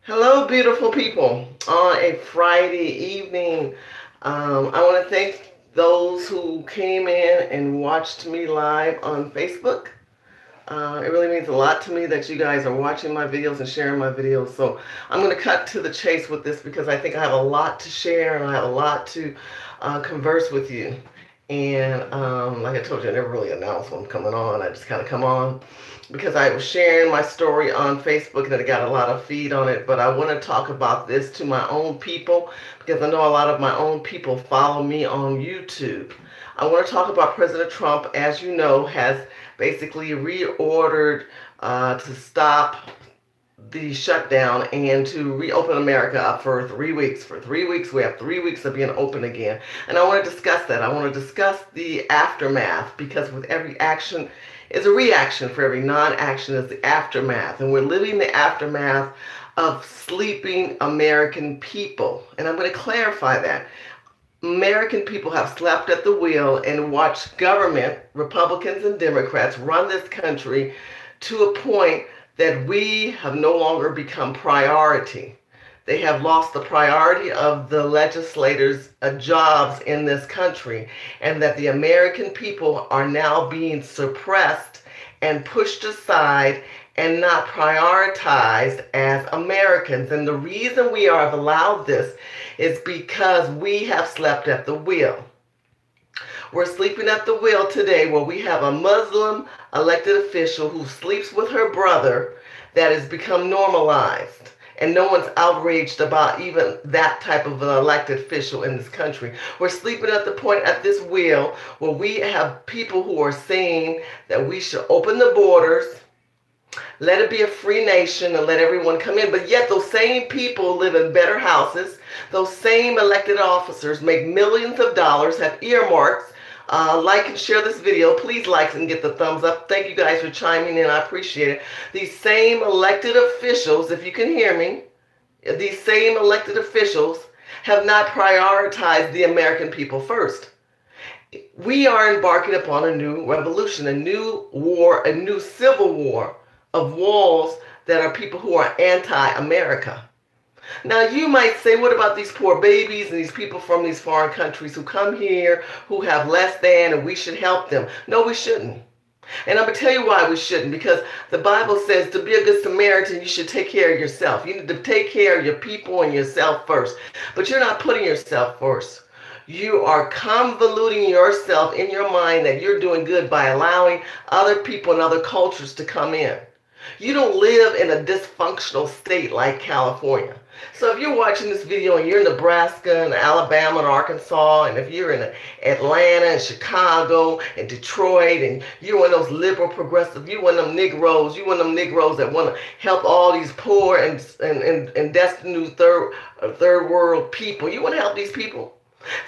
Hello, beautiful people. On a Friday evening, I want to thank those who came in and watched me live on Facebook. It really means a lot to me that you guys are watching my videos and sharing my videos. So I'm going to cut to the chase with this because I think I have a lot to share and I have a lot to converse with you. And like I told you, I never really announced when I'm coming on. I just kind of come on because I was sharing my story on Facebook and it got a lot of feed on it. But I want to talk about this to my own people because I know a lot of my own people follow me on YouTube. I want to talk about President Trump, as you know, has basically reordered to stop the shutdown and to reopen America up for 3 weeks. For 3 weeks, we have 3 weeks of being open again. And I want to discuss that. I want to discuss the aftermath because with every action is a reaction. For every non-action is the aftermath. And we're living the aftermath of sleeping American people. And I'm going to clarify that. American people have slept at the wheel and watched government, Republicans and Democrats, run this country to a point that we have no longer become priority. They have lost the priority of the legislators' jobs in this country, and that the American people are now being suppressed and pushed aside and not prioritized as Americans. And the reason we are allowed this is because we have slept at the wheel. We're sleeping at the wheel today where we have a Muslim elected official who sleeps with her brother that has become normalized. And no one's outraged about even that type of an elected official in this country. We're sleeping at the point at this wheel where we have people who are saying that we should open the borders, let it be a free nation and let everyone come in. But yet those same people live in better houses. Those same elected officers make millions of dollars, have earmarks. Like and share this video. Please like and get the thumbs up. Thank you guys for chiming in. I appreciate it. These same elected officials, if you can hear me, these same elected officials have not prioritized the American people first. We are embarking upon a new revolution, a new war, a new civil war of walls that are people who are anti-America. Now you might say, what about these poor babies and these people from these foreign countries who come here, who have less than, and we should help them? No, we shouldn't. And I'm going to tell you why we shouldn't. Because the Bible says to be a good Samaritan, you should take care of yourself. You need to take care of your people and yourself first. But you're not putting yourself first. You are convoluting yourself in your mind that you're doing good by allowing other people and other cultures to come in. You don't live in a dysfunctional state like California. So if you're watching this video and you're in Nebraska and Alabama and Arkansas, and if you're in Atlanta and Chicago and Detroit, and you're one of those liberal progressive, you're one of them Negroes, you're one of them Negroes that want to help all these poor and destitute third world people, you want to help these people,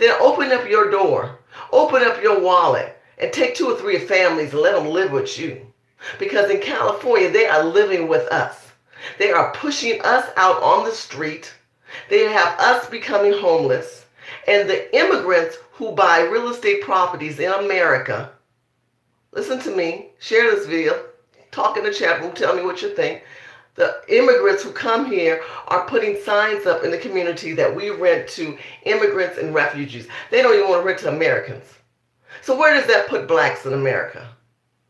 then open up your door, open up your wallet, and take 2 or 3 families and let them live with you. Because in California, they are living with us. They are pushing us out on the street. They have us becoming homeless. And the immigrants who buy real estate properties in America, listen to me, share this video, talk in the chat room, tell me what you think. The immigrants who come here are putting signs up in the community that we rent to immigrants and refugees. They don't even want to rent to Americans. So where does that put blacks in America?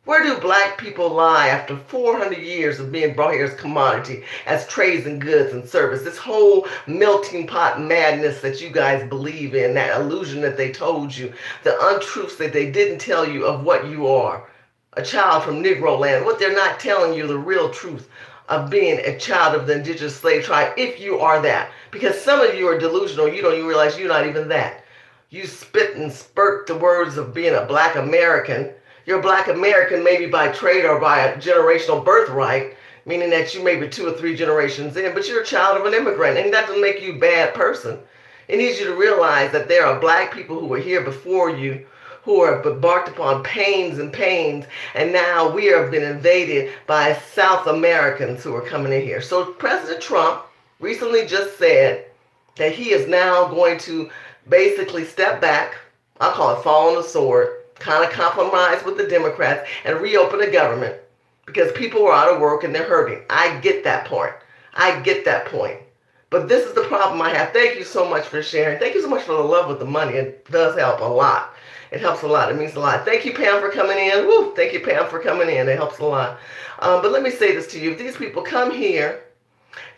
Where do black people lie after 400 years of being brought here as commodity, as trades and goods and service? This whole melting pot madness that you guys believe in, that illusion that they told you, the untruths that they didn't tell you of what you are, a child from Negro land. What they're not telling you, the real truth of being a child of the indigenous slave tribe, if you are that. Because some of you are delusional. You don't even realize you're not even that. You spit and spurt the words of being a black American. You're a black American maybe by trade or by a generational birthright, meaning that you may be 2 or 3 generations in, but you're a child of an immigrant, and that doesn't make you a bad person. It needs you to realize that there are black people who were here before you, who are embarked upon pains and pains, and now we have been invaded by South Americans who are coming in here. So President Trump recently just said that he is now going to basically step back, I call it fall on the sword, kind of compromise with the Democrats and reopen the government because people are out of work and they're hurting. I get that part. I get that point. But this is the problem I have. Thank you so much for sharing. Thank you so much for the love with the money. It does help a lot. It helps a lot. It means a lot. Thank you, Pam, for coming in. Woo! Thank you, Pam, for coming in. It helps a lot. But let me say this to you. If these people come here,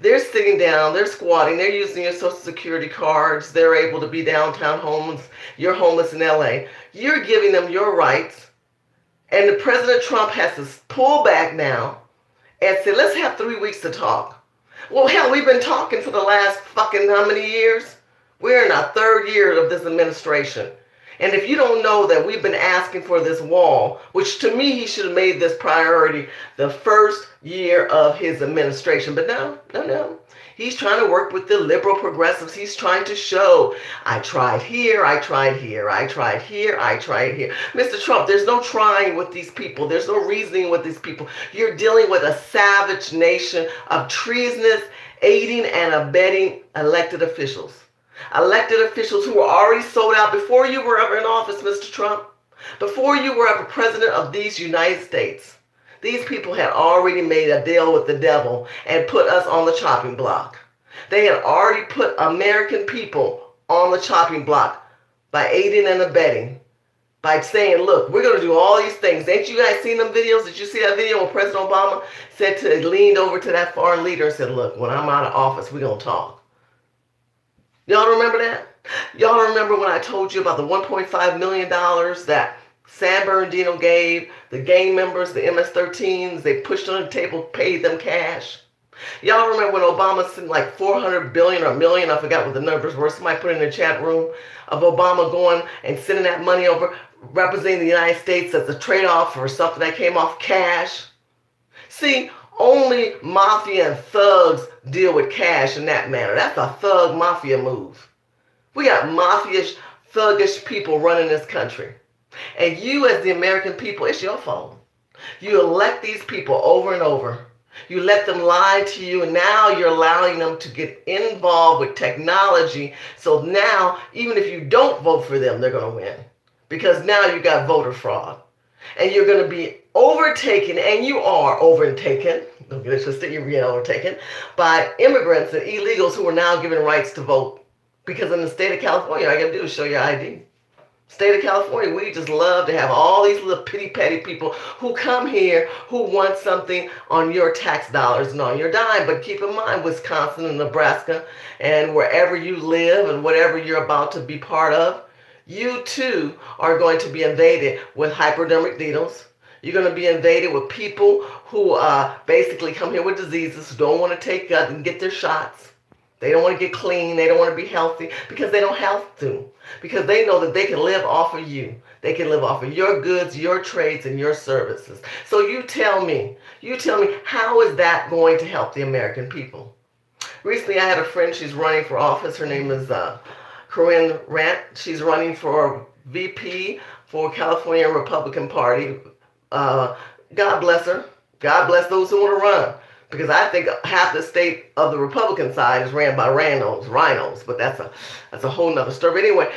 they're sitting down, they're squatting, they're using your Social Security cards, they're able to be downtown homeless, you're homeless in LA. You're giving them your rights. And the President Trump has to pull back now and say, let's have 3 weeks to talk. Well, hell, we've been talking for the last fucking how many years? We're in our 3rd year of this administration. And if you don't know that we've been asking for this wall, which to me he should have made this priority the 1st year of his administration. But no. He's trying to work with the liberal progressives. He's trying to show, I tried here, I tried here, I tried here, I tried here. Mr. Trump, there's no trying with these people. There's no reasoning with these people. You're dealing with a savage nation of treasonous, aiding and abetting elected officials. Elected officials who were already sold out before you were ever in office, Mr. Trump. Before you were ever president of these United States. These people had already made a deal with the devil and put us on the chopping block. They had already put American people on the chopping block by aiding and abetting. By saying, look, we're going to do all these things. Ain't you guys seen them videos? Did you see that video when President Obama leaned over to that foreign leader and said, look, when I'm out of office, we're going to talk. Y'all remember that? Y'all remember when I told you about the $1.5 million that San Bernardino gave the gang members, the MS-13s, they pushed on the table, paid them cash? Y'all remember when Obama sent like $400 billion or $1 million, I forgot what the numbers were, somebody put in the chat room, of Obama going and sending that money over, representing the United States as a trade-off for something that came off cash? See, only mafia and thugs deal with cash in that manner. That's a thug mafia move. We got mafia-ish, thuggish people running this country. And you as the American people, it's your fault. You elect these people over and over. You let them lie to you, and now you're allowing them to get involved with technology. So now, even if you don't vote for them, they're going to win. Because now you got voter fraud. And you're going to be overtaken, and you are overtaken, don't get it twisted, you're being overtaken, by immigrants and illegals who are now given rights to vote. Because in the state of California, all you got to do is show your ID. State of California, we just love to have all these little pity-patty people who come here who want something on your tax dollars and on your dime. But keep in mind, Wisconsin and Nebraska and wherever you live and whatever you're about to be part of, you too are going to be invaded with hypodermic needles. You're going to be invaded with people who basically come here with diseases, who don't want to take and get their shots. They don't want to get clean. They don't want to be healthy because they don't have to. Because they know that they can live off of you. They can live off of your goods, your trades, and your services. So you tell me, how is that going to help the American people? Recently, I had a friend, she's running for office. Her name is Corinne Rant. She's running for VP for California Republican Party. God bless her. God bless those who want to run. Because I think half the state of the Republican side is ran by rhinos, but that's a whole nother story. But anyway,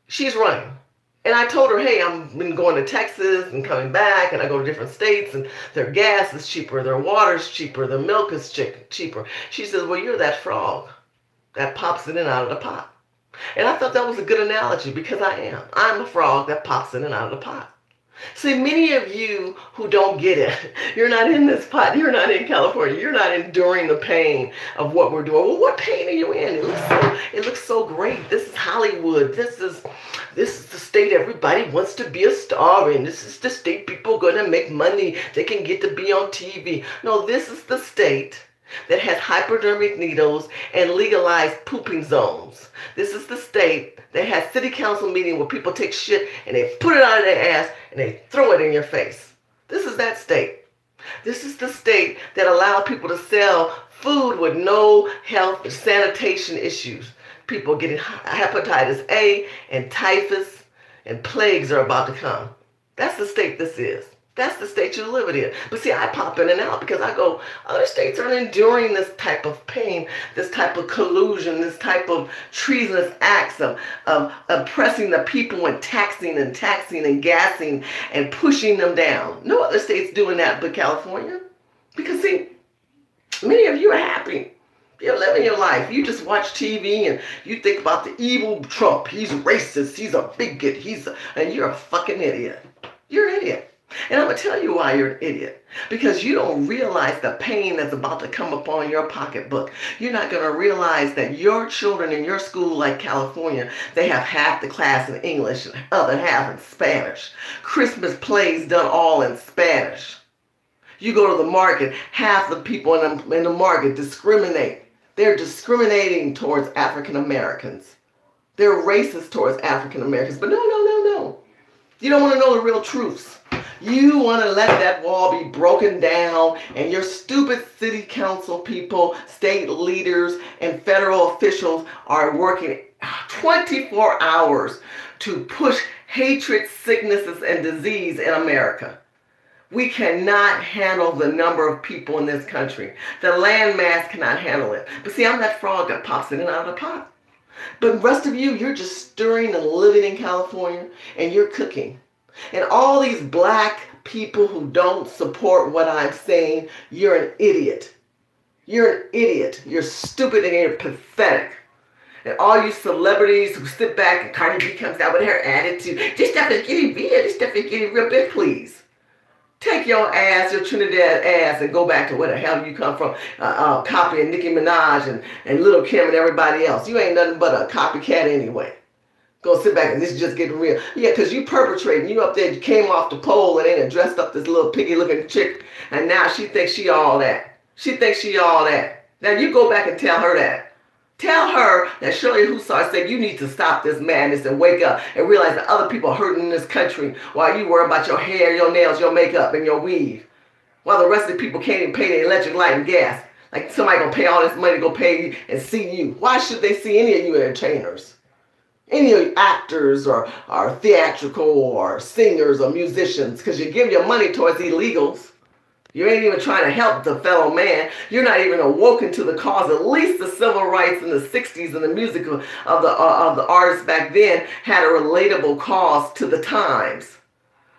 she's running. And I told her, hey, I've been going to Texas and coming back, and I go to different states, and their gas is cheaper, their water's cheaper, their milk is cheaper. She says, well, you're that frog that pops in and out of the pot. And I thought that was a good analogy because I am. I'm a frog that pops in and out of the pot. See, many of you who don't get it, you're not in this pot, you're not in California, you're not enduring the pain of what we're doing. Well, what pain are you in? It looks so great. This is Hollywood. This is the state everybody wants to be a star in. This is the state people are going to make money. They can get to be on TV. No, this is the state that has hypodermic needles and legalized pooping zones. This is the state that has city council meeting where people take shit and they put it out of their ass and they throw it in your face. This is that state. This is the state that allowed people to sell food with no health or sanitation issues. People getting hepatitis A and typhus and plagues are about to come. That's the state this is. That's the state you're living in. But see, I pop in and out because I go, other states are enduring this type of pain, this type of collusion, this type of treasonous acts of oppressing the people and taxing and gassing and pushing them down. No other state's doing that but California. Because see, Many of you are happy. You're living your life. You just watch TV and you think about the evil Trump. He's racist. He's a bigot. And you're a fucking idiot. You're an idiot. And I'm going to tell you why you're an idiot. Because you don't realize the pain that's about to come upon your pocketbook. You're not going to realize that your children in your school, like California, they have half the class in English and the other half in Spanish. Christmas plays done all in Spanish. You go to the market, half the people in the market discriminate. They're discriminating towards African Americans. They're racist towards African Americans. But no. You don't want to know the real truths. You want to let that wall be broken down, and your stupid city council people, state leaders, and federal officials are working 24 hours to push hatred, sicknesses, and disease in America. We cannot handle the number of people in this country. The landmass cannot handle it. But see, I'm that frog that pops in and out of the pot. But the rest of you, you're just stirring and living in California, and you're cooking. And all these black people who don't support what I'm saying, you're an idiot. You're an idiot. You're stupid and you're pathetic. And all you celebrities who sit back and Cardi B comes out with her attitude, this stuff is getting real, this stuff is getting real big, please. Take your ass, your Trinidad ass, and go back to where the hell you come from, copying Nicki Minaj and Lil' Kim and everybody else. You ain't nothing but a copycat anyway. Go sit back and this is just getting real. Yeah, because you perpetrating. You up there, you came off the pole and ain't dressed up this little piggy-looking chick, and now she thinks she all that. She thinks she all that. Now you go back and tell her that. Tell her that Shirley Husar said you need to stop this madness and wake up and realize that other people are hurting in this country while you worry about your hair, your nails, your makeup, and your weave. While the rest of the people can't even pay their electric, light, and gas. Like somebody gonna pay all this money to go pay you and see you. Why should they see any of you entertainers? Any of you actors or theatrical or singers or musicians? Because you give your money towards illegals. You ain't even trying to help the fellow man. You're not even awoken to the cause. At least the civil rights in the 60s and the music of the artists back then had a relatable cause to the times.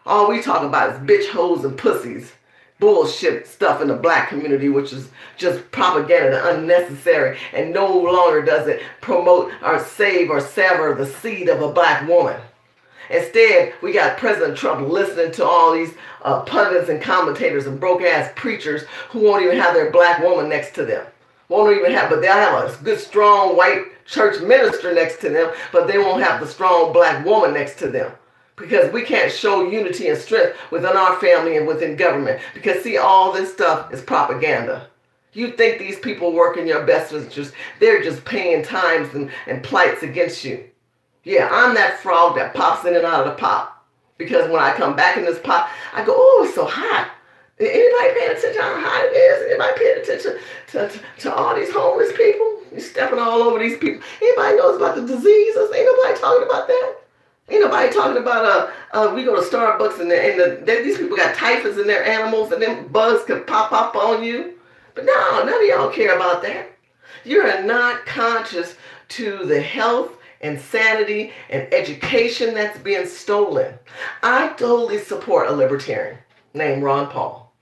All we talk about is bitch, hoes, and pussies. Bullshit stuff in the black community, which is just propaganda and unnecessary, and no longer does it promote or save or sever the seed of a black woman. Instead, we got President Trump listening to all these pundits and commentators and broke-ass preachers who won't even have their black woman next to them. Won't even have, but they'll have a good, strong, white church minister next to them, but they won't have the strong black woman next to them. Because we can't show unity and strength within our family and within government. Because, see, all this stuff is propaganda. You think these people work in your best interest. They're just paying times and plights against you. Yeah, I'm that frog that pops in and out of the pot. Because when I come back in this pot, I go, oh, it's so hot. Anybody paying attention to how hot it is? Anybody paying attention to all these homeless people? You're stepping all over these people. Anybody knows about the diseases? Ain't nobody talking about that. Ain't nobody talking about, we go to Starbucks and these people got typhus in their animals and them bugs can pop up on you. But no, none of y'all care about that. You're not conscious to the health and sanity and education that's being stolen. I totally support a libertarian named Ron Paul,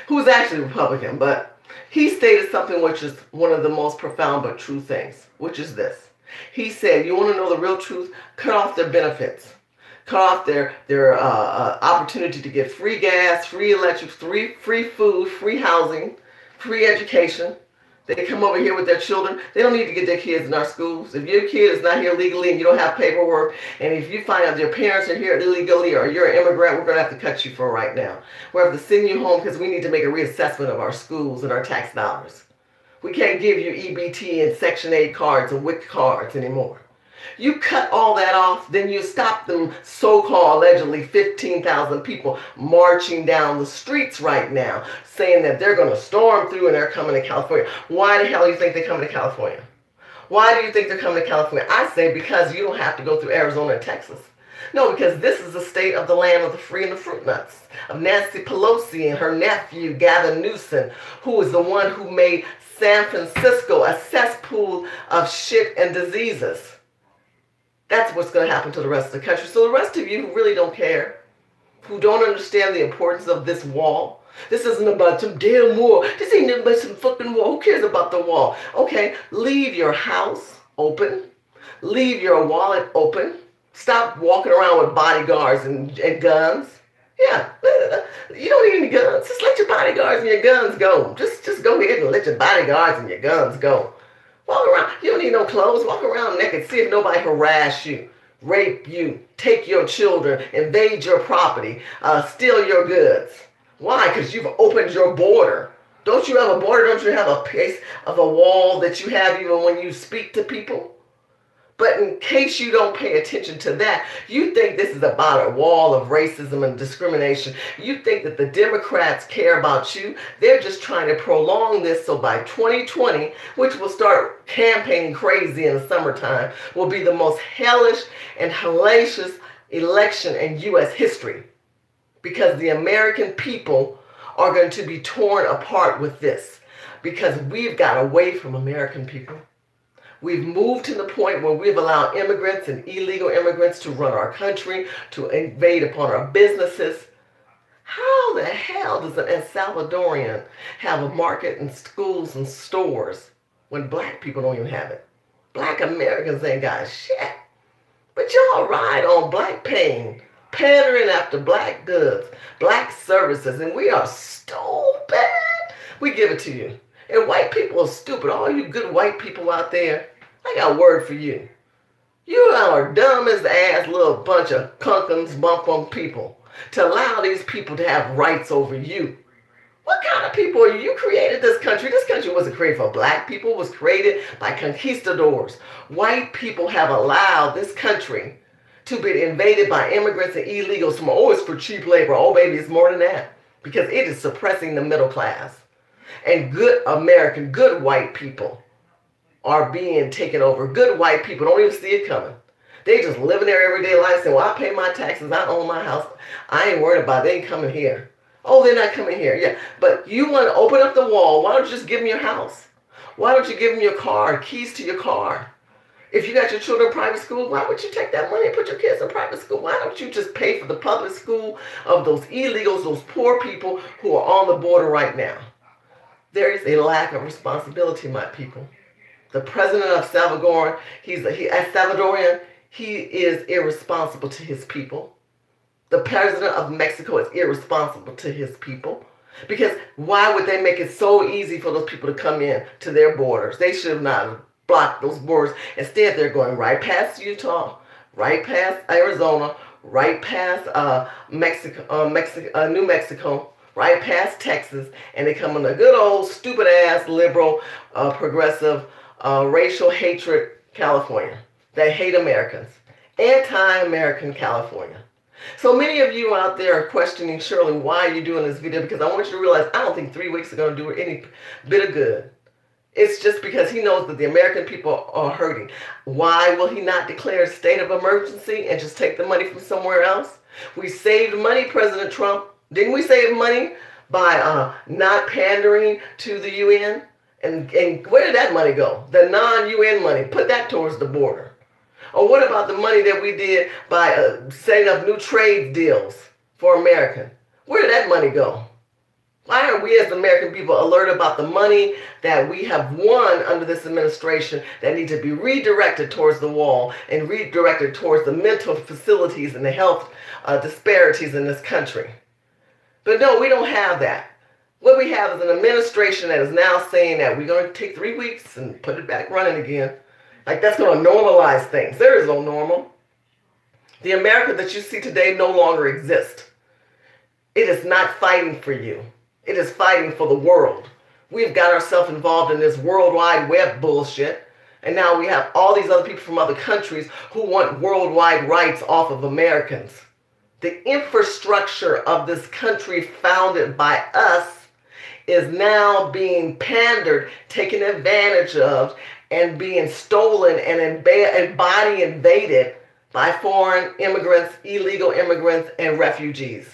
who's actually Republican, but he stated something which is one of the most profound but true things, which is this. He said, you want to know the real truth? Cut off their benefits. Cut off their opportunity to get free gas, free electric, free food, free housing, free education. They come over here with their children. They don't need to get their kids in our schools. If your kid is not here legally and you don't have paperwork, and if you find out your parents are here illegally or you're an immigrant, we're going to have to cut you for right now. We're going to have to send you home because we need to make a reassessment of our schools and our tax dollars. We can't give you EBT and Section 8 cards and WIC cards anymore. You cut all that off, then you stop them so-called allegedly 15,000 people marching down the streets right now saying that they're going to storm through and they're coming to California. Why the hell do you think they're coming to California? Why do you think they're coming to California? I say because you don't have to go through Arizona and Texas. No, because this is the state of the land of the free and the fruit nuts, of Nancy Pelosi and her nephew, Gavin Newsom, who is the one who made San Francisco a cesspool of shit and diseases. That's what's going to happen to the rest of the country. So the rest of you who really don't care, who don't understand the importance of this wall. This isn't about some damn wall. This ain't nothing but some fucking wall. Who cares about the wall? Okay, leave your house open. Leave your wallet open. Stop walking around with bodyguards and guns. Yeah, you don't need any guns. Just let your bodyguards and your guns go. Just go ahead and let your bodyguards and your guns go. Walk around. You don't need no clothes. Walk around naked. See if nobody harass you, rape you, take your children, invade your property, steal your goods. Why? Because you've opened your border. Don't you have a border? Don't you have a piece of a wall that you have even when you speak to people? But in case you don't pay attention to that, you think this is about a wall of racism and discrimination. You think that the Democrats care about you. They're just trying to prolong this so by 2020, which will start campaigning crazy in the summertime, will be the most hellish and hellacious election in U.S. history. Because the American people are going to be torn apart with this. Because we've got away from American people. We've moved to the point where we've allowed immigrants and illegal immigrants to run our country, to invade upon our businesses. How the hell does an El Salvadorian have a market and schools and stores when black people don't even have it? Black Americans ain't got shit. But y'all ride on black pain, pandering after black goods, black services, and we are stupid. We give it to you. And white people are stupid. All you good white people out there, I got a word for you. You are dumb as ass little bunch of kunkums, bum people to allow these people to have rights over you. What kind of people are you? You created this country. This country wasn't created for black people. It was created by conquistadors. White people have allowed this country to be invaded by immigrants and illegals from, oh, it's for cheap labor. Oh, baby, it's more than that. Because it is suppressing the middle class. And good American, good white people are being taken over. Good white people don't even see it coming. They just living their everyday life saying, well, I pay my taxes. I own my house. I ain't worried about it. They ain't coming here. Oh, they're not coming here. Yeah, but you want to open up the wall. Why don't you just give them your house? Why don't you give them your car, keys to your car? If you got your children in private school, why would you take that money and put your kids in private school? Why don't you just pay for the public school of those illegals, those poor people who are on the border right now? There is a lack of responsibility, my people. The president of Salvador, as Salvadorian, he is irresponsible to his people. The president of Mexico is irresponsible to his people. Because why would they make it so easy for those people to come in to their borders? They should have not blocked those borders. Instead, they're going right past Utah, right past Arizona, right past New Mexico, right past Texas, and they come in a good old stupid ass liberal, progressive, racial hatred California. They hate Americans. Anti-American California. So many of you out there are questioning, Shirley, why are you doing this video? Because I want you to realize I don't think 3 weeks are going to do any bit of good. It's just because he knows that the American people are hurting. Why will he not declare a state of emergency and just take the money from somewhere else? We saved money, President Trump. Didn't we save money by not pandering to the UN? And where did that money go? The non-UN money. Put that towards the border. Or what about the money that we did by setting up new trade deals for America? Where did that money go? Why are we as American people alert about the money that we have won under this administration that need to be redirected towards the wall and redirected towards the mental facilities and the health disparities in this country? But no, we don't have that. What we have is an administration that is now saying that we're going to take 3 weeks and put it back running again. Like that's going to normalize things. There is no normal. The America that you see today no longer exists. It is not fighting for you. It is fighting for the world. We've got ourselves involved in this World Wide Web bullshit. And now we have all these other people from other countries who want worldwide rights off of Americans. The infrastructure of this country founded by us is now being pandered, taken advantage of, and being stolen and body invaded by foreign immigrants, illegal immigrants, and refugees.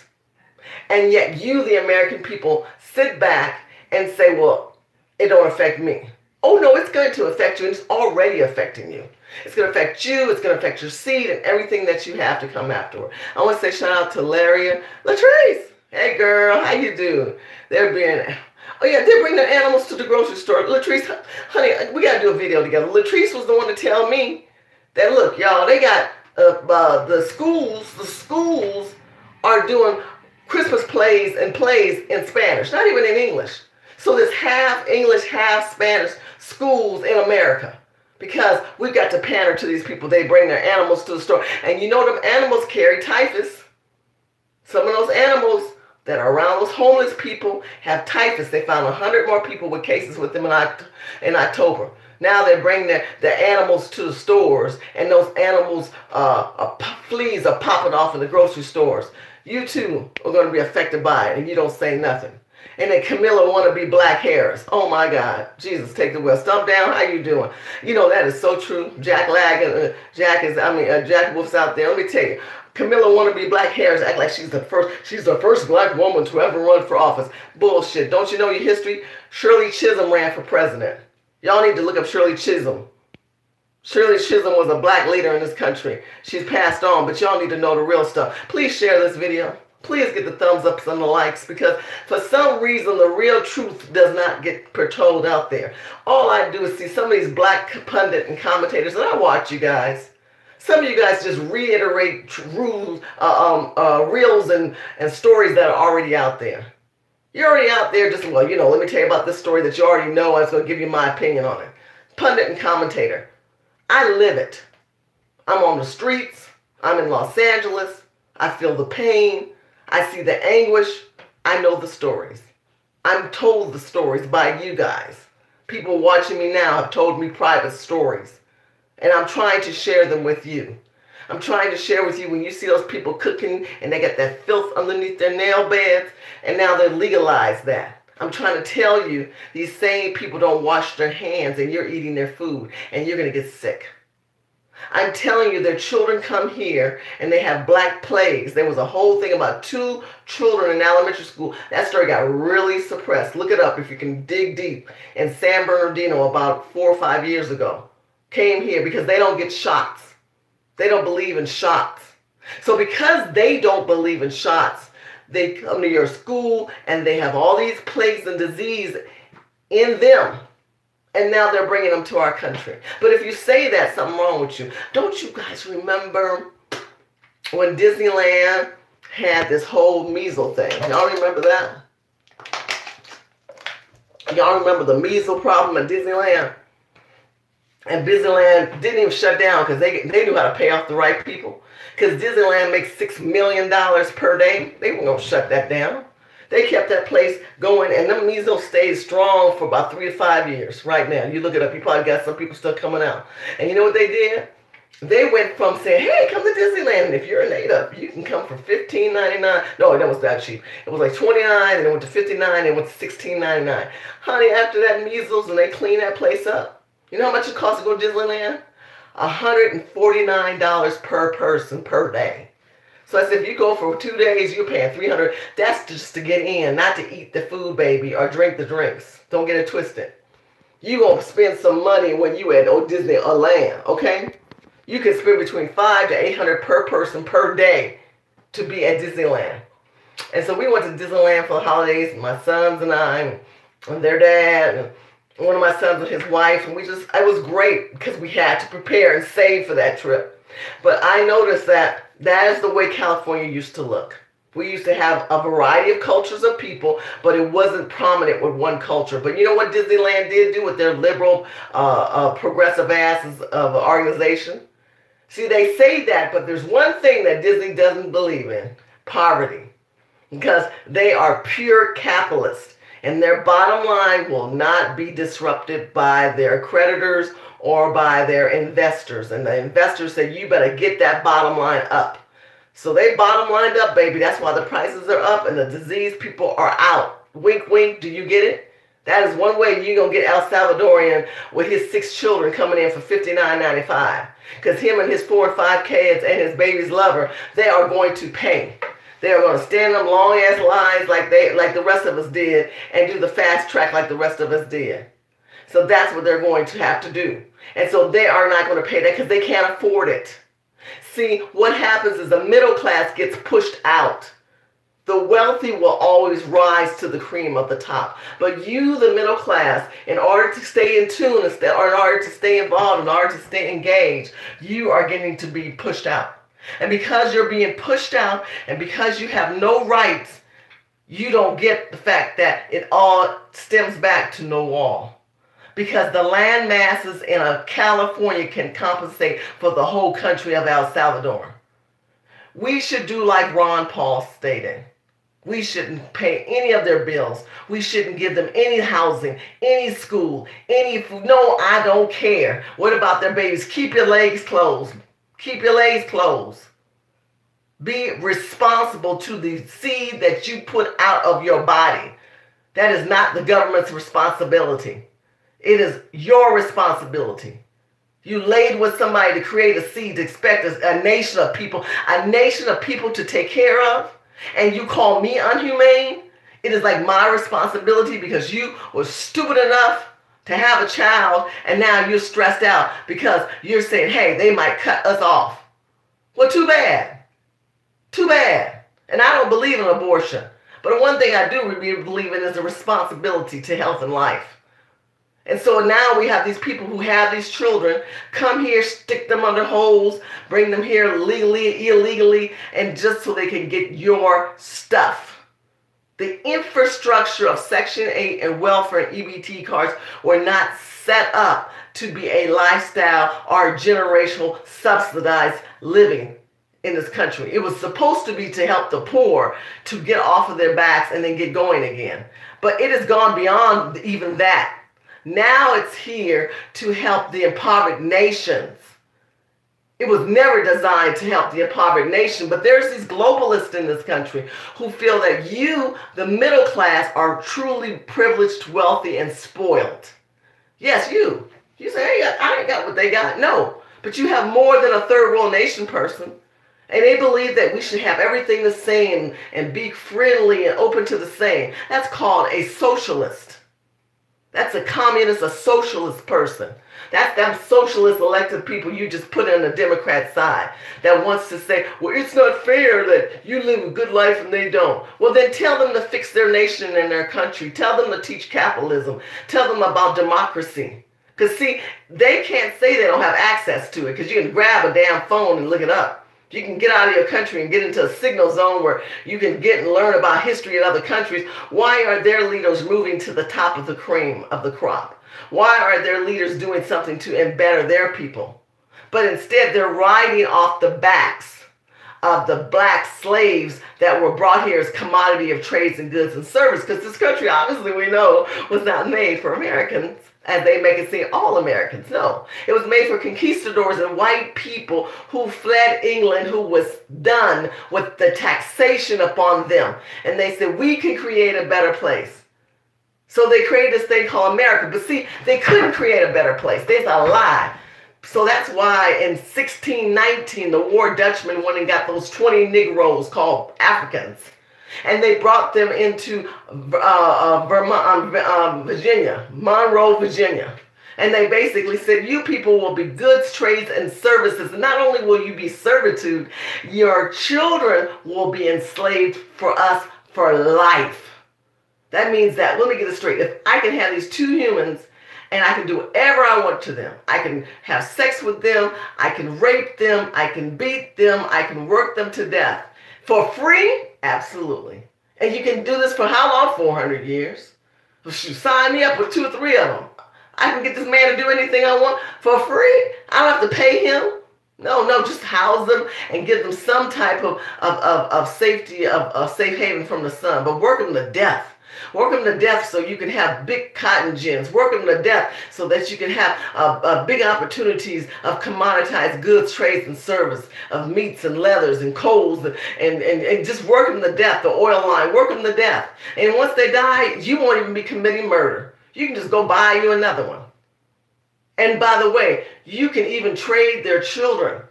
And yet you, the American people, sit back and say, well, it don't affect me. Oh no, it's going to affect you, and it's already affecting you. It's going to affect you, it's going to affect your seed and everything that you have to come afterward. I want to say shout out to Larry and Latrice. Hey girl, how you doing? They're being, oh yeah, they bring their animals to the grocery store. Latrice, honey, we got to do a video together. Latrice was the one to tell me that, look, y'all, they got the schools are doing Christmas plays in Spanish, not even in English. So there's half English, half Spanish schools in America because we've got to pander to these people. They bring their animals to the store. And you know them animals carry typhus. Some of those animals that are around those homeless people have typhus. They found 100 more people with cases with them in October. Now they bring their animals to the stores, and those animals, fleas are popping off in the grocery stores. You too are going to be affected by it, and you don't say nothing. And then Camilla want to be Black Harris. Oh my God. Jesus, take the wheel. Stump down. How you doing? You know, that is so true. Jack Wolf's out there. Let me tell you. Camilla want to be Black Harris, act like she's the first Black woman to ever run for office. Bullshit. Don't you know your history? Shirley Chisholm ran for president. Y'all need to look up Shirley Chisholm. Shirley Chisholm was a Black leader in this country. She's passed on, but y'all need to know the real stuff. Please share this video. Please get the thumbs ups and the likes, because for some reason the real truth does not get portrayed out there. All I do is see some of these Black pundit and commentators, and I watch you guys. Some of you guys just reiterate reels and stories that are already out there. You're already out there just, well, you know, let me tell you about this story that you already know. I was going to give you my opinion on it. Pundit and commentator. I live it. I'm on the streets. I'm in Los Angeles. I feel the pain. I see the anguish. I know the stories. I'm told the stories by you guys. People watching me now have told me private stories. And I'm trying to share them with you. I'm trying to share with you when you see those people cooking and they got that filth underneath their nail beds and now they're legalized that. I'm trying to tell you these same people don't wash their hands and you're eating their food and you're going to get sick. I'm telling you, their children come here and they have black plagues. There was a whole thing about 2 children in elementary school. That story got really suppressed. Look it up if you can dig deep. In San Bernardino about 4 or 5 years ago. Came here because they don't get shots. They don't believe in shots. So because they don't believe in shots, they come to your school and they have all these plagues and disease in them. And now they're bringing them to our country. But if you say that, something wrong with you. Don't you guys remember when Disneyland had this whole measles thing? Y'all remember that? Y'all remember the measles problem at Disneyland? And Disneyland didn't even shut down because they knew how to pay off the right people. Because Disneyland makes $6 million per day. They weren't going to shut that down. They kept that place going, and them measles stayed strong for about 3 to 5 years right now. You look it up, you probably got some people still coming out. And you know what they did? They went from saying, hey, come to Disneyland, and if you're a native, you can come for $15.99. No, that was that cheap. It was like $29, and it went to $59, and it went to $16.99. Honey, after that measles, and they cleaned that place up, you know how much it costs to go to Disneyland? $149 per person per day. So I said, if you go for 2 days, you're paying $300. That's just to get in, not to eat the food, baby, or drink the drinks. Don't get it twisted. You gonna spend some money when you at Disneyland, okay? You can spend between $500 to $800 per person per day to be at Disneyland. And so we went to Disneyland for the holidays, my sons and I, and their dad, and one of my sons and his wife, and it was great because we had to prepare and save for that trip. But I noticed that is the way California used to look. We used to have a variety of cultures of people, but it wasn't prominent with one culture. But you know what Disneyland did do with their liberal, progressive asses of an organization? See, they say that, but there's one thing that Disney doesn't believe in: poverty. Because they are pure capitalists. And their bottom line will not be disrupted by their creditors or by their investors. And the investors said, you better get that bottom line up. So they bottom lined up, baby. That's why the prices are up and the diseased people are out. Wink, wink. Do you get it? That is one way you're going to get El Salvadorian with his 6 children coming in for $59.95. Because him and his 4 or 5 kids and his baby's lover, they are going to pay. They're going to stand in them long-ass lines like the rest of us did and do the fast track like the rest of us did. So that's what they're going to have to do. And so they are not going to pay that because they can't afford it. See, what happens is the middle class gets pushed out. The wealthy will always rise to the cream of the top. But you, the middle class, in order to stay in tune, or in order to stay involved, in order to stay engaged, you are getting to be pushed out. And because you're being pushed out, and because you have no rights, you don't get the fact that it all stems back to no wall. Because the land masses in California can compensate for the whole country of El Salvador. We should do like Ron Paul stated. We shouldn't pay any of their bills. We shouldn't give them any housing, any school, any food. No, I don't care. What about their babies? Keep your legs closed. Keep your legs closed. Be responsible to the seed that you put out of your body. That is not the government's responsibility. It is your responsibility. You laid with somebody to create a seed to expect a nation of people to take care of, and you call me unhumane? It is like my responsibility because you were stupid enough to have a child, and now you're stressed out because you're saying, hey, they might cut us off. Well, too bad. Too bad. And I don't believe in abortion. But one thing I do believe in is a responsibility to health and life. And so now we have these people who have these children come here, stick them under holes, bring them here legally, illegally, and just so they can get your stuff. The infrastructure of Section 8 and welfare and EBT cards were not set up to be a lifestyle or generational subsidized living in this country. It was supposed to be to help the poor to get off of their backs and then get going again. But it has gone beyond even that. Now it's here to help the impoverished nations. It was never designed to help the impoverished nation, but there's these globalists in this country who feel that you, the middle class, are truly privileged, wealthy, and spoiled. Yes, you. You say, hey, I ain't got what they got. No, but you have more than a third world nation person. And they believe that we should have everything the same and be friendly and open to the same. That's called a socialist. That's a communist, a socialist person. That's them socialist elected people you just put on the Democrat side that wants to say, well, it's not fair that you live a good life and they don't. Well, then tell them to fix their nation and their country. Tell them to teach capitalism. Tell them about democracy. Because, see, they can't say they don't have access to it because you can grab a damn phone and look it up. You can get out of your country and get into a signal zone where you can get and learn about history in other countries. Why are their leaders moving to the top of the cream of the crop? Why are their leaders doing something to embetter their people? But instead, they're riding off the backs of the black slaves that were brought here as commodity of trades and goods and service. Because this country, obviously, we know, was not made for Americans. As they make it seem, all Americans. No. It was made for conquistadors and white people who fled England, who was done with the taxation upon them. And they said, we can create a better place. So they created this thing called America. But see, they couldn't create a better place. There's a lie. So that's why in 1619, the War Dutchmen went and got those 20 Negroes called Africans. And they brought them into Virginia, Monroe, Virginia. And they basically said, you people will be goods, trades, and services. And not only will you be servitude, your children will be enslaved for us for life. That means that, let me get it straight. If I can have these two humans and I can do whatever I want to them, I can have sex with them, I can rape them, I can beat them, I can work them to death. For free? Absolutely. And you can do this for how long? 400 years. Shoot, sign me up with 2 or 3 of them. I can get this man to do anything I want for free. I don't have to pay him. No, just house them and give them some type of safety, of safe haven from the sun. But work them to death. Work them to death so you can have big cotton gins. Work them to death so that you can have big opportunities of commoditized goods, trades, and service, of meats and leathers and coals, and just work them to death, the oil line. Work them to death. And once they die, you won't even be committing murder. You can just go buy you another one. And by the way, you can even trade their children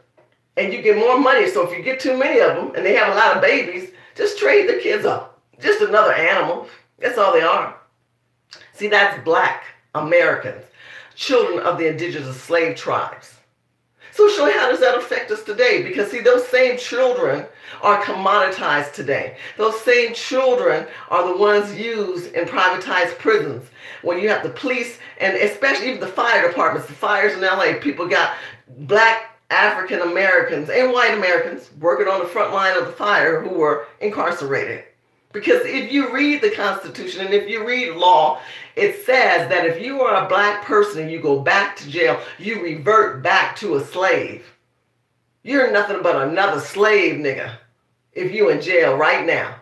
and you get more money. So if you get too many of them and they have a lot of babies, just trade the kids up. Just another animal. That's all they are. See, that's black Americans, children of the indigenous slave tribes. So Shirley, how does that affect us today? Because see, those same children are commoditized today. Those same children are the ones used in privatized prisons. When you have the police, and especially even the fire departments, the fires in LA, people got black African Americans and white Americans working on the front line of the fire who were incarcerated. Because if you read the Constitution and if you read law, it says that if you are a black person and you go back to jail, you revert back to a slave. You're nothing but another slave nigga if you in jail right now.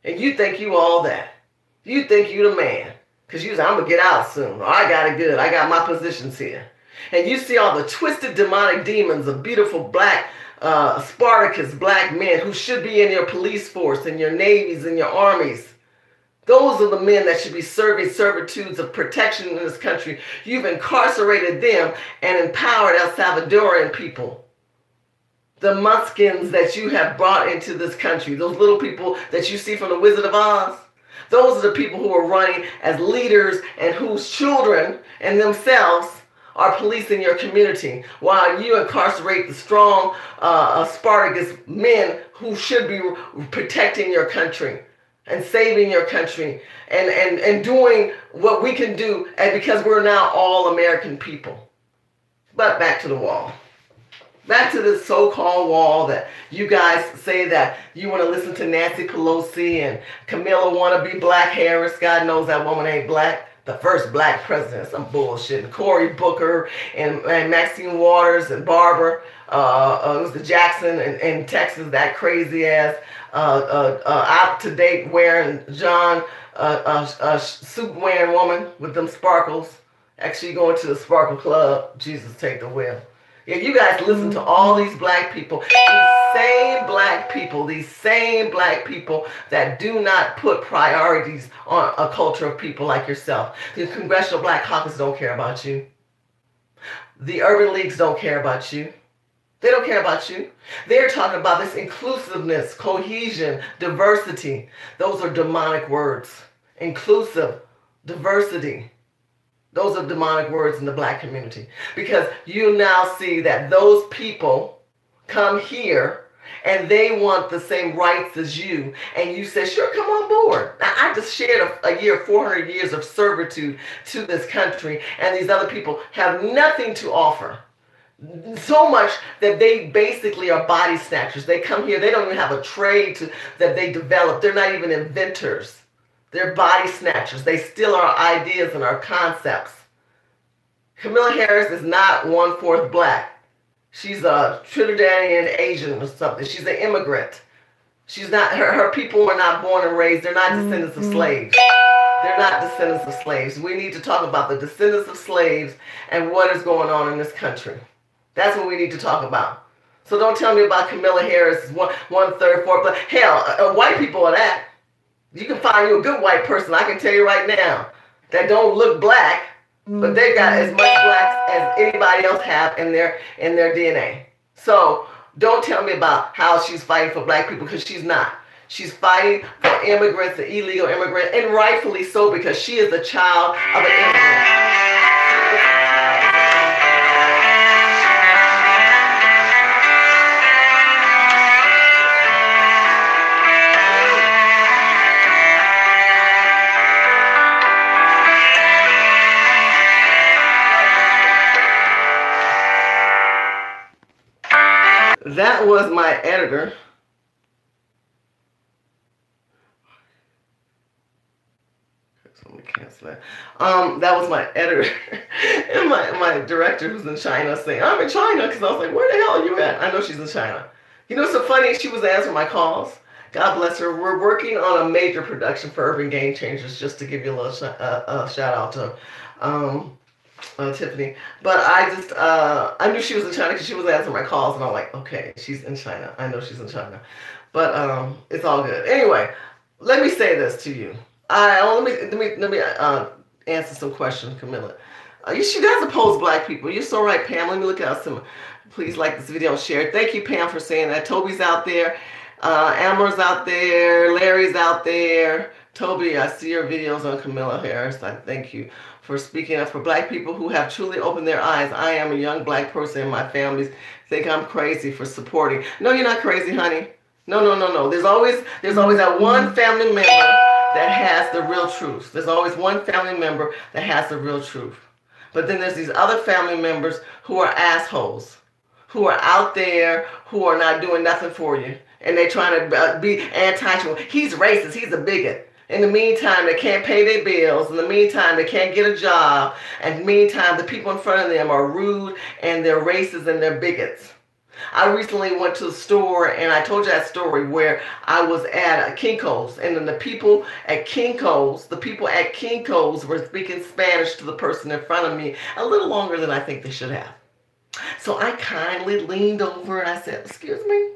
And you think you all that. You think you the man. Because you say, I'm going to get out soon. Or I got it good. I got my positions here. And you see all the twisted demonic demons of beautiful black Spartacus black men who should be in your police force, in your navies, in your armies. Those are the men that should be serving servitudes of protection in this country. You've incarcerated them and empowered El Salvadorian people. The munchkins that you have brought into this country, those little people that you see from the Wizard of Oz, those are the people who are running as leaders and whose children and themselves are policing your community, while you incarcerate the strong Spartacus men who should be protecting your country and saving your country and doing what we can do, and because we're now all American people. But back to the wall. Back to this so-called wall that you guys say that you want to listen to Nancy Pelosi and Camilla want to be Black Harris. God knows that woman ain't black. The first black president, some bullshit. And Cory Booker and Maxine Waters and Barbara, it was the Jackson in Texas, that crazy ass, out to date wearing John, suit wearing woman with them sparkles. Actually going to the Sparkle Club. Jesus, take the wheel. Yeah, you guys listen to all these black people, these same black people that do not put priorities on a culture of people like yourself. The Congressional Black Caucus don't care about you. The Urban Leagues don't care about you. They don't care about you. They're talking about this inclusiveness, cohesion, diversity. Those are demonic words. Inclusive, diversity. Those are demonic words in the black community, because you now see that those people come here and they want the same rights as you. And you say, sure, come on board. Now, I just shared a year, 400 years of servitude to this country, and these other people have nothing to offer. So much that they basically are body snatchers. They come here, they don't even have a trade that they develop. They're not even inventors. They're body snatchers. They steal our ideas and our concepts. Camilla Harris is not 1/4 black. She's a Trinidadian Asian or something. She's an immigrant. She's not, her people were not born and raised. They're not descendants of slaves. They're not descendants of slaves. We need to talk about the descendants of slaves and what is going on in this country. That's what we need to talk about. So don't tell me about Camilla Harris is 1/3, 4 black. Hell, white people are that. You can find you a good white person, I can tell you right now, that don't look black, but they got as much black as anybody else have in their DNA. So don't tell me about how she's fighting for black people, because she's not. She's fighting for immigrants, the illegal immigrants, and rightfully so, because she is a child of an immigrant. That was my editor. So let me cancel that. That was my editor and my director who's in China saying, I'm in China, because I was like, where the hell are you at? I know she's in China. You know, it's so funny, she was answering my calls. God bless her. We're working on a major production for Urban Game Changers, just to give you a little shout out to Tiffany. But I just, I knew she was in China because she was answering my calls, and I'm like, okay, she's in China. I know she's in China. But it's all good. Anyway, let me say this to you. Let me answer some questions, Camilla. She does oppose black people. You're so right, Pam. Let me look at some. Please like this video and share it. Thank you, Pam, for saying that. Toby's out there. Amar's out there. Larry's out there. Toby, I see your videos on Camilla Harris. I thank you for speaking up for black people who have truly opened their eyes. I am a young black person and my family think I'm crazy for supporting. No, you're not crazy, honey. No, no, no, no. There's always that one family member that has the real truth. There's always one family member that has the real truth. But then there's these other family members who are assholes, who are out there, who are not doing nothing for you. And they're trying to be anti-truth. He's racist. He's a bigot. In the meantime, they can't pay their bills. In the meantime, they can't get a job. And in the meantime, the people in front of them are rude and they're racist and they're bigots. I recently went to the store and I told you that story where I was at Kinko's, and then the people at Kinko's were speaking Spanish to the person in front of me a little longer than I think they should have. So I kindly leaned over and I said, excuse me,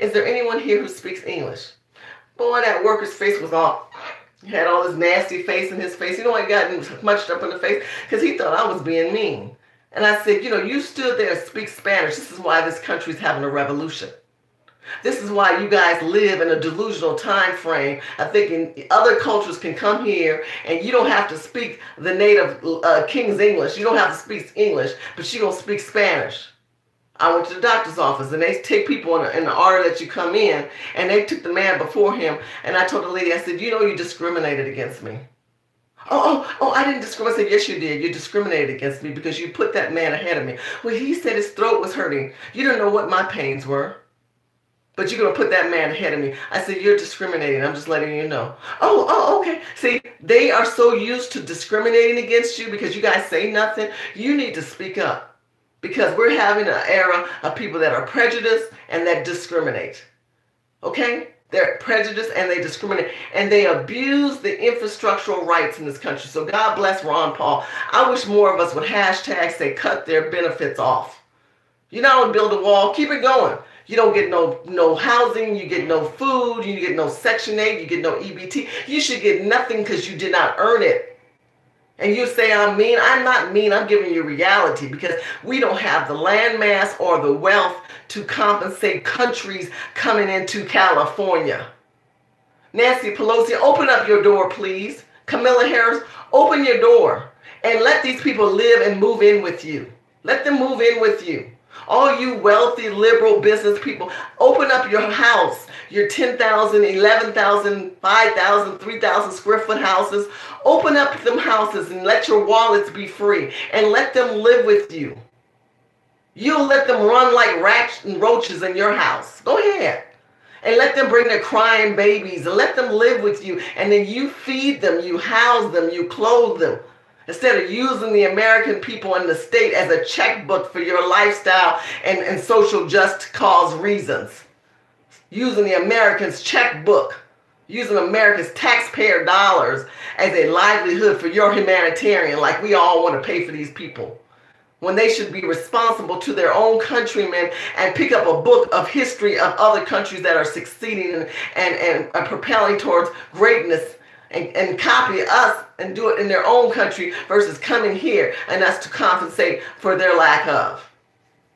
is there anyone here who speaks English? Boy, that worker's face was all, he had all this nasty face in his face. You know, I got munched up in the face because he thought I was being mean. And I said, you know, you stood there and speak Spanish. This is why this country's having a revolution. This is why you guys live in a delusional time frame of thinking other cultures can come here and you don't have to speak the native King's English. You don't have to speak English, but you don't speak Spanish. I went to the doctor's office and they take people in the order that you come in, and they took the man before him, and I told the lady, I said, you know, you discriminated against me. Oh, I didn't discriminate. I said, yes, you did. You discriminated against me because you put that man ahead of me. Well, he said his throat was hurting. You don't know what my pains were, but you're going to put that man ahead of me. I said, you're discriminating. I'm just letting you know. Oh, okay. See, they are so used to discriminating against you because you guys say nothing. You need to speak up. Because we're having an era of people that are prejudiced and that discriminate. Okay? They're prejudiced and they discriminate. And they abuse the infrastructural rights in this country. So God bless Ron Paul. I wish more of us would hashtag say cut their benefits off. You know, and build a wall. Keep it going. You don't get no housing. You get no food. You get no Section 8. You get no EBT. You should get nothing because you did not earn it. And you say I'm mean. I'm not mean. I'm giving you reality because we don't have the landmass or the wealth to compensate countries coming into California. Nancy Pelosi, open up your door, please. Kamala Harris, open your door and let these people live and move in with you. Let them move in with you. All you wealthy, liberal business people, open up your house, your 10,000, 11,000, 5,000, 3,000 square foot houses. Open up them houses and let your wallets be free and let them live with you. You'll let them run like rats and roaches in your house. Go ahead. And let them bring their crying babies and let them live with you. And then you feed them, you house them, you clothe them. Instead of using the American people and the state as a checkbook for your lifestyle and social just cause reasons. Using the Americans' checkbook, using America's taxpayer dollars as a livelihood for your humanitarian, like we all want to pay for these people. When they should be responsible to their own countrymen and pick up a book of history of other countries that are succeeding and propelling towards greatness. And copy us and do it in their own country versus coming here and us to compensate for their lack of.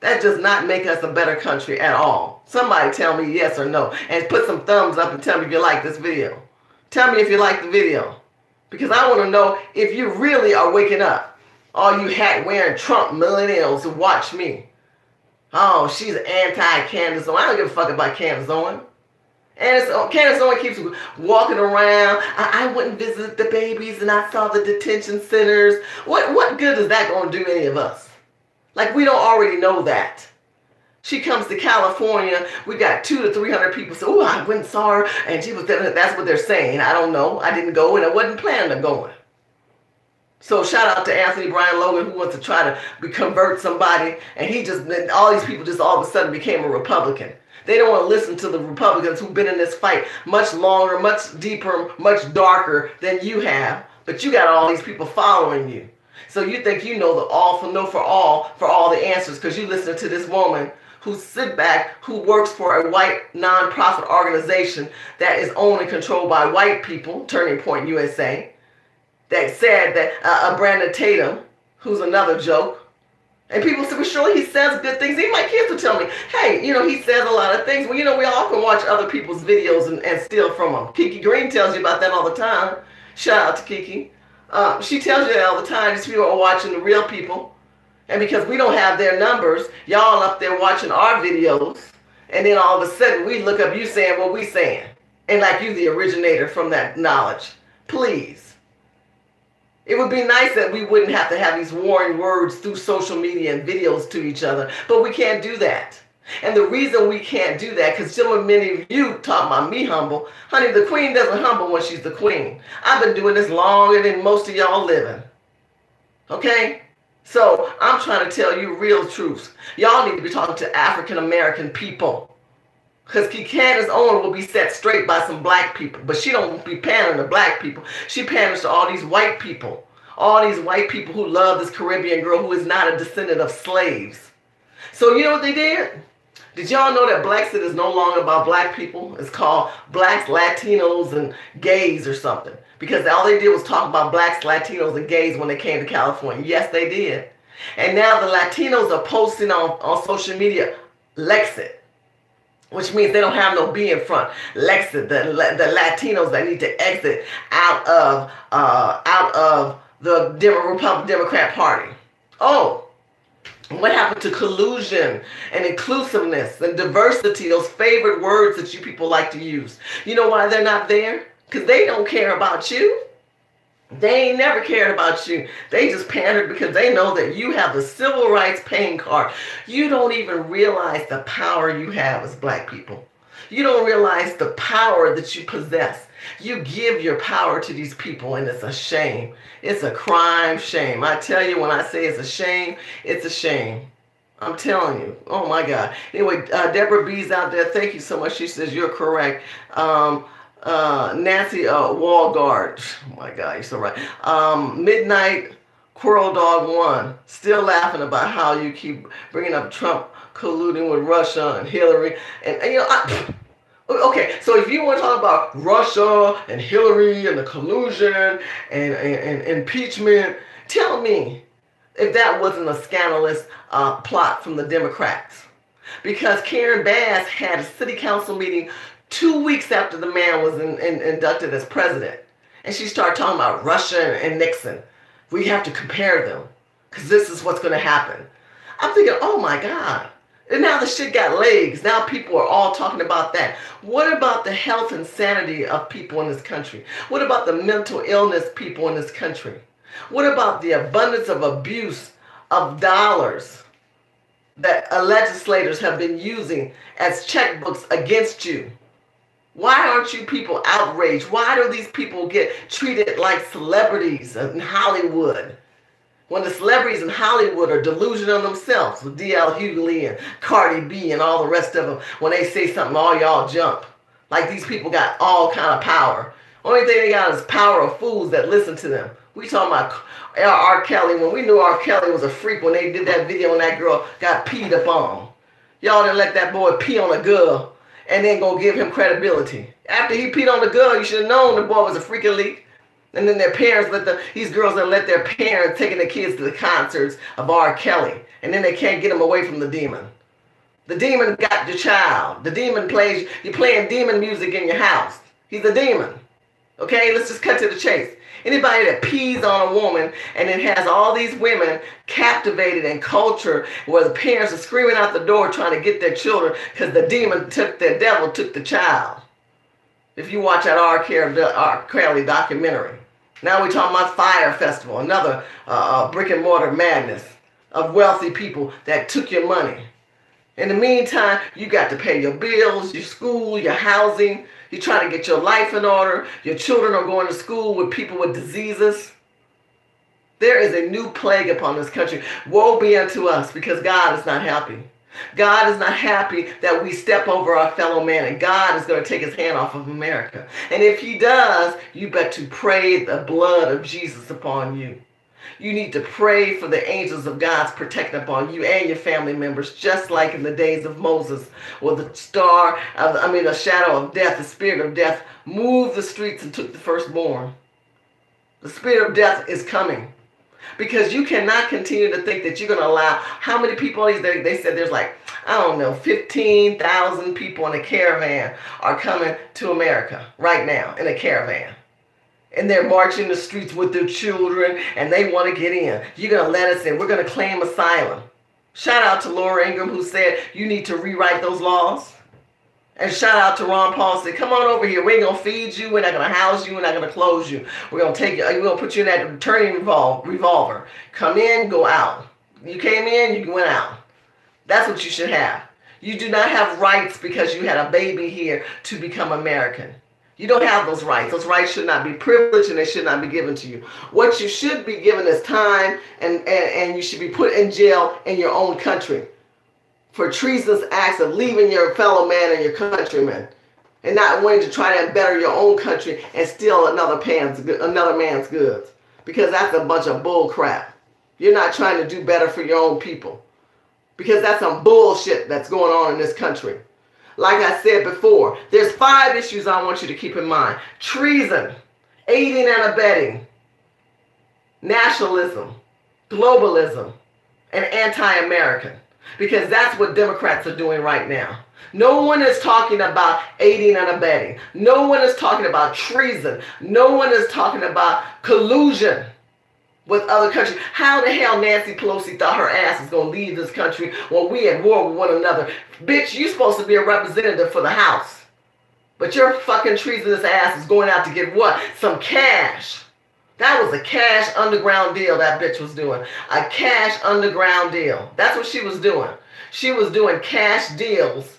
That does not make us a better country at all. Somebody tell me yes or no. And put some thumbs up and tell me if you like this video. Tell me if you like the video. Because I want to know if you really are waking up. All you hat-wearing Trump millennials who watch me. Oh, she's anti-Candace Owens. I don't give a fuck about Candace Owens. And Candace Owens keeps walking around. I went and visited the babies and I saw the detention centers. What good is that going to do any of us? Like, we don't already know that. She comes to California. We got 200 to 300 people say, oh, I went and saw her. And she was there. That's what they're saying. I don't know. I didn't go and I wasn't planning on going. So shout out to Anthony Brian Logan who wants to try to convert somebody. And he just, all these people just all of a sudden became a Republican. They don't want to listen to the Republicans who've been in this fight much longer, much deeper, much darker than you have. But you got all these people following you. So you think you know the all for all the answers because you listen to this woman who sit back, who works for a white nonprofit organization that is owned and controlled by white people, Turning Point USA, that said that Brandon Tatum, who's another joke, and people say, well, Shirley, he says good things. Even my kids will tell me, hey, you know, he says a lot of things. Well, you know, we all can watch other people's videos and steal from them. Kiki Green tells you about that all the time. Shout out to Kiki. She tells you that all the time. These people are watching the real people. And because we don't have their numbers, y'all up there watching our videos. And then all of a sudden we look up you saying what we saying. And like you the originator from that knowledge. Please. It would be nice that we wouldn't have to have these warring words through social media and videos to each other. But we can't do that. And the reason we can't do that, because so many of you talk about me humble. Honey, the queen doesn't humble when she's the queen. I've been doing this longer than most of y'all living. Okay? So I'm trying to tell you real truths. Y'all need to be talking to African American people. Because Candace Owens will be set straight by some black people. But she don't be pandering to black people. She panders to all these white people. All these white people who love this Caribbean girl who is not a descendant of slaves. So you know what they did? Did y'all know that Blaxit is no longer about black people? It's called Blacks, Latinos, and Gays or something. Because all they did was talk about Blacks, Latinos, and Gays when they came to California. Yes, they did. And now the Latinos are posting on social media, Lexit. Which means they don't have no B in front. Lexit, the Latinos that need to exit out of the Democrat Party. Oh. What happened to collusion and inclusiveness and diversity, those favorite words that you people like to use? You know why they're not there? Because they don't care about you. They ain't never cared about you. They just pandered because they know that you have the civil rights paying card. You don't even realize the power you have as black people. You don't realize the power that you possess. You give your power to these people, and it's a shame. It's a crime shame. I tell you, when I say it's a shame, it's a shame. I'm telling you. Oh, my God. Anyway, Deborah B's out there. Thank you so much. She says you're correct. Nancy Walgard. Oh, my God. You're so right. Midnight Quirrell Dog 1. Still laughing about how you keep bringing up Trump colluding with Russia and Hillary. And you know, okay, so if you want to talk about Russia and Hillary and the collusion and impeachment, tell me if that wasn't a scandalous plot from the Democrats. Because Karen Bass had a city council meeting 2 weeks after the man was inducted as president. And she started talking about Russia and Nixon. We have to compare them because this is what's going to happen. I'm thinking, oh my God. And now the shit got legs. Now people are all talking about that. What about the health and sanity of people in this country? What about the mental illness people in this country? What about the abundance of abuse of dollars that legislators have been using as checkbooks against you? Why aren't you people outraged? Why do these people get treated like celebrities in Hollywood? When the celebrities in Hollywood are delusional themselves with D.L. Hughley and Cardi B and all the rest of them, when they say something, all y'all jump. Like these people got all kind of power. Only thing they got is power of fools that listen to them. We talking about R. Kelly when we knew R. Kelly was a freak when they did that video and that girl got peed upon. Y'all didn't let that boy pee on a girl and then go give him credibility. After he peed on the girl, you should have known the boy was a freaking leak. And then their parents these girls that let their parents taking their kids to the concerts of R. Kelly. And then they can't get them away from the demon. The demon got your child. The demon plays, you're playing demon music in your house. He's a demon. Okay, let's just cut to the chase. Anybody that pees on a woman and then has all these women captivated in culture where the parents are screaming out the door trying to get their children because the demon took, the devil took the child. If you watch that R. Kelly documentary. Now we're talking about Fire Festival, another brick and mortar madness of wealthy people that took your money. In the meantime, you got to pay your bills, your school, your housing. You're trying to get your life in order. Your children are going to school with people with diseases. There is a new plague upon this country. Woe be unto us because God is not happy. God is not happy that we step over our fellow man, and God is going to take his hand off of America. And if he does, you better pray the blood of Jesus upon you. You need to pray for the angels of God's protection upon you and your family members, just like in the days of Moses, where the shadow of death, the spirit of death, moved the streets and took the firstborn. The spirit of death is coming. Because you cannot continue to think that you're going to allow, how many people, they said there's like, I don't know, 15,000 people in a caravan are coming to America right now in a caravan. And they're marching the streets with their children and they want to get in. You're going to let us in. We're going to claim asylum. Shout out to Laura Ingraham, who said you need to rewrite those laws. And shout out to Ron Paul, said, come on over here. We ain't going to feed you. We're not going to house you. We're not going to close you. We're going to take you. We're going to put you in that turning revolver. Come in, go out. You came in, you went out. That's what you should have. You do not have rights because you had a baby here to become American. You don't have those rights. Those rights should not be privileged and they should not be given to you. What you should be given is time and you should be put in jail in your own country for treasonous acts of leaving your fellow man and your countrymen and not wanting to try to better your own country and steal another man's goods. Because that's a bunch of bull crap. You're not trying to do better for your own people. Because that's some bullshit that's going on in this country. Like I said before, there's 5 issues I want you to keep in mind. Treason, aiding and abetting, nationalism, globalism, and anti-American. Because that's what Democrats are doing right now. No one is talking about aiding and abetting. No one is talking about treason. No one is talking about collusion with other countries. How the hell Nancy Pelosi thought her ass was going to leave this country when we at war with one another? Bitch, you're supposed to be a representative for the House. But your fucking treasonous ass is going out to get what? Some cash. That was a cash underground deal that bitch was doing. A cash underground deal. That's what she was doing. She was doing cash deals.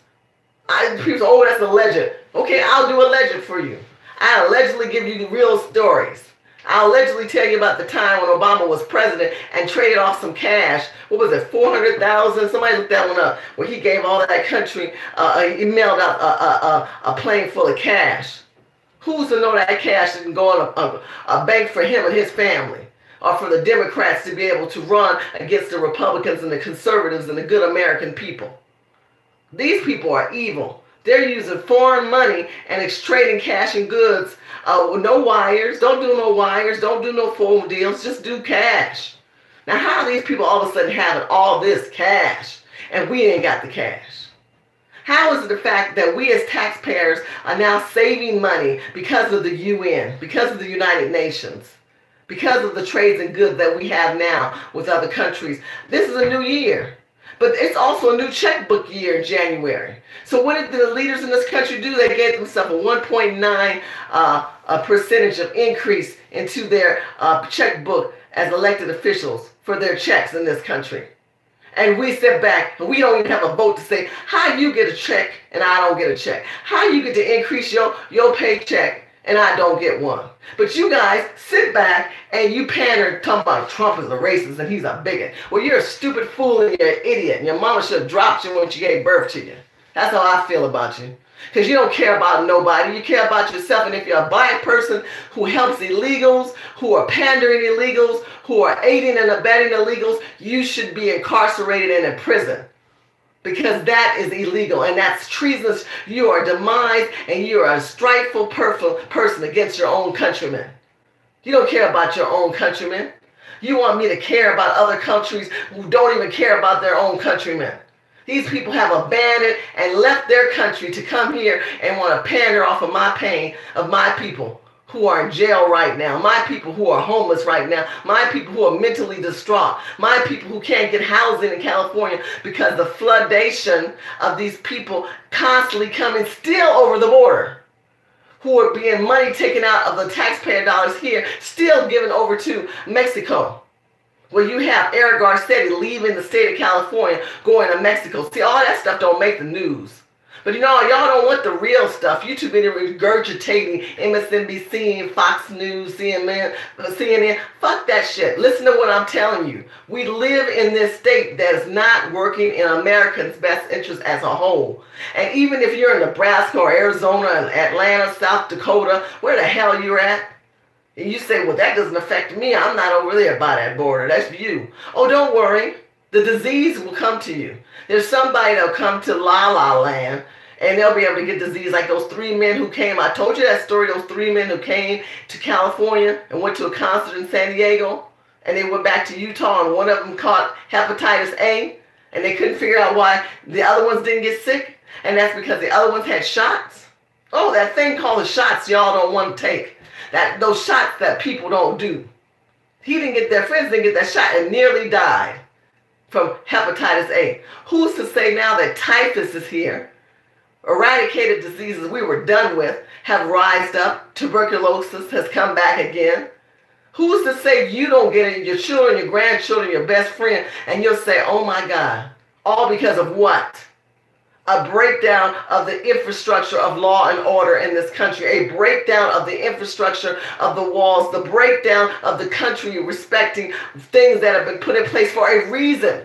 People say, oh, that's alleged. Okay, I'll do alleged for you. I allegedly give you the real stories. I'll allegedly tell you about the time when Obama was president and traded off some cash. What was it, 400,000? Somebody looked that one up. Where he gave all that country, he mailed out a plane full of cash. Who's to know that cash didn't go on a bank for him and his family? Or for the Democrats to be able to run against the Republicans and the conservatives and the good American people? These people are evil. They're using foreign money and trading cash and goods. No wires. Don't do no wires. Don't do no phone deals. Just do cash. Now, how are these people all of a sudden having all this cash and we ain't got the cash? How is it the fact that we as taxpayers are now saving money because of the UN, because of the United Nations, because of the trades and goods that we have now with other countries? This is a new year. But it's also a new checkbook year in January. So what did the leaders in this country do? They gave themselves a 1.9 percentage of increase into their checkbook as elected officials for their checks in this country. And we sit back and we don't even have a vote to say how you get a check and I don't get a check. How you get to increase your paycheck and I don't get one. But you guys sit back and you pander talking about Trump is a racist and he's a bigot. Well, you're a stupid fool and you're an idiot. And your mama should have dropped you when she gave birth to you. That's how I feel about you. Because you don't care about nobody. You care about yourself. And if you're a black person who helps illegals, who are pandering illegals, who are aiding and abetting illegals, you should be incarcerated and in prison. Because that is illegal and that's treasonous. You are demise and you are a strifeful person against your own countrymen. You don't care about your own countrymen. You want me to care about other countries who don't even care about their own countrymen. These people have abandoned and left their country to come here and want to pander off of my pain of my people who are in jail right now, my people who are homeless right now, my people who are mentally distraught, my people who can't get housing in California because the floodation of these people constantly coming still over the border, who are being money taken out of the taxpayer dollars here, still given over to Mexico, where you have Eric Garcetti leaving the state of California, going to Mexico. See, all that stuff don't make the news. But you know, y'all don't want the real stuff. You too busy regurgitating MSNBC, Fox News, CNN. Fuck that shit. Listen to what I'm telling you. We live in this state that is not working in Americans' best interest as a whole. And even if you're in Nebraska or Arizona and Atlanta, South Dakota, where the hell you're at, and you say, well, that doesn't affect me. I'm not over there by that border. That's you. Oh, don't worry. The disease will come to you. There's somebody that'll come to La La Land and they'll be able to get disease like those 3 men who came. I told you that story, those 3 men who came to California and went to a concert in San Diego and they went back to Utah and one of them caught hepatitis A and they couldn't figure out why the other ones didn't get sick. And that's because the other ones had shots. Oh, that thing called the shots y'all don't want to take. those shots that people don't do. He didn't get, their friends didn't get that shot and nearly died from hepatitis A. Who's to say now that typhus is here? Eradicated diseases we were done with have rised up. Tuberculosis has come back again. Who's to say you don't get it, your children, your grandchildren, your best friend, and you'll say, oh my God, all because of what? A breakdown of the infrastructure of law and order in this country, a breakdown of the infrastructure of the walls, the breakdown of the country respecting things that have been put in place for a reason.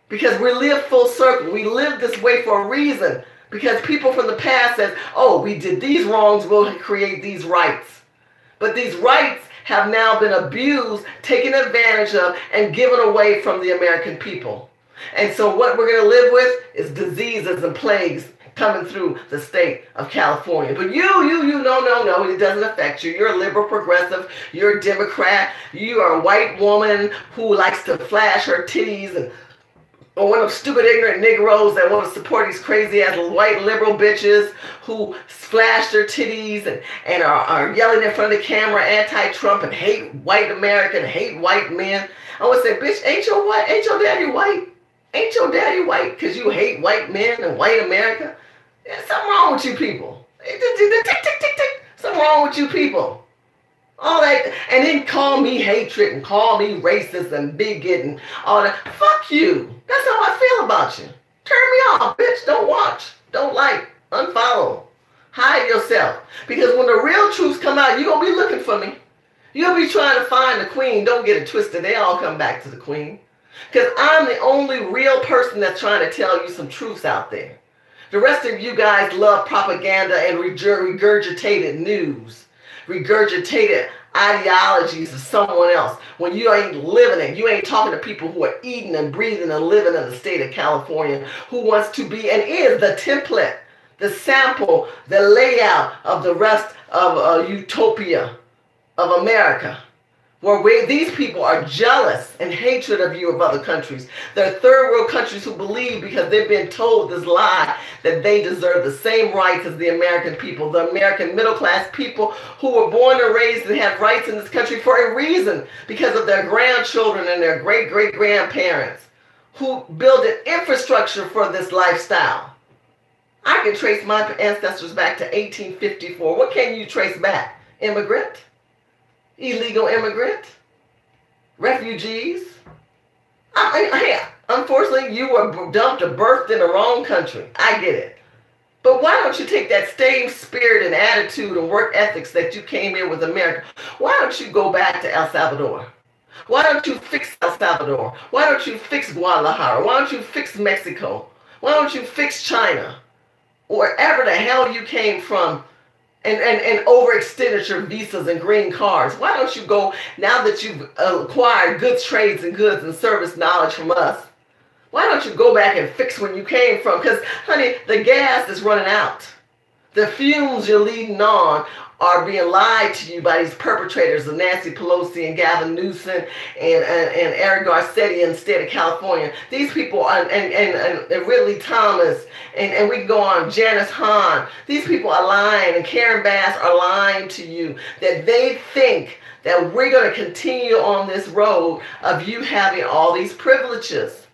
Because we live full circle. We live this way for a reason. Because people from the past said, oh, we did these wrongs, we'll create these rights. But these rights have now been abused, taken advantage of, and given away from the American people. And so what we're going to live with is diseases and plagues coming through the state of California. But no, it doesn't affect you. You're a liberal progressive. You're a Democrat. You are a white woman who likes to flash her titties, and or one of those stupid ignorant Negroes that want to support these crazy ass white liberal bitches who flash their titties and are yelling in front of the camera anti-Trump and hate white America and hate white men. I would say, bitch, ain't your daddy white? Ain't your daddy white because you hate white men and white America? There's something wrong with you people. Something wrong with you people. All that, and then call me hatred and call me racist and bigot and all that. Fuck you. That's how I feel about you. Turn me off, bitch. Don't watch. Don't like. Unfollow. Hide yourself. Because when the real truths come out, you're going to be looking for me. You'll be trying to find the queen. Don't get it twisted. They all come back to the queen. Because I'm the only real person that's trying to tell you some truths out there. The rest of you guys love propaganda and regurgitated news. Regurgitated ideologies of someone else. When you ain't living it, you ain't talking to people who are eating and breathing and living in the state of California, who wants to be and is the template, the sample, the layout of the rest of utopia of America. Where these people are jealous and hatred of you of other countries. They're third world countries who believe because they've been told this lie that they deserve the same rights as the American people. The American middle class people who were born and raised and have rights in this country for a reason. Because of their grandchildren and their great-great-grandparents who built an infrastructure for this lifestyle. I can trace my ancestors back to 1854. What can you trace back? Immigrant? Illegal immigrant, refugees. Unfortunately, you were dumped or birthed in the wrong country. I get it. But why don't you take that same spirit and attitude and work ethics that you came in with America? Why don't you go back to El Salvador? Why don't you fix El Salvador? Why don't you fix Guadalajara? Why don't you fix Mexico? Why don't you fix China? Wherever the hell you came from. And overextended your visas and green cards. Why don't you go, now that you've acquired goods, trades, and goods and service knowledge from us, why don't you go back and fix where you came from? Because, honey, the gas is running out. The fumes you're leading on are being lied to you by these perpetrators of Nancy Pelosi and Gavin Newsom and Eric Garcetti in the state of California. These people and Ridley Thomas and we can go on, Janice Hahn. These people are lying, and Karen Bass are lying to you that they think that we're going to continue on this road of you having all these privileges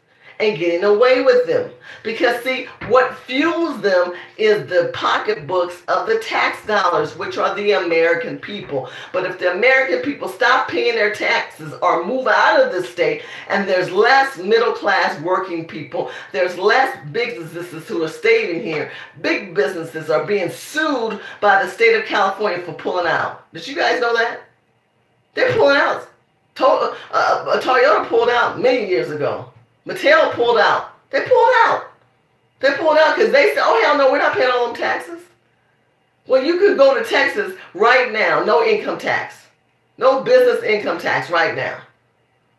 and getting away with them. Because see, what fuels them is the pocketbooks of the tax dollars, which are the American people. But if the American people stop paying their taxes or move out of the state, and there's less middle class working people, there's less businesses who are staying here. Big businesses are being sued by the state of California for pulling out. Did you guys know that? They're pulling out. Toyota pulled out many years ago. Mattel pulled out. They pulled out. They pulled out because they said, oh, hell no, we're not paying all them taxes. Well, you could go to Texas right now, no income tax. No business income tax right now.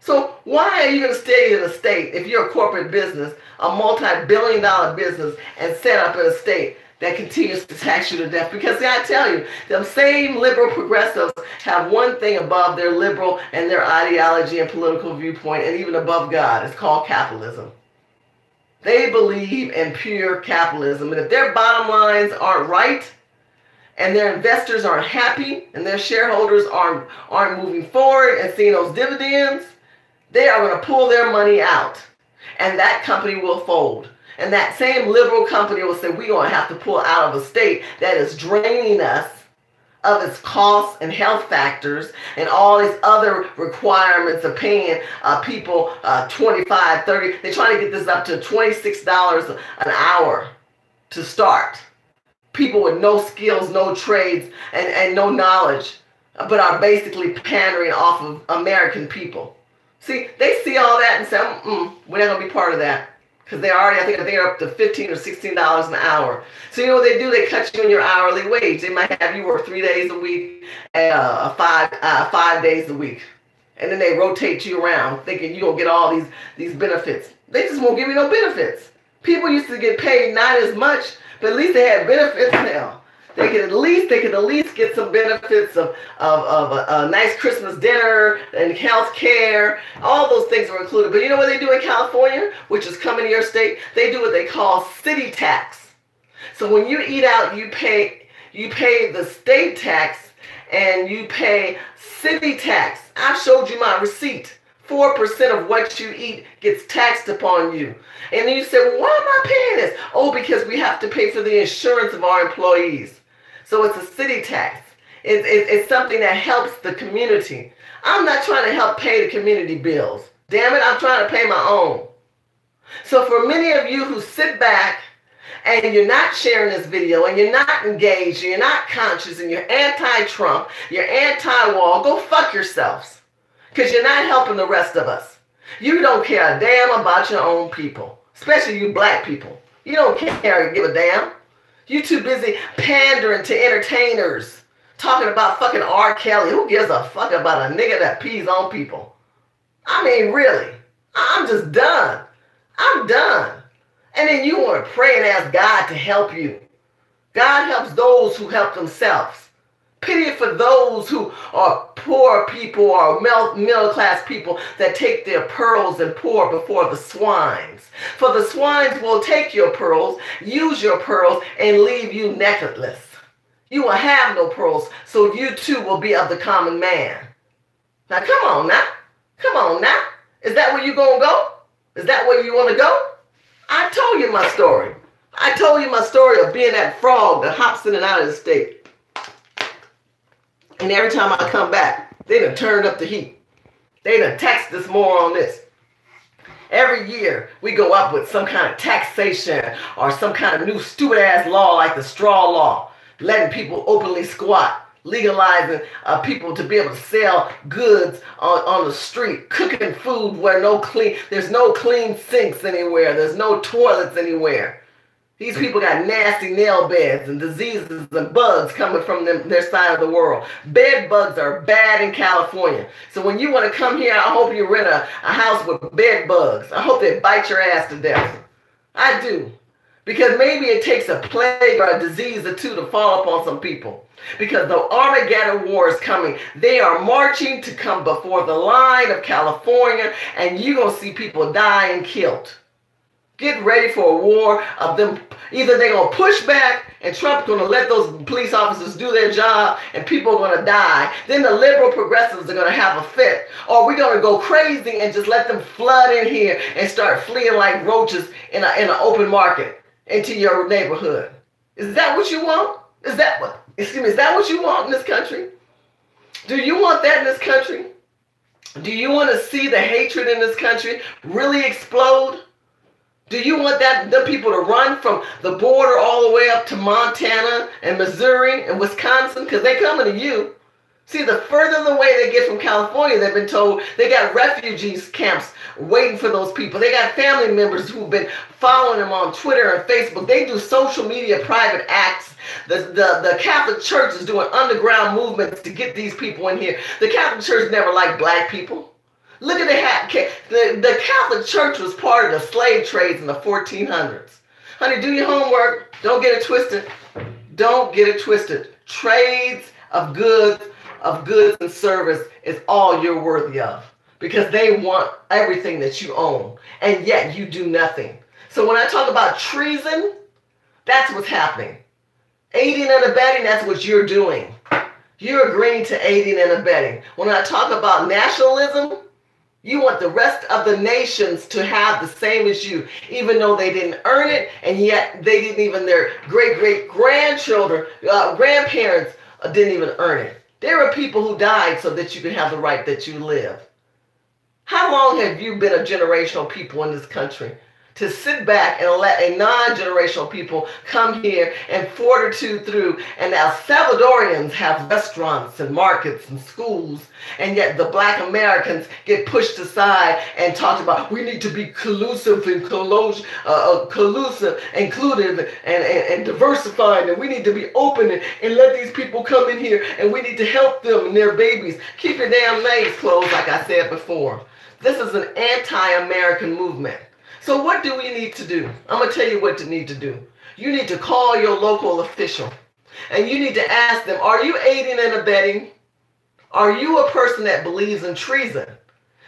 So why are you going to stay in a state if you're a corporate business, a multi-billion-dollar business, and set up in a state that continues to tax you to death? Because see, I tell you, them same liberal progressives have one thing above their liberal and their ideology and political viewpoint, and even above God. It's called capitalism. They believe in pure capitalism. And if their bottom lines aren't right, and their investors aren't happy and their shareholders aren't moving forward and seeing those dividends, they are going to pull their money out, and that company will fold. And that same liberal company will say, we're going to have to pull out of a state that is draining us of its costs and health factors and all these other requirements of paying people $25, $30. They're trying to get this up to $26 an hour to start. People with no skills, no trades, and no knowledge, but are basically pandering off of American people. See, they see all that and say, we're not going to be part of that. Because they already, I think they're up to $15 or $16 an hour. So you know what they do? They cut you in your hourly wage. They might have you work 3 days a week, and 5 days a week. And then they rotate you around thinking you're going to get all these benefits. They just won't give you no benefits. People used to get paid not as much, but at least they had benefits now. They could at least get some benefits of a nice Christmas dinner and health care. All those things are included. But you know what they do in California, which is coming to your state? They do what they call city tax. So when you eat out, you pay the state tax and you pay city tax. I showed you my receipt. 4% of what you eat gets taxed upon you. And then you say, well, why am I paying this? Oh, because we have to pay for the insurance of our employees. So it's a city tax. It's something that helps the community. I'm not trying to help pay the community bills. Damn it, I'm trying to pay my own. So for many of you who sit back and you're not sharing this video and you're not engaged, and you're not conscious, and you're anti-Trump, you're anti-wall, go fuck yourselves. Because you're not helping the rest of us. You don't care a damn about your own people. Especially you black people. You don't care or give a damn. You too busy pandering to entertainers. Talking about fucking R. Kelly. Who gives a fuck about a nigga that pees on people? I mean, really. I'm just done. I'm done. And then you want to pray and ask God to help you. God helps those who help themselves. Pity for those who are poor people or middle-class people that take their pearls and pour before the swines. For the swines will take your pearls, use your pearls, and leave you necklaceless. You will have no pearls, so you too will be of the common man. Now come on now. Come on now. Is that where you going to go? Is that where you want to go? I told you my story. I told you my story of being that frog that hops in and out of the state. And every time I come back, they done turned up the heat. They done taxed us more on this. Every year, we go up with some kind of taxation or some kind of new stupid-ass law like the straw law, letting people openly squat, legalizing people to be able to sell goods on the street, cooking food where there's no clean sinks anywhere, there's no toilets anywhere. These people got nasty nail beds and diseases and bugs coming from their side of the world. Bed bugs are bad in California. So when you want to come here, I hope you rent a house with bed bugs. I hope they bite your ass to death. I do. Because maybe it takes a plague or a disease or two to fall upon some people. Because the Armageddon war is coming. They are marching to come before the line of California, and you're going to see people die and killed. Get ready for a war of them. Either they're going to push back and Trump's going to let those police officers do their job and people are going to die. Then the liberal progressives are going to have a fit. Or we're going to go crazy and just let them flood in here and start fleeing like roaches in an open market into your neighborhood. Is that what you want? Is that what you want in this country? Do you want that in this country? Do you want to see the hatred in this country really explode? Do you want the people to run from the border all the way up to Montana and Missouri and Wisconsin? Because they're coming to you. See, the further away they get from California, they've been told they got refugees camps waiting for those people. They got family members who've been following them on Twitter and Facebook. They do social media private acts. The Catholic Church is doing underground movements to get these people in here. The Catholic Church never liked black people. Look at the Catholic Church was part of the slave trades in the 1400s. Honey, do your homework. Don't get it twisted. Don't get it twisted. Trades of goods and service is all you're worthy of. Because they want everything that you own. And yet you do nothing. So when I talk about treason, that's what's happening. Aiding and abetting, that's what you're doing. You're agreeing to aiding and abetting. When I talk about nationalism, you want the rest of the nations to have the same as you, even though they didn't earn it, and yet they didn't even, their great-great-grandchildren, grandparents didn't even earn it. There are people who died so that you can have the right that you live. How long have you been a generational people in this country? To sit back and let a non-generational people come here and fortitude through, and now Salvadorians have restaurants and markets and schools, and yet the black Americans get pushed aside and talked about, we need to be collusive and inclusive and diversified, and we need to be open and let these people come in here, and we need to help them and their babies. Keep your damn legs closed, like I said before. This is an anti-American movement. So what do we need to do? I'm going to tell you what you need to do. You need to call your local official, and you need to ask them, are you aiding and abetting? Are you a person that believes in treason?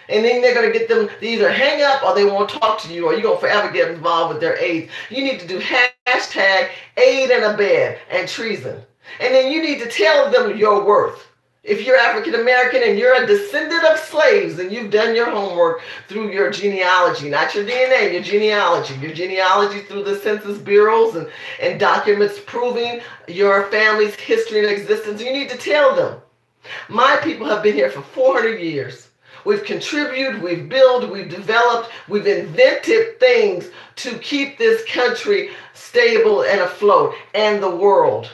And then they're going to get them to either hang up, or they won't talk to you, or you're going to forever get involved with their aid. You need to do hashtag aid and abet and treason. And then you need to tell them your worth. If you're African American and you're a descendant of slaves, then you've done your homework through your genealogy, not your DNA, your genealogy through the Census bureaus and documents proving your family's history and existence. You need to tell them, my people have been here for 400 years. We've contributed, we've built, we've developed, we've invented things to keep this country stable and afloat, and the world.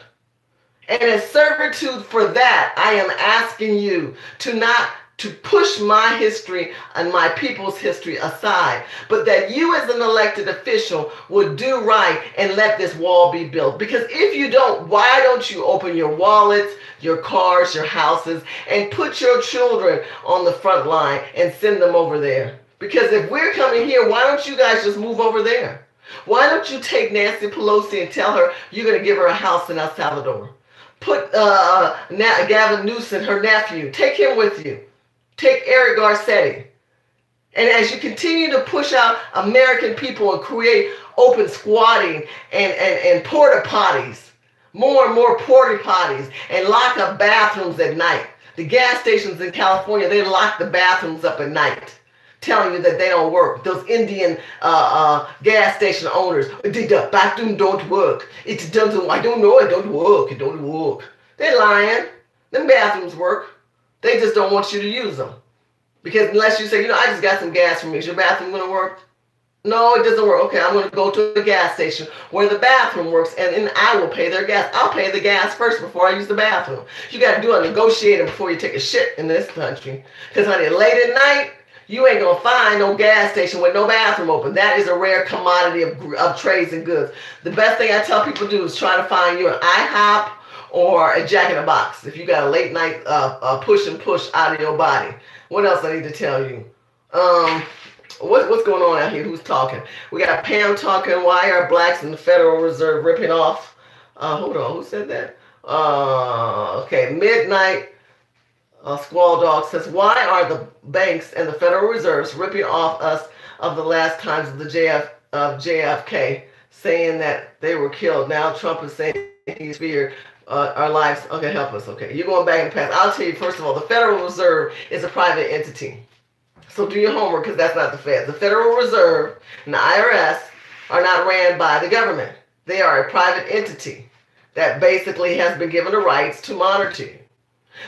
And in servitude for that, I am asking you to push my history and my people's history aside, but that you as an elected official would do right and let this wall be built. Because if you don't, why don't you open your wallets, your cars, your houses, and put your children on the front line and send them over there? Because if we're coming here, why don't you guys just move over there? Why don't you take Nancy Pelosi and tell her you're going to give her a house in El Salvador? Put Gavin Newsom, her nephew, take him with you. Take Eric Garcetti. And as you continue to push out American people and create open squatting and porta potties, more and more porta potties, and lock up bathrooms at night. The gas stations in California, they lock the bathrooms up at night, telling you that they don't work. Those Indian gas station owners, the bathroom don't work. It doesn't, I don't know, it don't work, it don't work. They're lying. Them bathrooms work. They just don't want you to use them. Because unless you say, I just got some gas from me, is your bathroom going to work? No, it doesn't work. Okay, I'm going to go to a gas station where the bathroom works, and then I will pay their gas. I'll pay the gas first before I use the bathroom. You got to do a negotiating before you take a shit in this country. Because, honey, late at night, you ain't going to find no gas station with no bathroom open. That is a rare commodity of trades and goods. The best thing I tell people to do is try to find you an IHOP or a Jack in the Box if you got a late night push and push out of your body. What else I need to tell you? What's going on out here? Who's talking? We got Pam talking. Why are blacks in the Federal Reserve ripping off? Hold on. Who said that? Okay. Midnight Squall Dog says, why are the banks and the Federal Reserves ripping off us of the last times of the JFK, saying that they were killed? Now Trump is saying he's feared our lives. Okay, help us. Okay, you're going back in the past. I'll tell you, first of all, the Federal Reserve is a private entity. So do your homework, because that's not the Fed. The Federal Reserve and the IRS are not ran by the government. They are a private entity that basically has been given the rights to monitor you.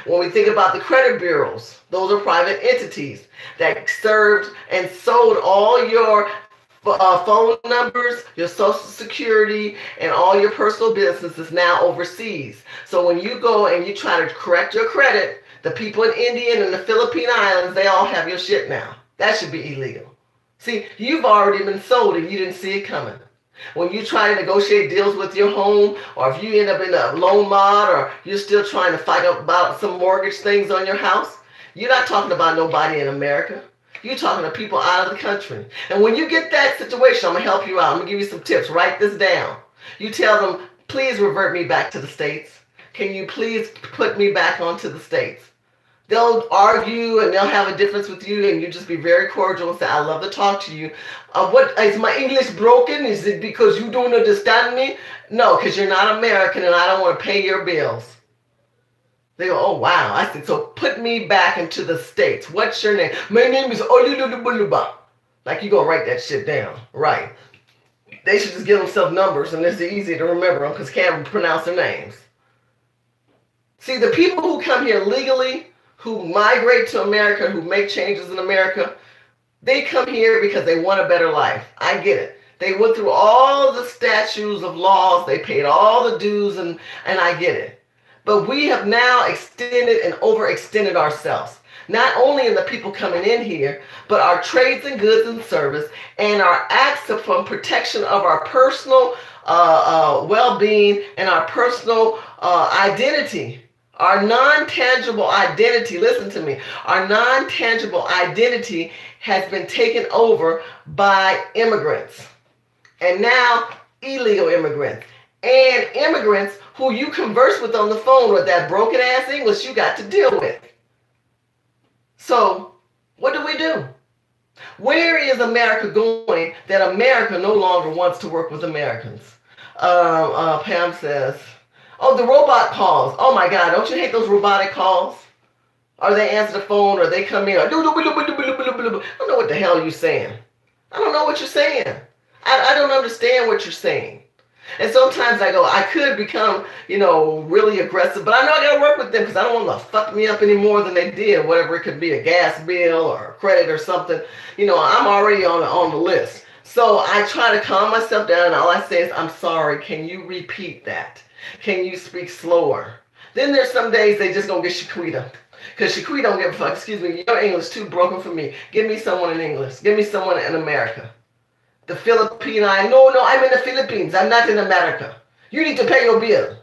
When we think about the credit bureaus, those are private entities that served and sold all your phone numbers, your social security, and all your personal businesses now overseas. So when you go and you try to correct your credit, the people in India and the Philippine Islands, they all have your shit now. That should be illegal. See, you've already been sold and you didn't see it coming. When you try to negotiate deals with your home, or if you end up in a loan mod, or you're still trying to fight about some mortgage things on your house, you're not talking about nobody in America. You're talking to people out of the country. And when you get that situation, I'm going to help you out. I'm going to give you some tips. Write this down. You tell them, please revert me back to the States. Can you please put me back onto the States? They'll argue and they'll have a difference with you, and you just be very cordial and say, I love to talk to you. What is my English broken? Is it because you don't understand me? No, because you're not American and I don't want to pay your bills. They go, oh, wow. I said, so put me back into the States. What's your name? My name is Olulubuluba. Like, you go write that shit down. Right. They should just give themselves numbers, and it's easy to remember them because can't pronounce their names. See, the people who come here legally, who migrate to America, who make changes in America, they come here because they want a better life. I get it. They went through all the statutes of laws. They paid all the dues, and I get it. But we have now extended and overextended ourselves. Not only in the people coming in here, but our trades and goods and service and our acts from protection of our personal well-being and our personal identity. Our non-tangible identity, listen to me, our non-tangible identity has been taken over by immigrants. And now illegal immigrants. And immigrants who you converse with on the phone with that broken ass English you got to deal with. So, what do? Where is America going that America no longer wants to work with Americans? Pam says, oh, the robot calls. Oh my God, don't you hate those robotic calls? Or they answer the phone, or they come in, or I don't know what the hell you're saying. I don't know what you're saying. I don't understand what you're saying. And sometimes I go, I could become, really aggressive, but I know I got to work with them because I don't want to fuck me up any more than they did, whatever it could be, a gas bill or a credit or something. I'm already on the list. So I try to calm myself down, and all I say is, I'm sorry, can you repeat that? Can you speak slower? Then there's some days they just going to get Shaquita. Because Shaquita don't give a fuck. Excuse me, your English too broken for me. Give me someone in English. Give me someone in America. The Filipino, no, I'm in the Philippines. I'm not in America. You need to pay your bill.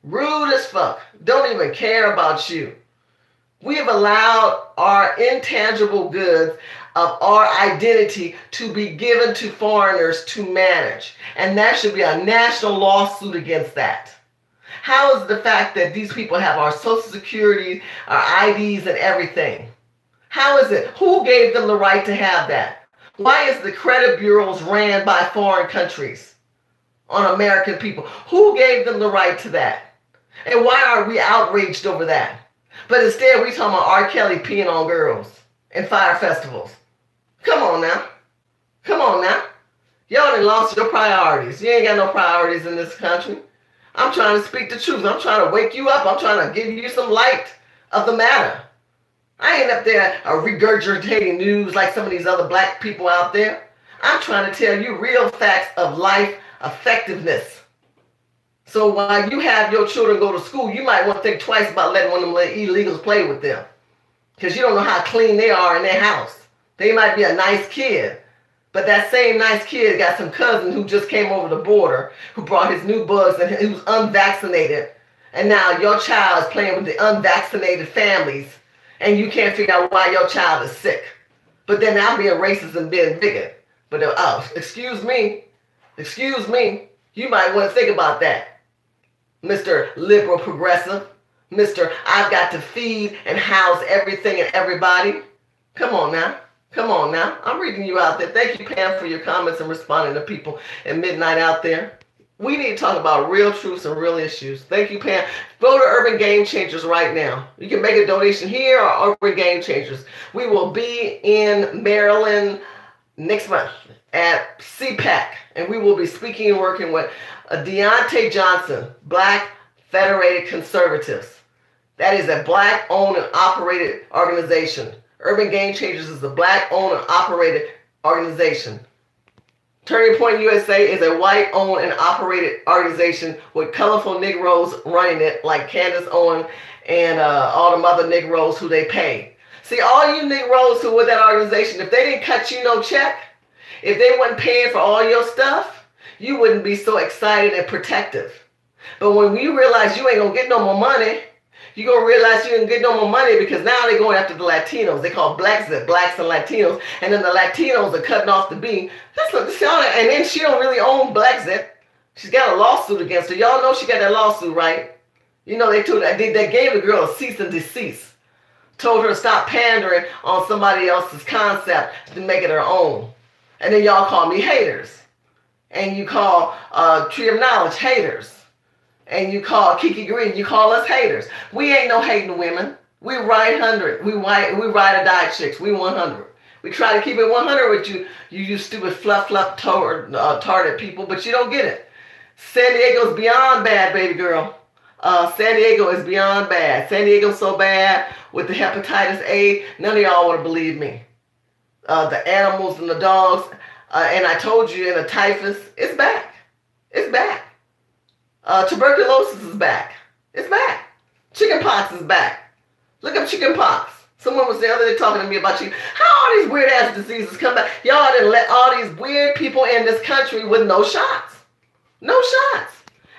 Rude as fuck. Don't even care about you. We have allowed our intangible goods of our identity to be given to foreigners to manage. And that should be a national lawsuit against that. How is the fact that these people have our Social Security, our IDs, and everything? How is it? Who gave them the right to have that? Why is the credit bureaus ran by foreign countries on American people? Who gave them the right to that? And why are we outraged over that? But instead, we talking about R. Kelly peeing on girls and fire festivals. Come on now. Come on now. Y'all done lost your priorities. You ain't got no priorities in this country. I'm trying to speak the truth. I'm trying to wake you up. I'm trying to give you some light of the matter. I ain't up there regurgitating news like some of these other black people out there. I'm trying to tell you real facts of life effectiveness. So while you have your children go to school, you might want to think twice about letting one of them illegals play with them. Because you don't know how clean they are in their house. They might be a nice kid, but that same nice kid got some cousin who just came over the border, who brought his new bugs and who's unvaccinated. And now your child is playing with the unvaccinated families. And you can't figure out why your child is sick. But then I'm being racist and being bigot. But excuse me, you might want to think about that. Mr. Liberal Progressive, Mr. I've got to feed and house everything and everybody. Come on now. I'm reading you out there. Thank you, Pam, for your comments and responding to people at midnight out there. We need to talk about real truths and real issues. Thank you, Pam. Go to Urban Game Changers right now. You can make a donation here or Urban Game Changers. We will be in Maryland next month at CPAC, and we will be speaking and working with Deontay Johnson, Black Federated Conservatives. That is a Black-owned and operated organization. Urban Game Changers is a Black-owned and operated organization. Turning Point USA is a white-owned and operated organization with colorful Negroes running it, like Candace Owen and all the other Negroes who they pay. See, all you Negroes who with that organization, if they didn't cut you no check, if they wasn't paying for all your stuff, you wouldn't be so excited and protective. But when you realize you ain't going to get no more money, you're going to realize you ain't get no more money because now they're going after the Latinos. They call blacks and Latinos. And then the Latinos are cutting off the beam. And then she don't really own Blackzit. She's got a lawsuit against her. Y'all know she got that lawsuit, right? They gave the girl a cease and desist. Told her to stop pandering on somebody else's concept to make it her own. And then y'all call me haters. And you call Tree of Knowledge haters. And you call Kiki Green, you call us haters. We ain't no hating women. We ride 100. We ride or die chicks. We 100. We try to keep it 100 with you stupid fluff tarded people, but you don't get it. San Diego's beyond bad, baby girl. San Diego is beyond bad. San Diego's so bad with the hepatitis A, none of y'all want to believe me. The animals and the dogs, and I told you, in the typhus, it's back. It's back. Tuberculosis is back. It's back. Chickenpox is back. Look up chickenpox. Someone was the other day talking to me about how all these weird ass diseases come back. Y'all didn't let all these weird people in this country with no shots. No shots.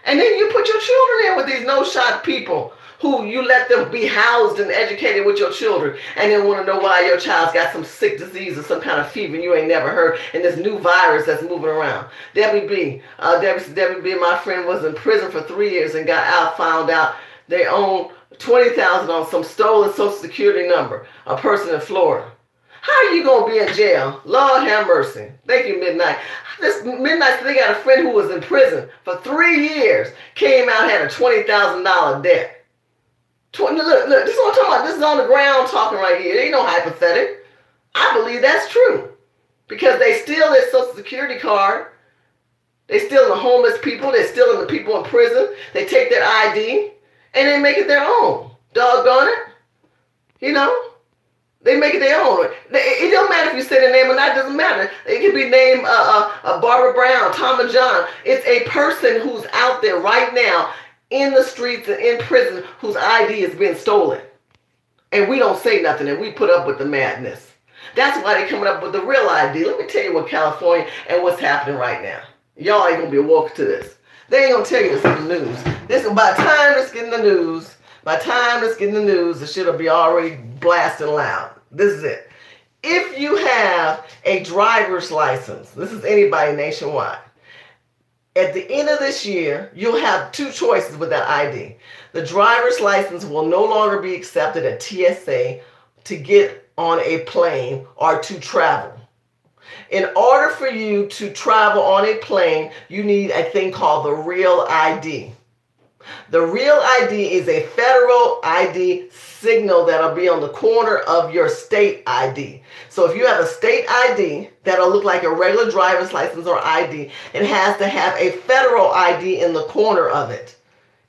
And then you put your children in with these no-shot people who you let them be housed and educated with your children and then want to know why your child's got some sick disease or some kind of fever you ain't never heard and this new virus that's moving around. Debbie B, my friend, was in prison for 3 years and got out, found out they own $20,000 on some stolen Social Security number, a person in Florida. How are you going to be in jail? Lord have mercy. Thank you, Midnight. This Midnight, they got a friend who was in prison for 3 years, came out, had a $20,000 debt. Look, this is what I'm talking about. This is on the ground talking right here. There ain't no hypothetic. I believe that's true. Because they steal their Social Security card. They steal the homeless people. They're stealing the people in prison. They take their ID and they make it their own. Doggone it. You know? They make it their own. It don't matter if you say the name or not. It doesn't matter. It can be named Barbara Brown, Tom and John. It's a person who's out there right now in the streets and in prison whose ID is being stolen. And we don't say nothing and we put up with the madness. That's why they're coming up with the real ID. Let me tell you what California and what's happening right now. Y'all ain't going to be awoke to this. They ain't going to tell you this in the news. By the time it's getting the news, the shit will be already blasting loud. This is it. If you have a driver's license, this is anybody nationwide, at the end of this year, you'll have two choices with that ID. The driver's license will no longer be accepted at TSA to get on a plane or to travel. In order for you to travel on a plane, you need a thing called the Real ID. The Real ID is a federal ID signal that'll be on the corner of your state ID. So if you have a state ID that'll look like a regular driver's license or ID, it has to have a federal ID in the corner of it.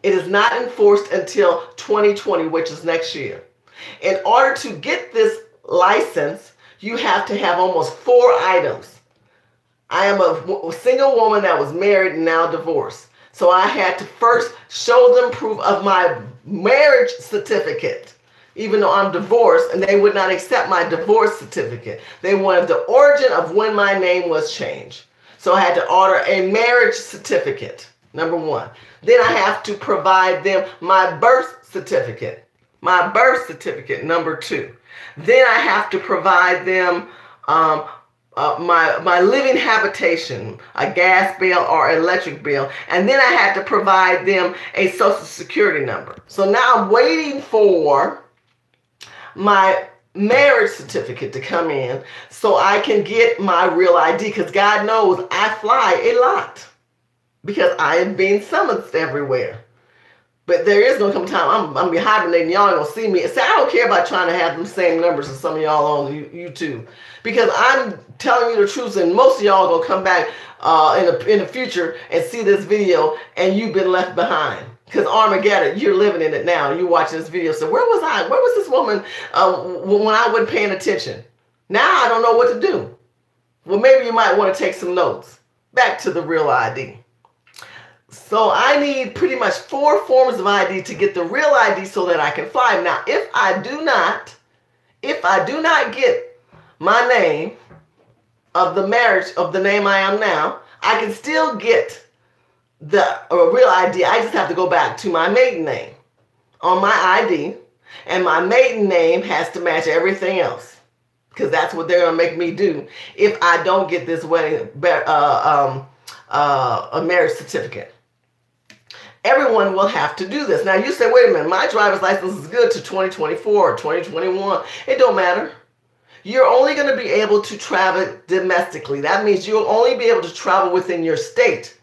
It is not enforced until 2020, which is next year. In order to get this license, you have to have almost 4 items. I am a single woman that was married and now divorced. So I had to first show them proof of my marriage certificate, even though I'm divorced, and they would not accept my divorce certificate. They wanted the origin of when my name was changed. So I had to order a marriage certificate, number 1. Then I have to provide them my birth certificate, number 2. Then I have to provide them my living habitation, a gas bill or electric bill, and then I had to provide them a Social Security number. So now I'm waiting for my marriage certificate to come in so I can get my real ID, because God knows I fly a lot because I am being summoned everywhere. But there is going to come a time I'm going to be hibernating. Y'all ain't going to see me. See, I don't care about trying to have them same numbers as some of y'all on YouTube. Because I'm telling you the truth, and most of y'all are going to come back in the future and see this video, and you've been left behind. Because Armageddon, you're living in it now. You watching this video. So where was I? Where was this woman when I wasn't paying attention? Now I don't know what to do. Well, maybe you might want to take some notes. Back to the Real ID. So I need pretty much 4 forms of ID to get the real ID so that I can fly. Now, if I do not get my name of the marriage of the name I am now, I can still get the real ID. I just have to go back to my maiden name on my ID, and my maiden name has to match everything else, because that's what they're going to make me do if I don't get this wedding a marriage certificate. Everyone will have to do this. Now you say, wait a minute, my driver's license is good to 2024 or 2021. It don't matter. You're only going to be able to travel domestically. That means you'll only be able to travel within your state.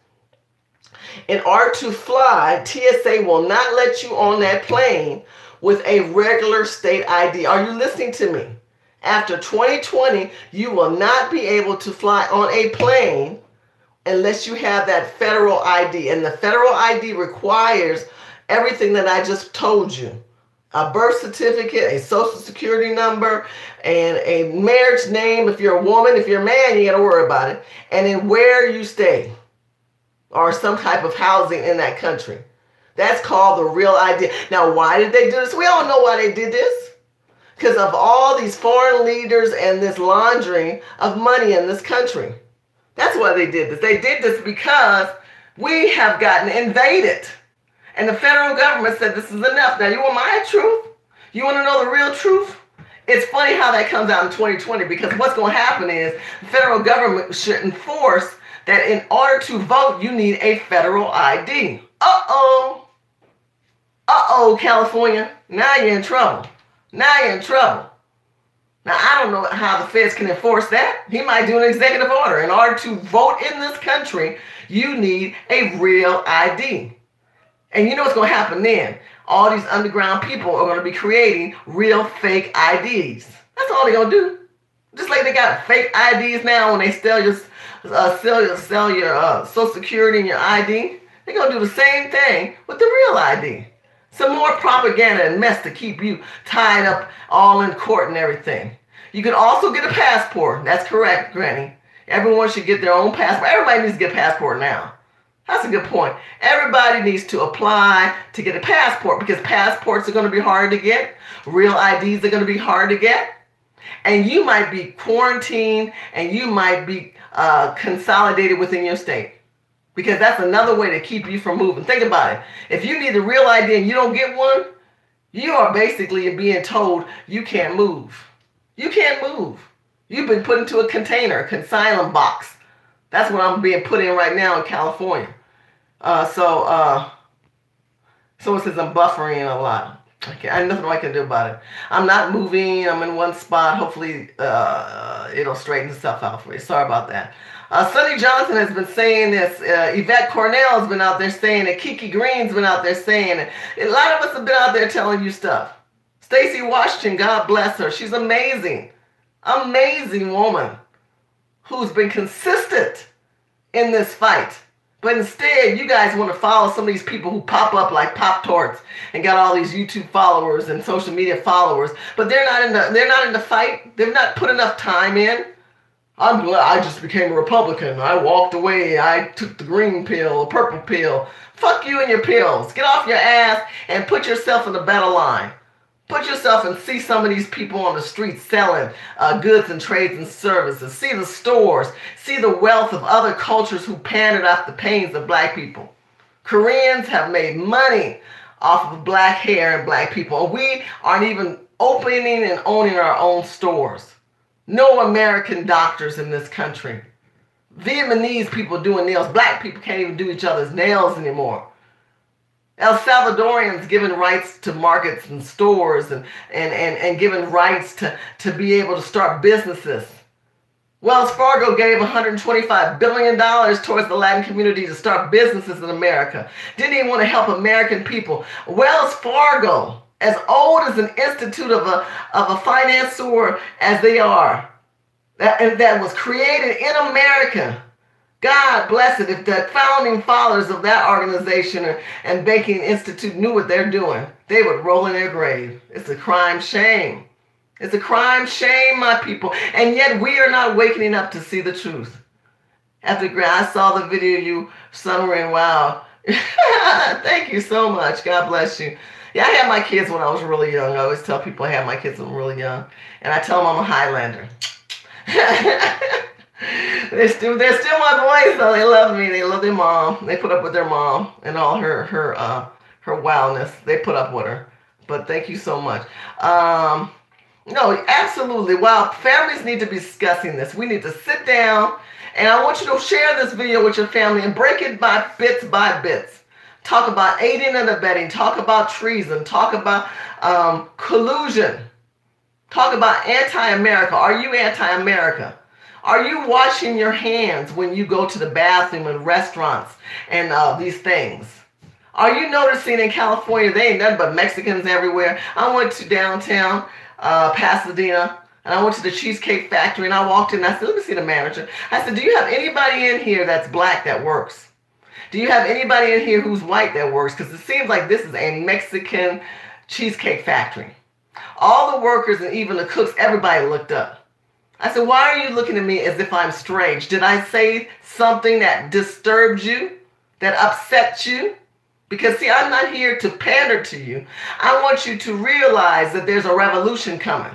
In order to fly, TSA will not let you on that plane with a regular state ID. Are you listening to me? After 2020, you will not be able to fly on a plane unless you have that federal ID. And the federal ID requires everything that I just told you. A birth certificate, a social security number, and a marriage name. If you're a woman, if you're a man, you got to worry about it. And then where you stay or some type of housing in that country. That's called the real ID. Now, why did they do this? We all know why they did this. Because of all these foreign leaders and this laundering of money in this country. That's why they did this. They did this because we have gotten invaded. And the federal government said this is enough. Now, you want my truth? You want to know the real truth? It's funny how that comes out in 2020, because what's going to happen is the federal government should enforce that in order to vote, you need a federal ID. Uh-oh. Uh-oh, California. Now you're in trouble. Now you're in trouble. Now, I don't know how the feds can enforce that. He might do an executive order. In order to vote in this country, you need a real ID. And you know what's going to happen then? All these underground people are going to be creating real fake IDs. That's all they're going to do. Just like they got fake IDs now when they sell your Social Security and your ID. They're going to do the same thing with the real ID. Some more propaganda and mess to keep you tied up all in court and everything. You can also get a passport. That's correct, Granny. Everyone should get their own passport. Everybody needs to get a passport now. That's a good point. Everybody needs to apply to get a passport, because passports are going to be hard to get. Real IDs are going to be hard to get. And you might be quarantined and you might be consolidated within your state. Because that's another way to keep you from moving. Think about it. If you need a real ID and you don't get one, you are basically being told you can't move. You can't move. You've been put into a container, a consignment box. That's what I'm being put in right now in California. So it says I'm buffering a lot. I nothing I can do about it. I'm not moving. I'm in one spot. Hopefully it'll straighten itself out for you. Sorry about that. Sonny Johnson has been saying this. Yvette Cornell has been out there saying it. Kiki Green's been out there saying it. A lot of us have been out there telling you stuff. Stacey Washington, God bless her. She's amazing. Amazing woman who's been consistent in this fight. But instead, you guys want to follow some of these people who pop up like Pop-Tarts and got all these YouTube followers and social media followers, but they're not in the fight. They've not put enough time in. I'm glad I just became a Republican. I walked away. I took the green pill, purple pill. Fuck you and your pills. Get off your ass and put yourself in the battle line. Put yourself and see some of these people on the streets selling goods and trades and services. See the stores. See the wealth of other cultures who pandered after the pains of black people. Koreans have made money off of black hair and black people. And we aren't even opening and owning our own stores. No American doctors in this country. Vietnamese people doing nails. Black people can't even do each other's nails anymore. El Salvadorians given rights to markets and stores and given rights to be able to start businesses. Wells Fargo gave $125 billion towards the Latin community to start businesses in America. Didn't even want to help American people. Wells Fargo, as old as an institute of a financier as they are, that was created in America. God bless it. If the founding fathers of that organization and Banking Institute knew what they're doing, they would roll in their grave. It's a crime shame. It's a crime shame, my people. And yet we are not waking up to see the truth. After I saw the video you son were in, wow. Thank you so much. God bless you. Yeah, I had my kids when I was really young. I always tell people I had my kids when I'm really young. And I tell them I'm a Highlander. They're still my boys, though. They love me. They love their mom. They put up with their mom and all her wildness. They put up with her. But thank you so much. No, absolutely. Wow, families need to be discussing this. We need to sit down, and I want you to share this video with your family and break it by bits. talk about aiding and abetting, talk about treason, talk about collusion, talk about anti-America. Are you anti-America? Are you washing your hands when you go to the bathroom in restaurants and these things? Are you noticing in California, there ain't nothing but Mexicans everywhere? I went to downtown Pasadena, and I went to the Cheesecake Factory, and I walked in, and I said, let me see the manager. I said, do you have anybody in here that's black that works? Do you have anybody in here who's white that works? Because it seems like this is a Mexican cheesecake factory. All the workers and even the cooks, everybody looked up. I said, why are you looking at me as if I'm strange? Did I say something that disturbed you, that upset you? Because see, I'm not here to pander to you. I want you to realize that there's a revolution coming.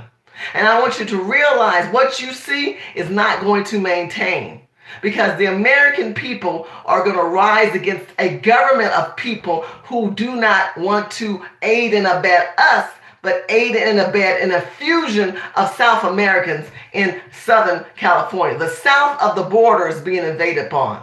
And I want you to realize what you see is not going to maintain. Because the American people are going to rise against a government of people who do not want to aid and abet us, but aid and abet an infusion of South Americans in Southern California. The south of the border is being invaded upon.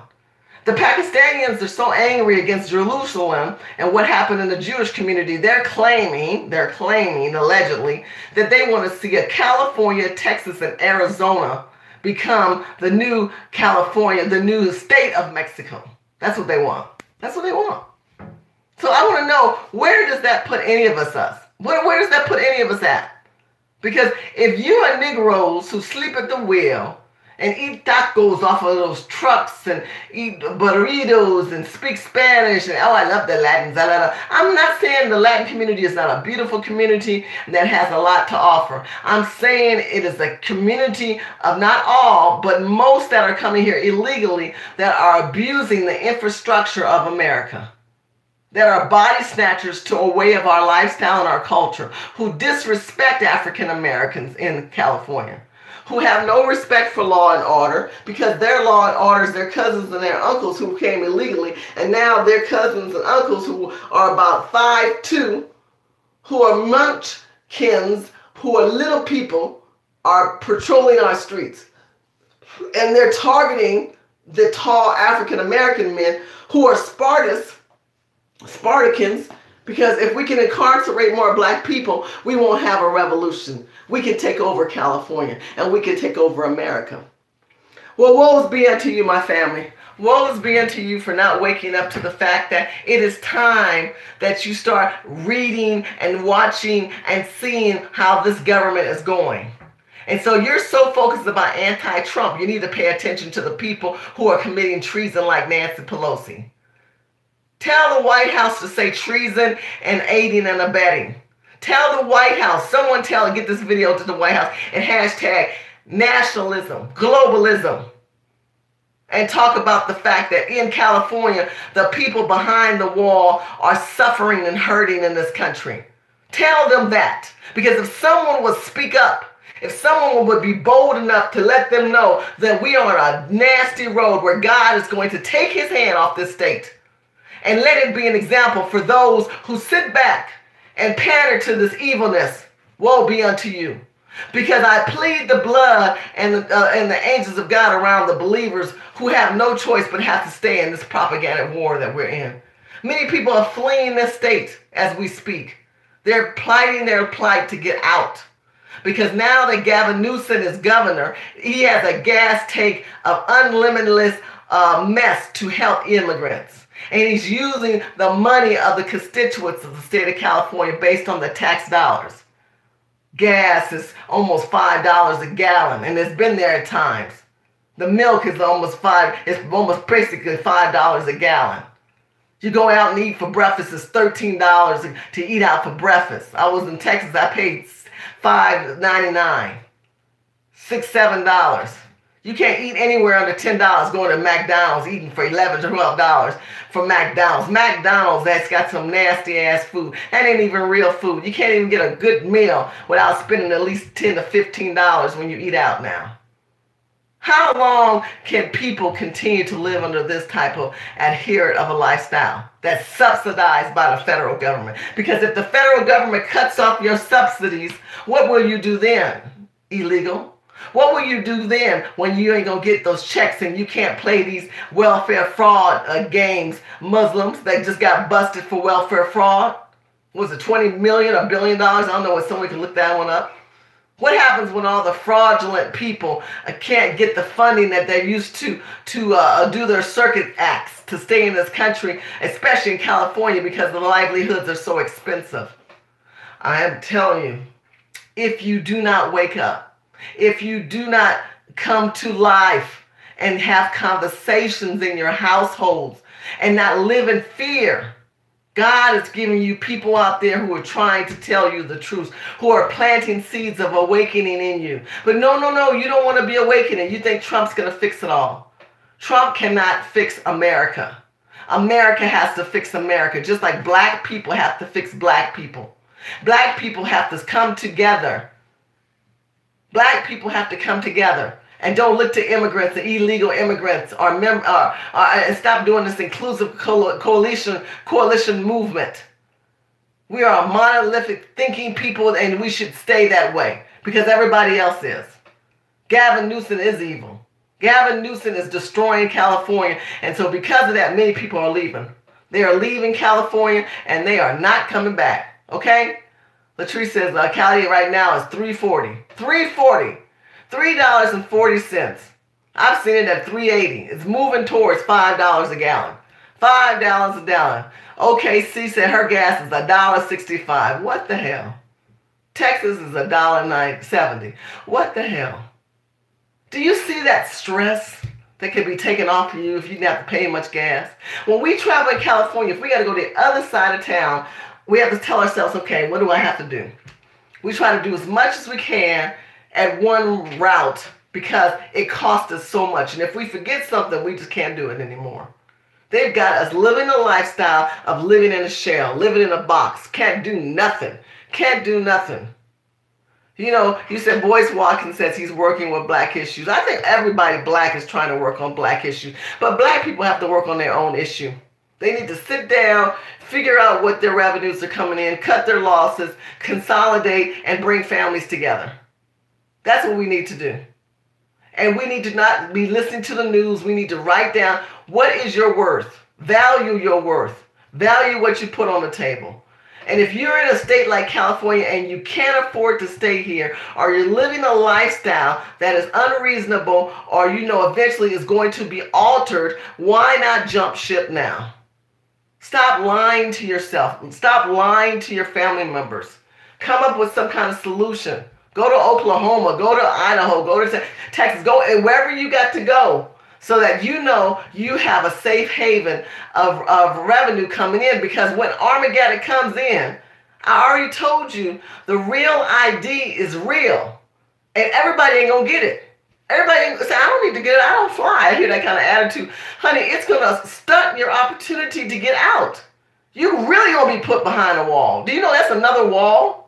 The Pakistanians are so angry against Jerusalem and what happened in the Jewish community, they're claiming allegedly, that they want to see a California, Texas, and Arizona become the new California, the new state of Mexico. That's what they want. That's what they want. So I want to know, where does that put any of us? Where does that put any of us at? Because if you are Negroes who sleep at the wheel and eat tacos off of those trucks and eat burritos and speak Spanish and, oh, I love the Latins. I'm not saying the Latin community is not a beautiful community that has a lot to offer. I'm saying it is a community of not all, but most that are coming here illegally that are abusing the infrastructure of America. That are body snatchers to a way of our lifestyle and our culture, who disrespect African Americans in California, who have no respect for law and order, because their law and order is their cousins and their uncles who came illegally, and now their cousins and uncles who are about 5'2", who are munchkins, who are little people, are patrolling our streets. And they're targeting the tall African American men who are Spartacans, because if we can incarcerate more black people, we won't have a revolution. We can take over California, and we can take over America. Well, woe be unto you, my family. Woe be unto you for not waking up to the fact that it is time that you start reading and watching and seeing how this government is going. And so you're so focused about anti-Trump, you need to pay attention to the people who are committing treason like Nancy Pelosi. Tell the White House to say treason and aiding and abetting. Tell the White House, get this video to the White House and hashtag nationalism, globalism. And talk about the fact that in California, the people behind the wall are suffering and hurting in this country. Tell them that. Because if someone would speak up, if someone would be bold enough to let them know that we are on a nasty road where God is going to take his hand off this state, and let it be an example for those who sit back and pander to this evilness, woe be unto you. Because I plead the blood and the angels of God around the believers who have no choice but have to stay in this propaganda war that we're in. Many people are fleeing this state as we speak. They're plighting their plight to get out. Because now that Gavin Newsom is governor, he has a gas tank of unlimitless mess to help immigrants. And he's using the money of the constituents of the state of California based on the tax dollars. Gas is almost $5 a gallon, and it's been there at times. The milk is almost basically $5 a gallon. You go out and eat for breakfast, it's $13 to eat out for breakfast. I was in Texas, I paid $5.99, $6, $7. You can't eat anywhere under $10 going to McDonald's, eating for $11 to $12 for McDonald's. McDonald's, that's got some nasty ass food. That ain't even real food. You can't even get a good meal without spending at least $10 to $15 when you eat out now. How long can people continue to live under this type of adherent of a lifestyle that's subsidized by the federal government? Because if the federal government cuts off your subsidies, what will you do then? Illegal. What will you do then when you ain't gonna get those checks and you can't play these welfare fraud games? Muslims that just got busted for welfare fraud. Was it 20 million or $1 billion? I don't know, if someone can look that one up. What happens when all the fraudulent people can't get the funding that they're used to do their circuit acts to stay in this country, especially in California, because the livelihoods are so expensive? I am telling you, if you do not wake up, if you do not come to life and have conversations in your households and not live in fear, God is giving you people out there who are trying to tell you the truth, who are planting seeds of awakening in you. But no, you don't want to be awakening. You think Trump's going to fix it all. Trump cannot fix America. America has to fix America, just like black people have to fix black people. Black people have to come together. Black people have to come together. And don't look to immigrants, the illegal immigrants, and stop doing this inclusive coalition movement. We are a monolithic thinking people, and we should stay that way because everybody else is. Gavin Newsom is evil. Gavin Newsom is destroying California, and so because of that, many people are leaving. They are leaving California, and they are not coming back. Okay? Latrice says Cali right now is $3.40. $3.40. $3.40. I've seen it at $3.80. It's moving towards $5 a gallon. $5 a gallon. OKC said her gas is $1.65. What the hell? Texas is $1.70. What the hell? Do you see that stress that could be taken off of you if you didn't have to pay much gas? When we travel in California, if we got to go to the other side of town, we have to tell ourselves, okay, what do I have to do? We try to do as much as we can at one route because it costs us so much. And if we forget something, we just can't do it anymore. They've got us living a lifestyle of living in a shell, living in a box. Can't do nothing. Can't do nothing. You know, you said Boyce Watkins says he's working with black issues. I think everybody black is trying to work on black issues. But black people have to work on their own issue. They need to sit down, figure out what their revenues are coming in, cut their losses, consolidate, and bring families together. That's what we need to do. And we need to not be listening to the news. We need to write down what is your worth. Value your worth. Value what you put on the table. And if you're in a state like California and you can't afford to stay here, or you're living a lifestyle that is unreasonable, or you know eventually is going to be altered, why not jump ship now? Stop lying to yourself. Stop lying to your family members. Come up with some kind of solution. Go to Oklahoma, go to Idaho, go to Texas, go wherever you got to go so that you know you have a safe haven of revenue coming in, because when Armageddon comes in, I already told you the real ID is real and everybody ain't gonna get it. Everybody ain't say, I don't need to get it, I don't fly. I hear that kind of attitude. Honey, it's gonna stunt your opportunity to get out. You really gonna be put behind a wall. Do you know that's another wall?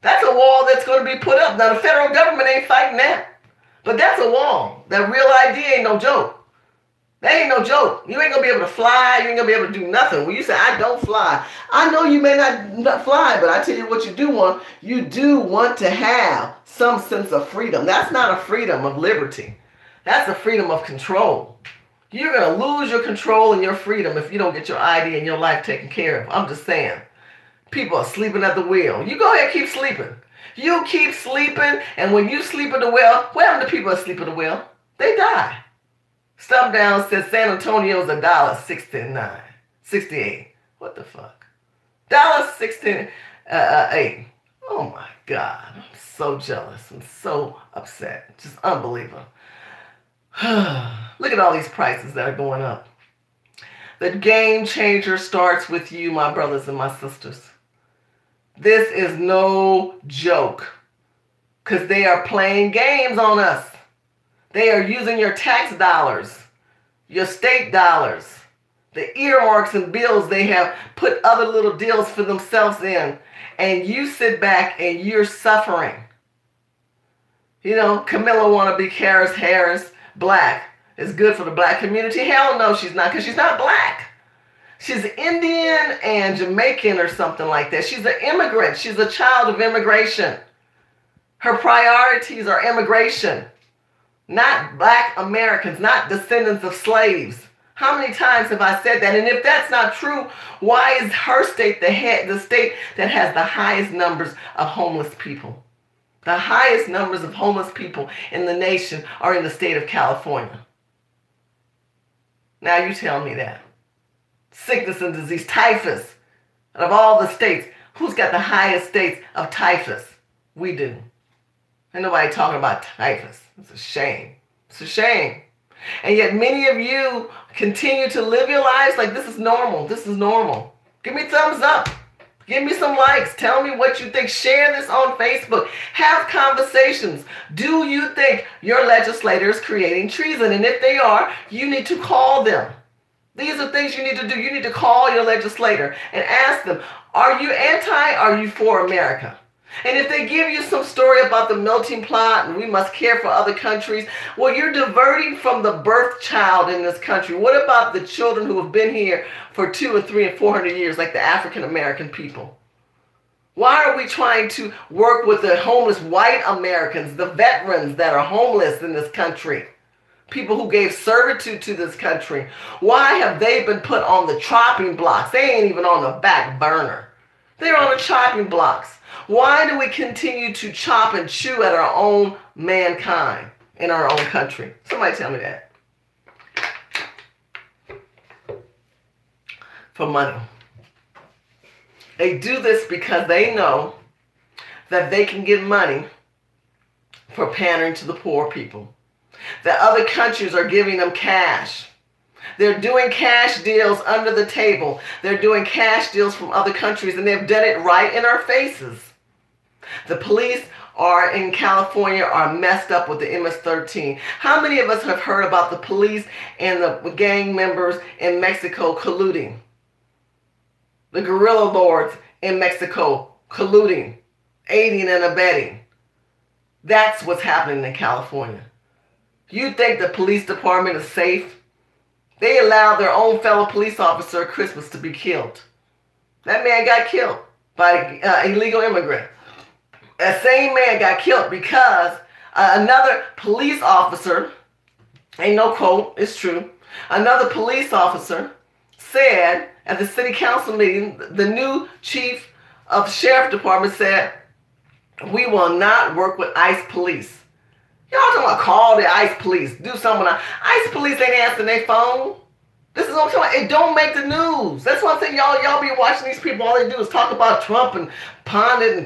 That's a wall that's going to be put up. Now, the federal government ain't fighting that. But that's a wall. That real ID ain't no joke. That ain't no joke. You ain't going to be able to fly. You ain't going to be able to do nothing. When you say, I don't fly. I know you may not fly, but I tell you what you do want. You do want to have some sense of freedom. That's not a freedom of liberty. That's a freedom of control. You're going to lose your control and your freedom if you don't get your ID and your life taken care of. I'm just saying. People are sleeping at the wheel. You go ahead and keep sleeping. You keep sleeping, and when you sleep at the wheel, what happened to people that sleep at the wheel? They die. Stump Down says San Antonio's $1.69. 68. What the fuck? $1.68. Oh my God. I'm so jealous. I'm so upset. Just unbelievable. Look at all these prices that are going up. The game changer starts with you, my brothers and my sisters. This is no joke, because they are playing games on us. They are using your tax dollars, your state dollars, the earmarks and bills they have put other little deals for themselves in, and you sit back and you're suffering. You know, Camilla wannabe Harris, black, is good for the black community. Hell no, she's not, because she's not black. She's Indian and Jamaican or something like that. She's an immigrant. She's a child of immigration. Her priorities are immigration, not black Americans, not descendants of slaves. How many times have I said that? And if that's not true, why is her state the state that has the highest numbers of homeless people? The highest numbers of homeless people in the nation are in the state of California. Now you tell me that. Sickness and disease, typhus. Out of all the states, who's got the highest states of typhus? We do. Ain't nobody talking about typhus. It's a shame. It's a shame. And yet many of you continue to live your lives like this is normal. This is normal. Give me thumbs up. Give me some likes. Tell me what you think. Share this on Facebook. Have conversations. Do you think your legislator is creating treason? And if they are, you need to call them. These are things you need to do. You need to call your legislator and ask them, are you anti or are you for America? And if they give you some story about the melting pot and we must care for other countries, well, you're diverting from the birth child in this country. What about the children who have been here for 200 or 300 and 400 years, like the African American people? Why are we trying to work with the homeless white Americans, the veterans that are homeless in this country? People who gave servitude to this country. Why have they been put on the chopping blocks? They ain't even on the back burner. They're on the chopping blocks. Why do we continue to chop and chew at our own mankind in our own country? Somebody tell me that. For money. They do this because they know that they can get money for pandering to the poor people. That other countries are giving them cash. They're doing cash deals under the table. They're doing cash deals from other countries, and they've done it right in our faces. The police in California are messed up with the MS-13. How many of us have heard about the police and the gang members in Mexico colluding? The guerrilla lords in Mexico colluding, aiding and abetting. That's what's happening in California. You think the police department is safe? They allowed their own fellow police officer at Christmas to be killed. That man got killed by an illegal immigrant. That same man got killed because another police officer, ain't no quote, it's true, another police officer said at the city council meeting, the new chief of the sheriff department said, we will not work with ICE police. Y'all talking about call the ICE police, do something. ICE police ain't answering their phone. This is what I'm talking about. It don't make the news. That's why I'm saying y'all be watching these people. All they do is talk about Trump and pundit and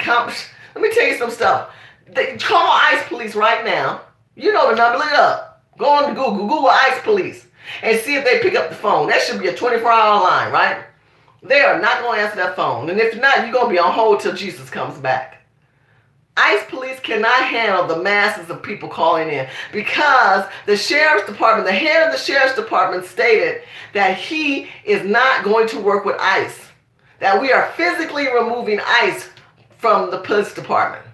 let me tell you some stuff. They call ICE police right now. You know the number. Look it up. Go on to Google ICE police, and see if they pick up the phone. That should be a 24-hour line, right? They are not going to answer that phone. And if not, you're going to be on hold till Jesus comes back. ICE police cannot handle the masses of people calling in because the sheriff's department, the head of the sheriff's department stated that he is not going to work with ICE. That we are physically removing ICE from the police department.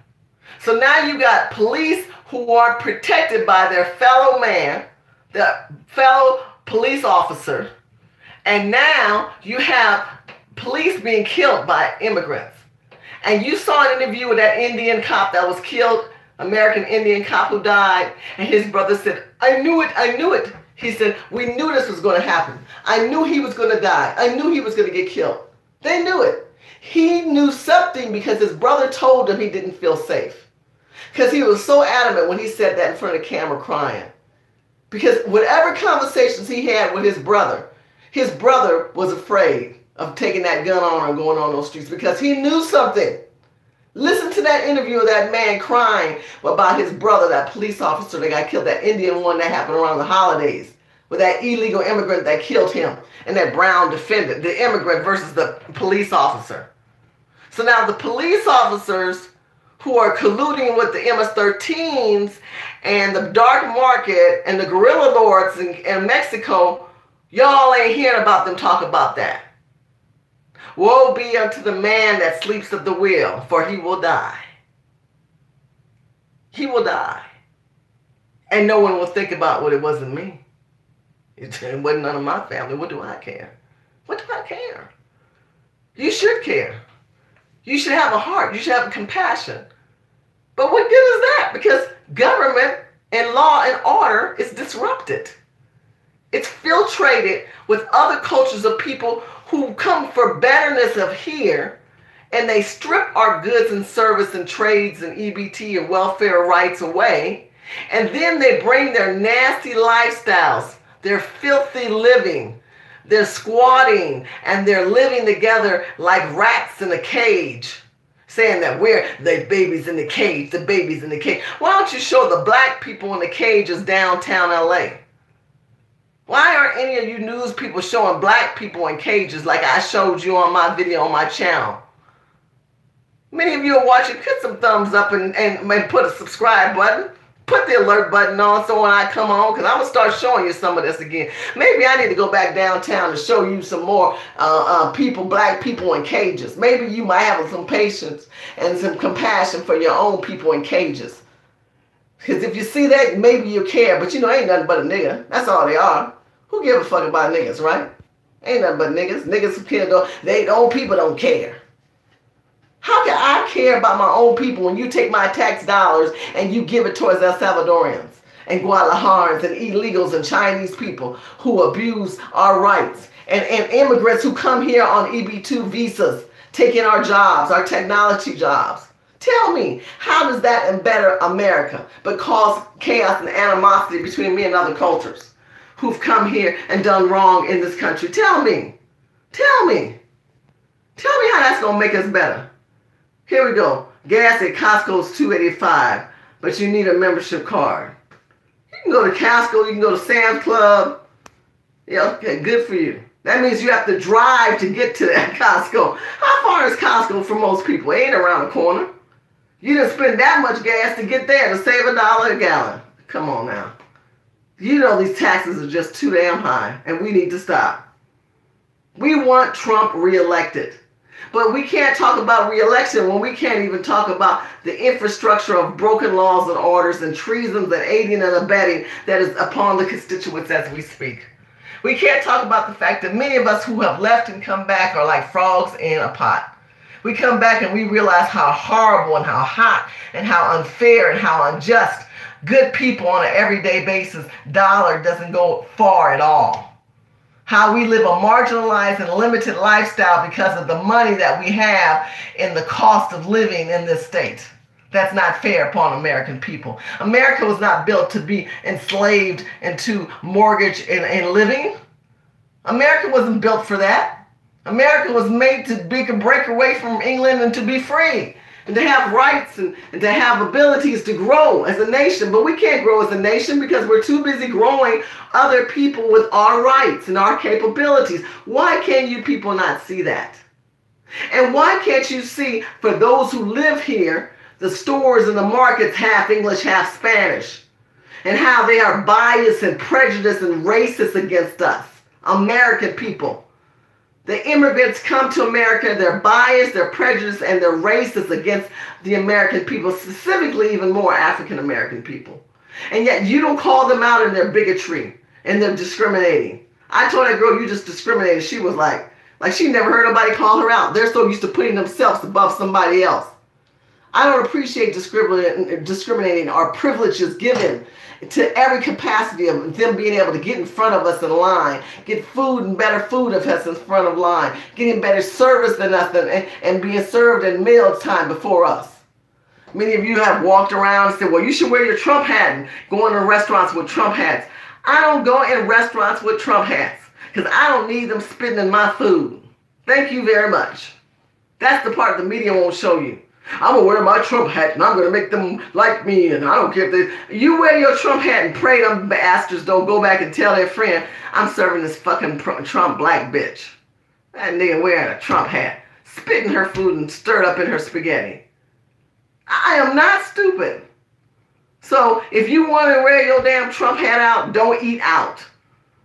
So now you got police who aren't protected by their fellow man, the fellow police officer, and now you have police being killed by immigrants. And you saw an interview with that Indian cop that was killed, American Indian cop who died, and his brother said, I knew it, I knew it. He said, we knew this was going to happen. I knew he was going to die. I knew he was going to get killed. They knew it. He knew something because his brother told him he didn't feel safe. Because he was so adamant when he said that in front of the camera crying. Because whatever conversations he had with his brother was afraid of taking that gun on and going on those streets because he knew something. Listen to that interview of that man crying about his brother, that police officer that got killed, that Indian one that happened around the holidays, with that illegal immigrant that killed him, and that brown defendant, the immigrant versus the police officer. So now the police officers who are colluding with the MS-13s and the dark market and the guerrilla lords in Mexico, y'all ain't hearing about them talk about that. Woe be unto the man that sleeps at the wheel, for he will die. He will die. And no one will think about, well, it wasn't me. It wasn't none of my family. What do I care? What do I care? You should care. You should have a heart. You should have compassion. But what good is that? Because government and law and order is disrupted. It's filtrated with other cultures of people who come for betterness of here, and they strip our goods and service and trades and EBT and welfare rights away, and then they bring their nasty lifestyles, their filthy living, their squatting, and they're living together like rats in a cage, saying that we're the babies in the cage, the babies in the cage. Why don't you show the black people in the cages downtown LA? Why aren't any of you news people showing black people in cages like I showed you on my video on my channel? Many of you are watching, put some thumbs up and put a subscribe button. Put the alert button on so when I come on, because I'm going to start showing you some of this again. Maybe I need to go back downtown to show you some more people, black people in cages. Maybe you might have some patience and some compassion for your own people in cages. Because if you see that, maybe you care. But you know, ain't nothing but a nigga. That's all they are. Who give a fuck about niggas, right? Ain't nothing but niggas. Niggas who care, their own people don't care. How can I care about my own people when you take my tax dollars and you give it towards El Salvadorians and Guadalajarans and illegals and Chinese people who abuse our rights and immigrants who come here on EB-2 visas, taking our jobs, our technology jobs? Tell me, how does that embetter America but cause chaos and animosity between me and other cultures who've come here and done wrong in this country? Tell me. Tell me. Tell me how that's going to make us better. Here we go. Gas at Costco is $2.85, but you need a membership card. You can go to Costco, you can go to Sam's Club. Yeah, okay, good for you. That means you have to drive to get to that Costco. How far is Costco for most people? It ain't around the corner. You didn't spend that much gas to get there to save $1 a gallon. Come on now. You know these taxes are just too damn high, and we need to stop. We want Trump reelected. But we can't talk about re-election when we can't even talk about the infrastructure of broken laws and orders and treasons and aiding and abetting that is upon the constituents as we speak. We can't talk about the fact that many of us who have left and come back are like frogs in a pot. We come back and we realize how horrible and how hot and how unfair and how unjust good people on an everyday basis dollar doesn't go far at all. How we live a marginalized and limited lifestyle because of the money that we have in the cost of living in this state. That's not fair upon American people. America was not built to be enslaved into mortgage and living. America wasn't built for that. America was made to break away from England and to be free. And to have rights and to have abilities to grow as a nation. But we can't grow as a nation because we're too busy growing other people with our rights and our capabilities. Why can you people not see that? And why can't you see, for those who live here, the stores and the markets half English, half Spanish, and how they are biased and prejudiced and racist against us, American people? The immigrants come to America, they're biased, they're prejudiced, and they're racist against the American people, specifically even more African American people. And yet you don't call them out in their bigotry and their discriminating. I told that girl, you just discriminated. She was like she never heard nobody call her out. They're so used to putting themselves above somebody else. I don't appreciate discriminating our privileges given to every capacity of them being able to get in front of us in line, get food and better food of us in front of line, getting better service than us and being served in meal time before us. Many of you have walked around and said, well, you should wear your Trump hat and go into restaurants with Trump hats. I don't go in restaurants with Trump hats because I don't need them spitting in my food. Thank you very much. That's the part the media won't show you. I'm going to wear my Trump hat and I'm going to make them like me, and I don't care if they... You wear your Trump hat and pray them bastards don't go back and tell their friend, I'm serving this fucking Trump black bitch. That nigga wearing a Trump hat, spitting her food and stirred up in her spaghetti. I am not stupid. So if you want to wear your damn Trump hat out, don't eat out.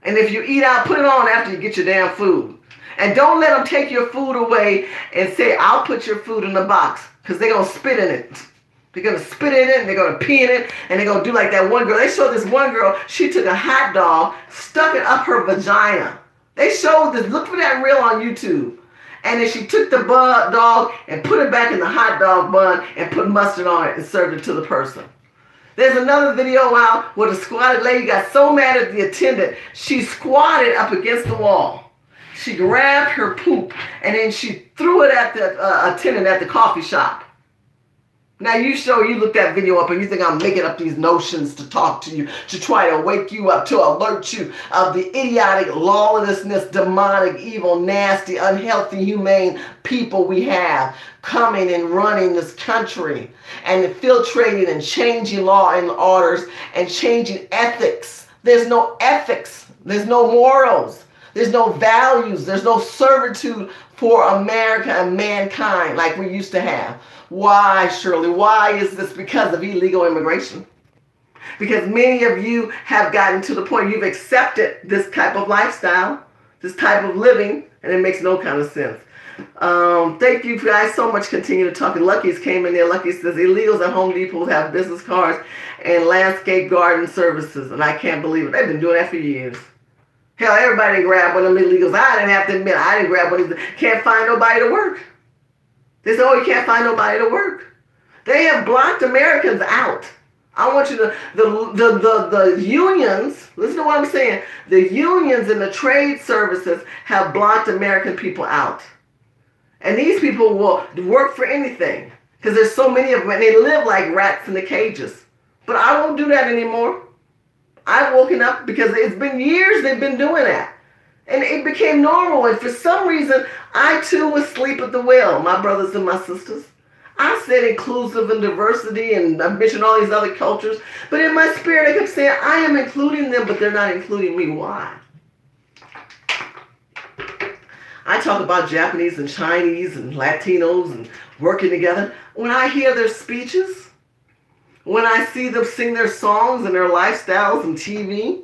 And if you eat out, put it on after you get your damn food. And don't let them take your food away and say, I'll put your food in the box. Because they're going to spit in it. They're going to spit in it, and they're going to pee in it, and they're going to do like that one girl. They showed this one girl, she took a hot dog, stuck it up her vagina. They showed this, look for that reel on YouTube. And then she took the dog and put it back in the hot dog bun and put mustard on it and served it to the person. There's another video out where the squatted lady got so mad at the attendant, she squatted up against the wall. She grabbed her poop and then she threw it at the attendant at the coffee shop. Now you look that video up and you think I'm making up these notions to talk to you, to try to wake you up, to alert you of the idiotic lawlessness, demonic, evil, nasty, unhealthy, humane people we have coming and running this country and infiltrating and changing law and orders and changing ethics. There's no ethics. There's no morals. There's no values. There's no servitude for America and mankind like we used to have. Why, Shirley? Why is this? Because of illegal immigration. Because many of you have gotten to the point you've accepted this type of lifestyle, this type of living, and it makes no kind of sense. Thank you guys so much. Continue to talk. Lucky's came in there. Lucky says illegals at Home Depot have business cards and landscape garden services, and I can't believe it. They've been doing that for years. Hell, everybody grabbed one of them illegals. I didn't have to admit I didn't grab one of them. Can't find nobody to work. They say, oh, you can't find nobody to work. They have blocked Americans out. I want you to, the unions, listen to what I'm saying, the unions and the trade services have blocked American people out. And these people will work for anything because there's so many of them and they live like rats in the cages. But I won't do that anymore. I've woken up because it's been years they've been doing that. And it became normal. And for some reason, I too was asleep at the wheel, my brothers and my sisters. I said inclusive and diversity and I mentioned all these other cultures. But in my spirit, I kept saying, I am including them, but they're not including me. Why? I talk about Japanese and Chinese and Latinos and working together. When I hear their speeches, when I see them sing their songs and their lifestyles and TV,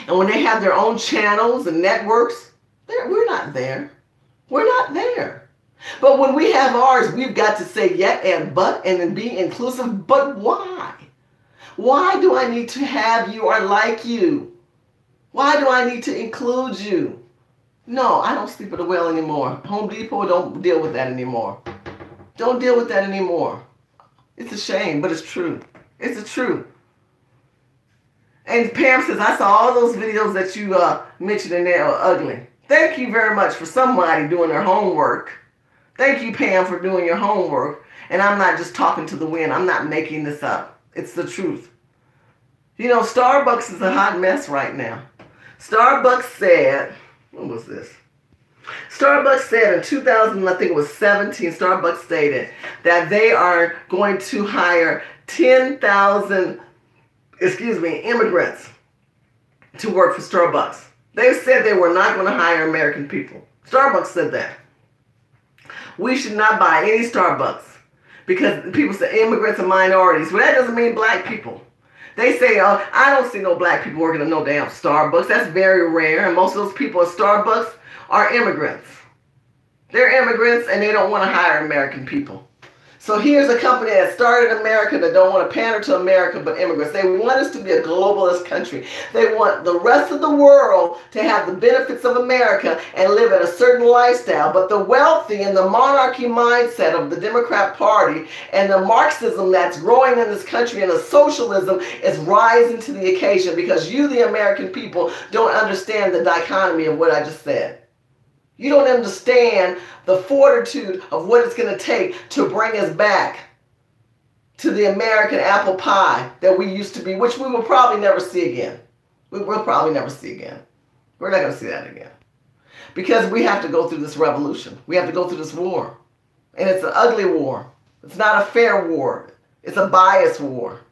and when they have their own channels and networks, we're not there. We're not there. But when we have ours, we've got to say yet and but and then be inclusive. But why? Why do I need to have you or like you? Why do I need to include you? No, I don't sleep at the well anymore. Home Depot don't deal with that anymore. Don't deal with that anymore. It's a shame, but it's true. It's the truth. And Pam says, I saw all those videos that you mentioned and they are ugly. Thank you very much for somebody doing their homework. Thank you, Pam, for doing your homework. And I'm not just talking to the wind. I'm not making this up. It's the truth. You know, Starbucks is a hot mess right now. Starbucks said, what was this? Starbucks said in 2000, I think it was 17, Starbucks stated that they are going to hire 10,000 immigrants to work for Starbucks. They said they were not going to hire American people. Starbucks said that. We should not buy any Starbucks because people say immigrants are minorities. Well, that doesn't mean black people. They say, oh, I don't see no black people working at no damn Starbucks. That's very rare. And most of those people at Starbucks are immigrants. They're immigrants and they don't want to hire American people. So here's a company that started in America that don't want to pander to America but immigrants. They want us to be a globalist country. They want the rest of the world to have the benefits of America and live in a certain lifestyle. But the wealthy and the monarchy mindset of the Democrat Party and the Marxism that's growing in this country and the socialism is rising to the occasion because you, the American people, don't understand the dichotomy of what I just said. You don't understand the fortitude of what it's going to take to bring us back to the American apple pie that we used to be, which we will probably never see again. We'll probably never see again. We're not going to see that again. Because we have to go through this revolution. We have to go through this war. And it's an ugly war. It's not a fair war. It's a biased war.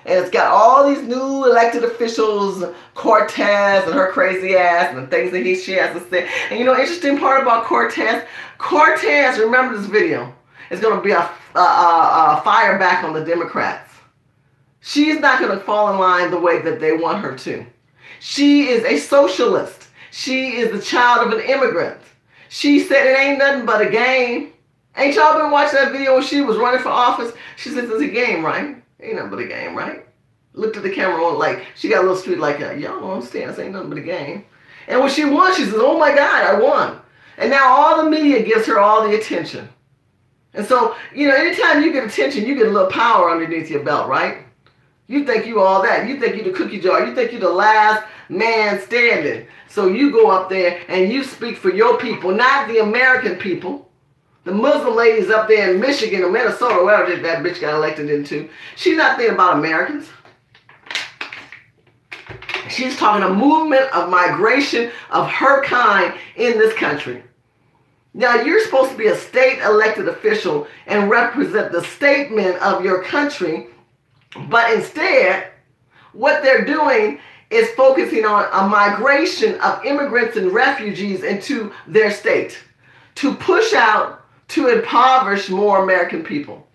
And it's got all these new elected officials, Cortez and her crazy ass and the things that she has to say. And you know, interesting part about Cortez, remember this video, is going to be a fire back on the Democrats. She's not going to fall in line the way that they want her to. She is a socialist. She is the child of an immigrant. She said it ain't nothing but a game. Ain't y'all been watching that video when she was running for office? She said it's a game, right? Ain't nothing but a game, right? Looked at the camera on like, she got a little street like, y'all don't understand, this ain't nothing but a game. And when she won, she says, oh my God, I won. And now all the media gives her all the attention. And so, anytime you get attention, you get a little power underneath your belt, right? You think you all that. You think you the cookie jar. You think you the last man standing. So you go up there and you speak for your people, not the American people. The Muslim ladies up there in Michigan or Minnesota, wherever that bitch got elected into, she's not thinking about Americans. She's talking a movement of migration of her kind in this country. Now, you're supposed to be a state elected official and represent the statement of your country, but instead, what they're doing is focusing on a migration of immigrants and refugees into their state to push out, to impoverish more American people.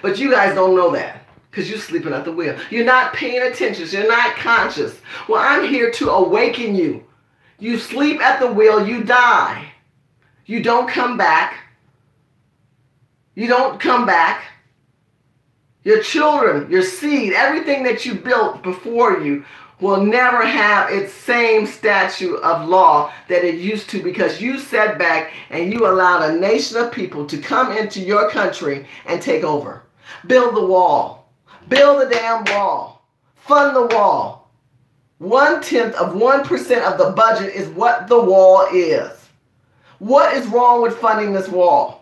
But you guys don't know that because you're sleeping at the wheel. You're not paying attention. You're not conscious. Well, I'm here to awaken you. You sleep at the wheel, you die. You don't come back. You don't come back. Your children, your seed, everything that you built before you will never have its same statute of law that it used to, because you sat back and you allowed a nation of people to come into your country and take over. Build the wall. Build the damn wall. Fund the wall. 1/10 of 1% of the budget is what the wall is. What is wrong with funding this wall?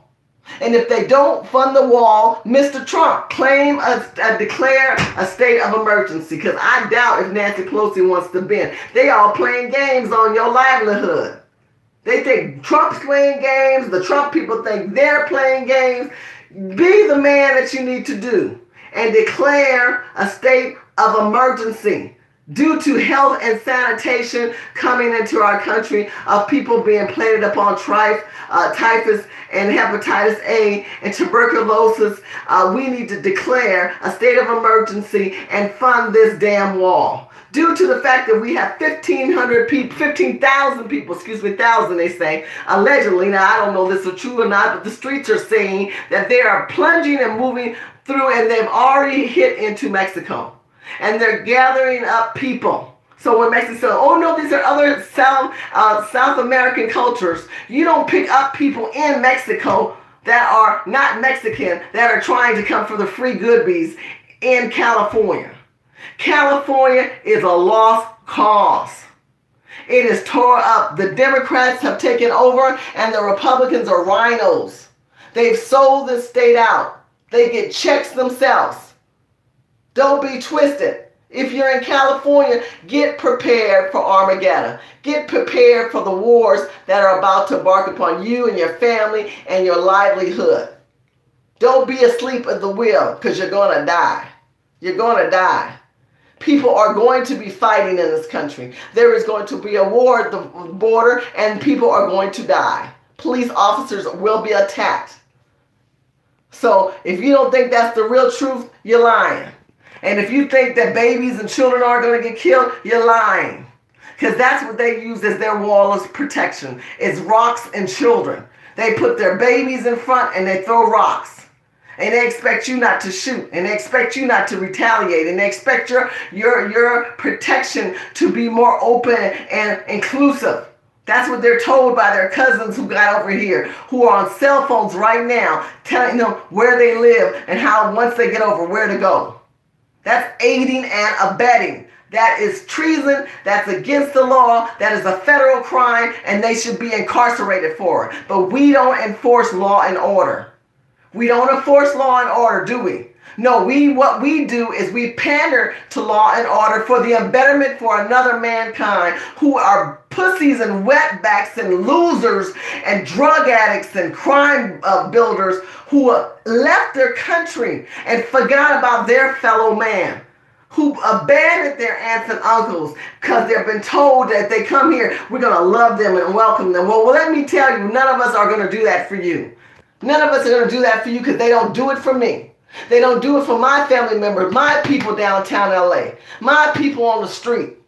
And if they don't fund the wall, Mr. Trump, declare a state of emergency, because I doubt if Nancy Pelosi wants to bend. They all playing games on your livelihood. They think Trump's playing games. The Trump people think they're playing games. Be the man that you need to do and declare a state of emergency due to health and sanitation coming into our country, of people being planted upon typhus and hepatitis A and tuberculosis. We need to declare a state of emergency and fund this damn wall. Due to the fact that we have 15,000 people, they say, allegedly. Now, I don't know if this is true or not, but the streets are saying that they are plunging and moving through, and they've already hit into Mexico. And they're gathering up people. So when Mexico says, oh no, these are other South American cultures, you don't pick up people in Mexico that are not Mexican, that are trying to come for the free goodies in California. California is a lost cause. It is tore up. The Democrats have taken over and the Republicans are rhinos. They've sold this state out. They get checks themselves. Don't be twisted. If you're in California, get prepared for Armageddon. Get prepared for the wars that are about to embark upon you and your family and your livelihood. Don't be asleep at the wheel, because you're going to die. You're going to die. People are going to be fighting in this country. There is going to be a war at the border, and people are going to die. Police officers will be attacked. So if you don't think that's the real truth, you're lying. And if you think that babies and children aren't going to get killed, you're lying. Because that's what they use as their wall of protection, is rocks and children. They put their babies in front and they throw rocks. And they expect you not to shoot. And they expect you not to retaliate. And they expect your protection to be more open and inclusive. That's what they're told by their cousins who got over here, who are on cell phones right now, telling them where they live and how, once they get over, where to go. That's aiding and abetting. That is treason. That's against the law. That is a federal crime, and they should be incarcerated for it. But we don't enforce law and order. We don't enforce law and order, do we? No, what we do is we pander to law and order for the embetterment for another mankind, who are pussies and wetbacks and losers and drug addicts and crime builders who left their country and forgot about their fellow man, who abandoned their aunts and uncles because they've been told that if they come here, we're going to love them and welcome them. Well, let me tell you, none of us are going to do that for you. None of us are going to do that for you, because they don't do it for me. They don't do it for my family members, my people downtown LA, my people on the street.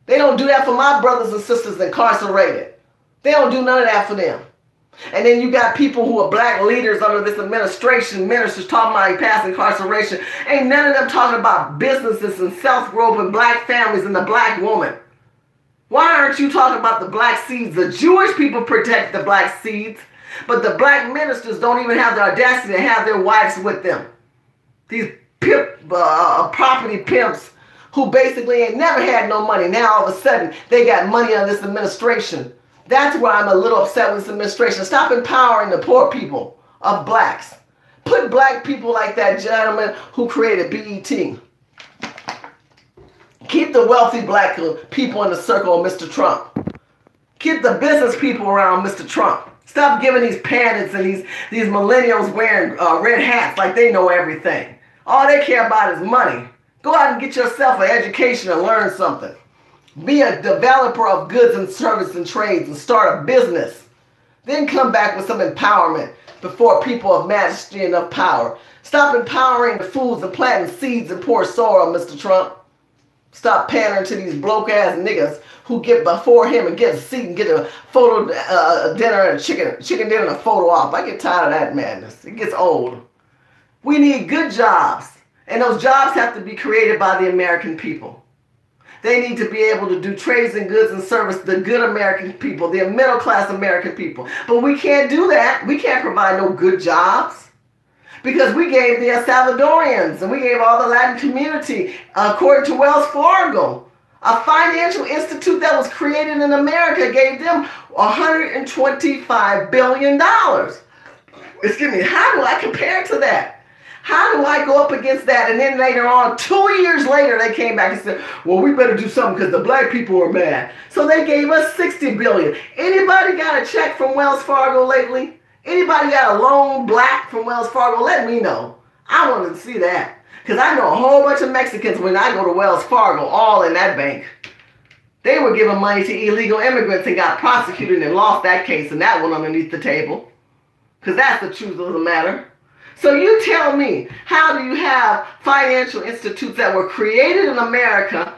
They don't do that for my brothers and sisters incarcerated. They don't do none of that for them. And then you got people who are black leaders under this administration, ministers talking about past incarceration. Ain't none of them talking about businesses and self-growth and black families and the black woman. Why aren't you talking about the black seeds? The Jewish people protect the black seeds, but the black ministers don't even have the audacity to have their wives with them. These property pimps who basically ain't never had no money. Now all of a sudden they got money on this administration. That's why I'm a little upset with this administration. Stop empowering the poor people of blacks. Put black people like that gentleman who created BET. Keep the wealthy black people in the circle of Mr. Trump. Keep the business people around Mr. Trump. Stop giving these pundits and these millennials wearing red hats like they know everything. All they care about is money. Go out and get yourself an education and learn something. Be a developer of goods and services and trades and start a business. Then come back with some empowerment before people of majesty and of power. Stop empowering the fools and planting seeds and pour soil, Mr. Trump. Stop pandering to these broke-ass niggas who get before him and get a seat and get a photo dinner and a chicken dinner and a photo op. I get tired of that madness. It gets old. We need good jobs. And those jobs have to be created by the American people. They need to be able to do trades and goods and service, the good American people, the middle-class American people. But we can't do that. We can't provide no good jobs because we gave the Salvadorians and we gave all the Latin community, according to Wells Fargo, a financial institute that was created in America, gave them $125 billion. Excuse me, how do I compare to that? How do I go up against that? And then later on, 2 years later, they came back and said, well, we better do something because the black people are mad. So they gave us $60 billion. Anybody got a check from Wells Fargo lately? Anybody got a loan black from Wells Fargo? Let me know. I want to see that. Because I know a whole bunch of Mexicans when I go to Wells Fargo, all in that bank. They were giving money to illegal immigrants and got prosecuted and lost that case, and that went underneath the table. Because that's the truth of the matter. So you tell me, how do you have financial institutes that were created in America,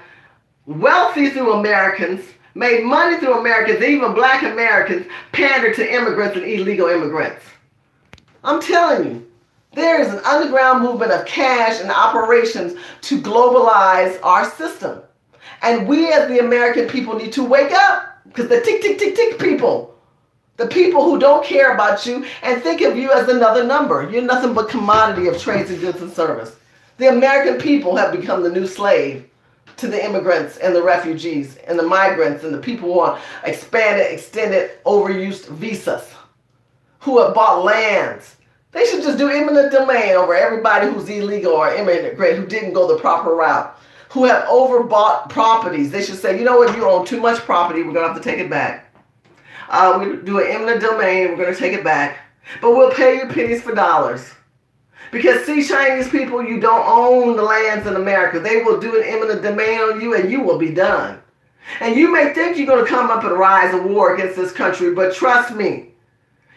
wealthy through Americans, made money through Americans, even black Americans, pander to immigrants and illegal immigrants? I'm telling you, there is an underground movement of cash and operations to globalize our system. And we as the American people need to wake up, because the tick, tick, tick, tick people, the people who don't care about you and think of you as another number. You're nothing but commodity of trades and goods and service. The American people have become the new slave to the immigrants and the refugees and the migrants and the people who want expanded, extended, overused visas, who have bought lands. They should just do eminent domain over everybody who's illegal or immigrant who didn't go the proper route, who have overbought properties. They should say, you know what, you own too much property, we're going to have to take it back. We do an eminent domain, we're going to take it back. But we'll pay you pennies for dollars. Because see, Chinese people, you don't own the lands in America. They will do an eminent domain on you and you will be done. And you may think you're going to come up and rise a war against this country, but trust me,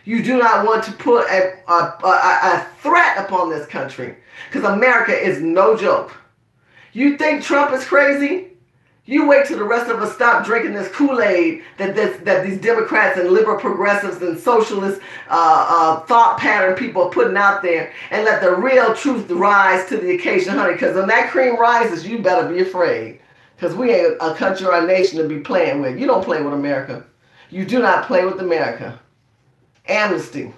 you do not want to put a threat upon this country. Because America is no joke. You think Trump is crazy? You wait till the rest of us stop drinking this Kool-Aid that these Democrats and liberal progressives and socialist thought pattern people are putting out there, and let the real truth rise to the occasion, honey. Because when that cream rises, you better be afraid. Because we ain't a country or a nation to be playing with. You don't play with America. You do not play with America. Amnesty.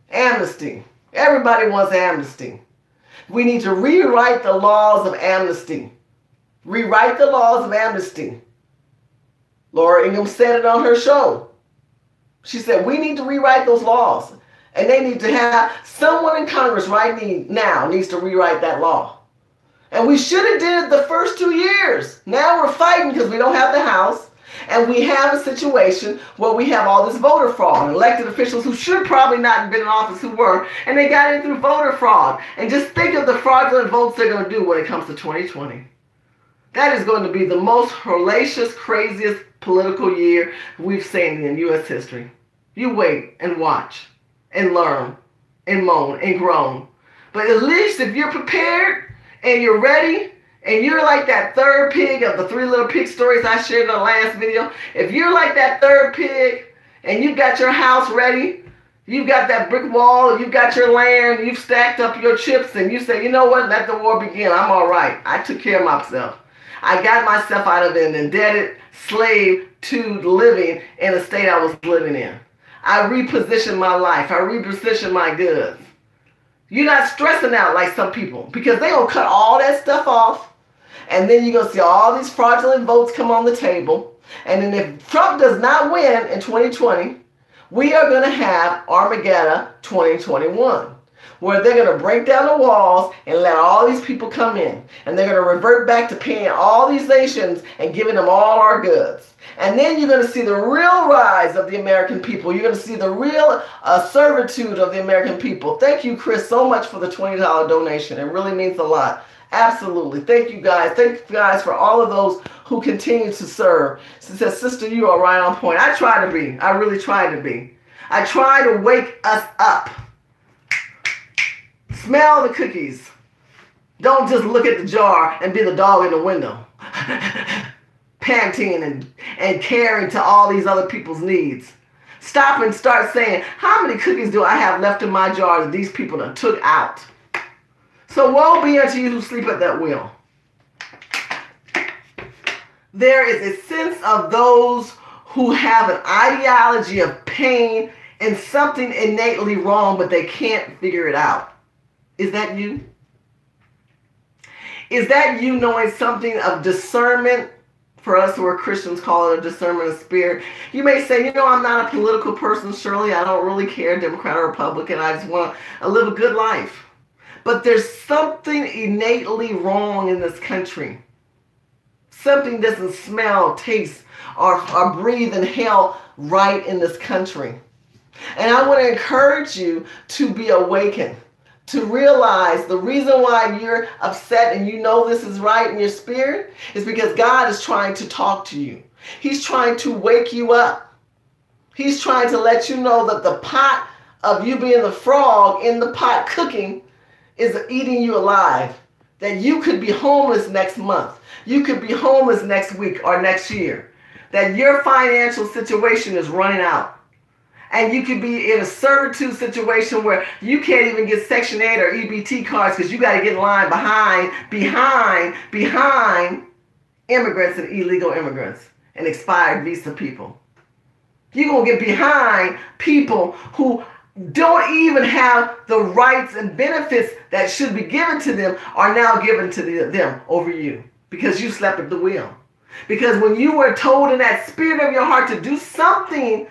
Amnesty. Everybody wants amnesty. We need to rewrite the laws of amnesty. Rewrite the laws of amnesty. Laura Ingraham said it on her show. She said, we need to rewrite those laws. And they need to have someone in Congress right now needs to rewrite that law. And we should have did it the first 2 years. Now we're fighting because we don't have the House. And we have a situation where we have all this voter fraud. And elected officials who should probably not have been in office who were. And they got in through voter fraud. And just think of the fraudulent votes they're going to do when it comes to 2020. That is going to be the most hellacious, craziest political year we've seen in U.S. history. You wait and watch and learn and moan and groan. But at least if you're prepared and you're ready and you're like that third pig of the 3 little pig stories I shared in the last video, if you're like that third pig and you've got your house ready, you've got that brick wall, you've got your land, you've stacked up your chips, and you say, you know what, let the war begin, I'm all right. I took care of myself. I got myself out of an indebted slave to living in a state I was living in. I repositioned my life. I repositioned my goods. You're not stressing out like some people because they're going to cut all that stuff off. And then you're going to see all these fraudulent votes come on the table. And then if Trump does not win in 2020, we are going to have Armageddon 2021, where they're going to break down the walls and let all these people come in. And they're going to revert back to paying all these nations and giving them all our goods. And then you're going to see the real rise of the American people. You're going to see the real servitude of the American people. Thank you, Chris, so much for the $20 donation. It really means a lot. Absolutely. Thank you, guys. Thank you, guys, for all of those who continue to serve. She says, sister, you are right on point. I try to be. I really try to be. I try to wake us up. Smell the cookies. Don't just look at the jar and be the dog in the window. Panting and caring to all these other people's needs. Stop and start saying, how many cookies do I have left in my jar that these people done took out? So woe be unto you who sleep at that wheel. There is a sense of those who have an ideology of pain and something innately wrong, but they can't figure it out. Is that you? Is that you knowing something of discernment? For us who are Christians, call it a discernment of spirit. You may say, you know, I'm not a political person, Shirley. I don't really care, Democrat or Republican. I just want to live a good life. But there's something innately wrong in this country. Something doesn't smell, taste, or breathe, inhale right in this country. And I want to encourage you to be awakened, to realize the reason why you're upset and you know this is right in your spirit is because God is trying to talk to you. He's trying to wake you up. He's trying to let you know that the pot of you being the frog in the pot cooking is eating you alive. That you could be homeless next month. You could be homeless next week or next year. That your financial situation is running out. And you could be in a servitude situation where you can't even get Section 8 or EBT cards because you got to get in line behind immigrants and illegal immigrants and expired visa people. You're going to get behind people who don't even have the rights and benefits that should be given to them are now given to them over you because you slept at the wheel. Because when you were told in that spirit of your heart to do something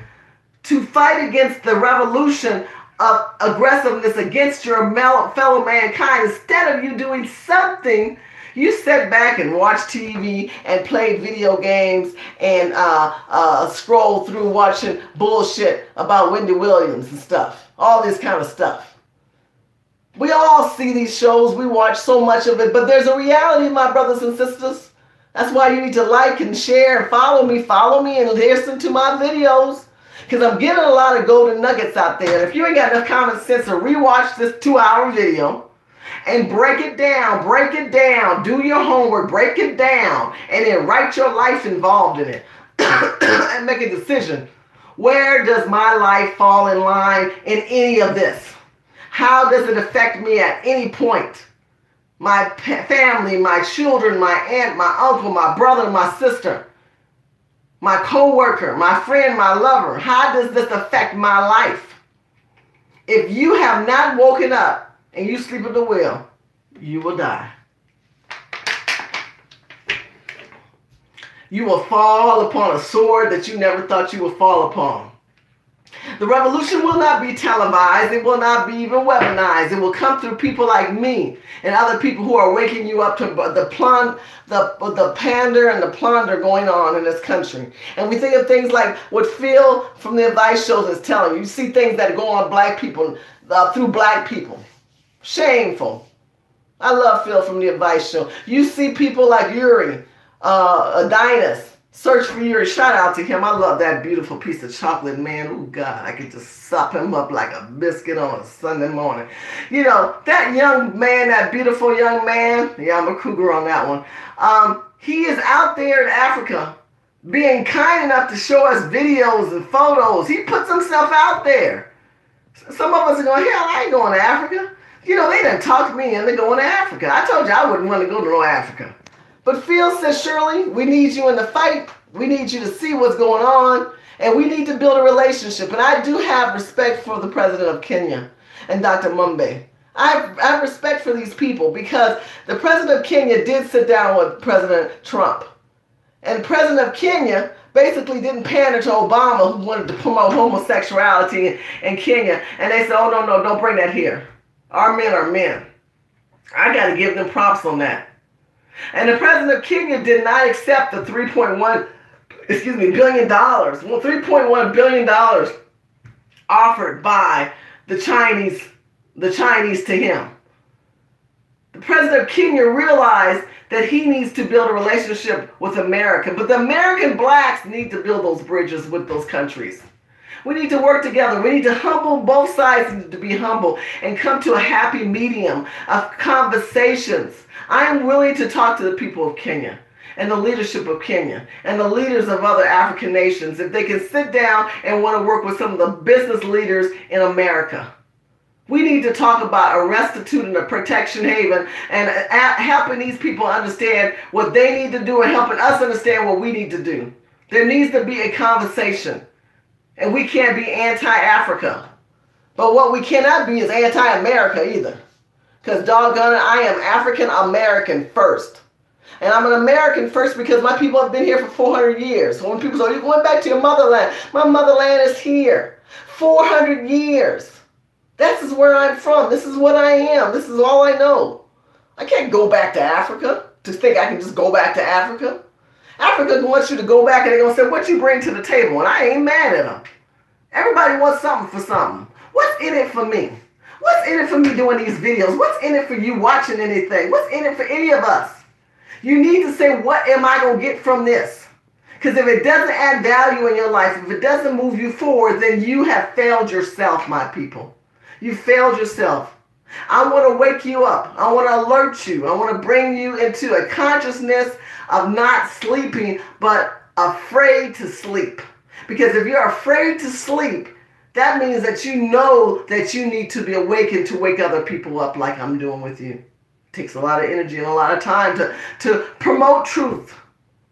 to fight against the revolution of aggressiveness against your fellow mankind, instead of you doing something, you sat back and watched TV and played video games and scrolled through watching bullshit about Wendy Williams and stuff. All this kind of stuff. We all see these shows. We watch so much of it. But there's a reality, my brothers and sisters. That's why you need to like and share and follow me. Follow me and listen to my videos. Because I'm giving a lot of golden nuggets out there. And if you ain't got enough common sense to rewatch this 2-hour video and break it down, do your homework, break it down, and then write your life involved in it and make a decision. Where does my life fall in line in any of this? How does it affect me at any point? My family, my children, my aunt, my uncle, my brother, my sister, my co-worker, my friend, my lover. How does this affect my life? If you have not woken up and you sleep at the wheel, you will die. You will fall upon a sword that you never thought you would fall upon. The revolution will not be televised. It will not be even weaponized. It will come through people like me and other people who are waking you up to the pander and the plunder going on in this country. And we think of things like what Phil from the advice shows is telling you. You see things that go on black people, through black people. Shameful. I love Phil from the advice show. You see people like Yuri, Adinus. Search for Yuri. Shout out to him. I love that beautiful piece of chocolate, man. Oh, God. I could just sop him up like a biscuit on a Sunday morning. You know, that young man, that beautiful young man. Yeah, I'm a cougar on that one. He is out there in Africa being kind enough to show us videos and photos. He puts himself out there. Some of us are going, hell, I ain't going to Africa. You know, they done talked me into going to Africa. I told you I wouldn't want to go to no Africa. But Phil says, Shirley, we need you in the fight. We need you to see what's going on. And we need to build a relationship. And I do have respect for the president of Kenya and Dr. Mumbe. I have respect for these people because the president of Kenya did sit down with President Trump. And the president of Kenya basically didn't pander to Obama, who wanted to promote homosexuality in Kenya. And they said, oh, no, don't bring that here. Our men are men. I got to give them props on that. And the president of Kenya did not accept the $3.1 billion. Well, $3.1 billion offered by the Chinese to him. The president of Kenya realized that he needs to build a relationship with America. But the American blacks need to build those bridges with those countries. We need to work together. We need to humble, both sides need to be humble and come to a happy medium of conversations. I am willing to talk to the people of Kenya and the leadership of Kenya and the leaders of other African nations if they can sit down and want to work with some of the business leaders in America. We need to talk about a restitute and a protection haven and helping these people understand what they need to do and helping us understand what we need to do. There needs to be a conversation. And we can't be anti-Africa. But what we cannot be is anti-America either. Because doggone it, I am African-American first. And I'm an American first because my people have been here for 400 years. So when people say, you're going back to your motherland, my motherland is here. 400 years. This is where I'm from. This is what I am. This is all I know. I can't go back to Africa to think I can just go back to Africa. Africa wants you to go back and they're going to say, what you bring to the table? And I ain't mad at them. Everybody wants something for something. What's in it for me? What's in it for me doing these videos? What's in it for you watching anything? What's in it for any of us? You need to say, what am I going to get from this? Because if it doesn't add value in your life, if it doesn't move you forward, then you have failed yourself, my people. You failed yourself. I want to wake you up. I want to alert you. I want to bring you into a consciousness of not sleeping, but afraid to sleep. Because if you're afraid to sleep, that means that you know that you need to be awakened to wake other people up like I'm doing with you. It takes a lot of energy and a lot of time to promote truth.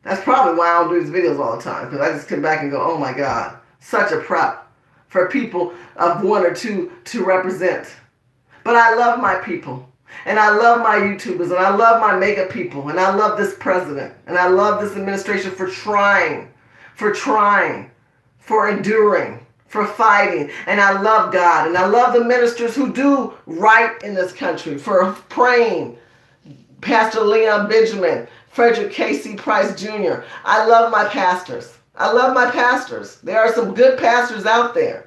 That's probably why I don't do these videos all the time, because I just come back and go, oh my God, such a prep for people of one or two to represent. But I love my people. And I love my YouTubers, and I love my mega people, and I love this president, and I love this administration for trying, for enduring, for fighting, and I love God, and I love the ministers who do right in this country, for praying, Pastor Leon Benjamin, Frederick K.C. Price Jr. I love my pastors. I love my pastors. There are some good pastors out there.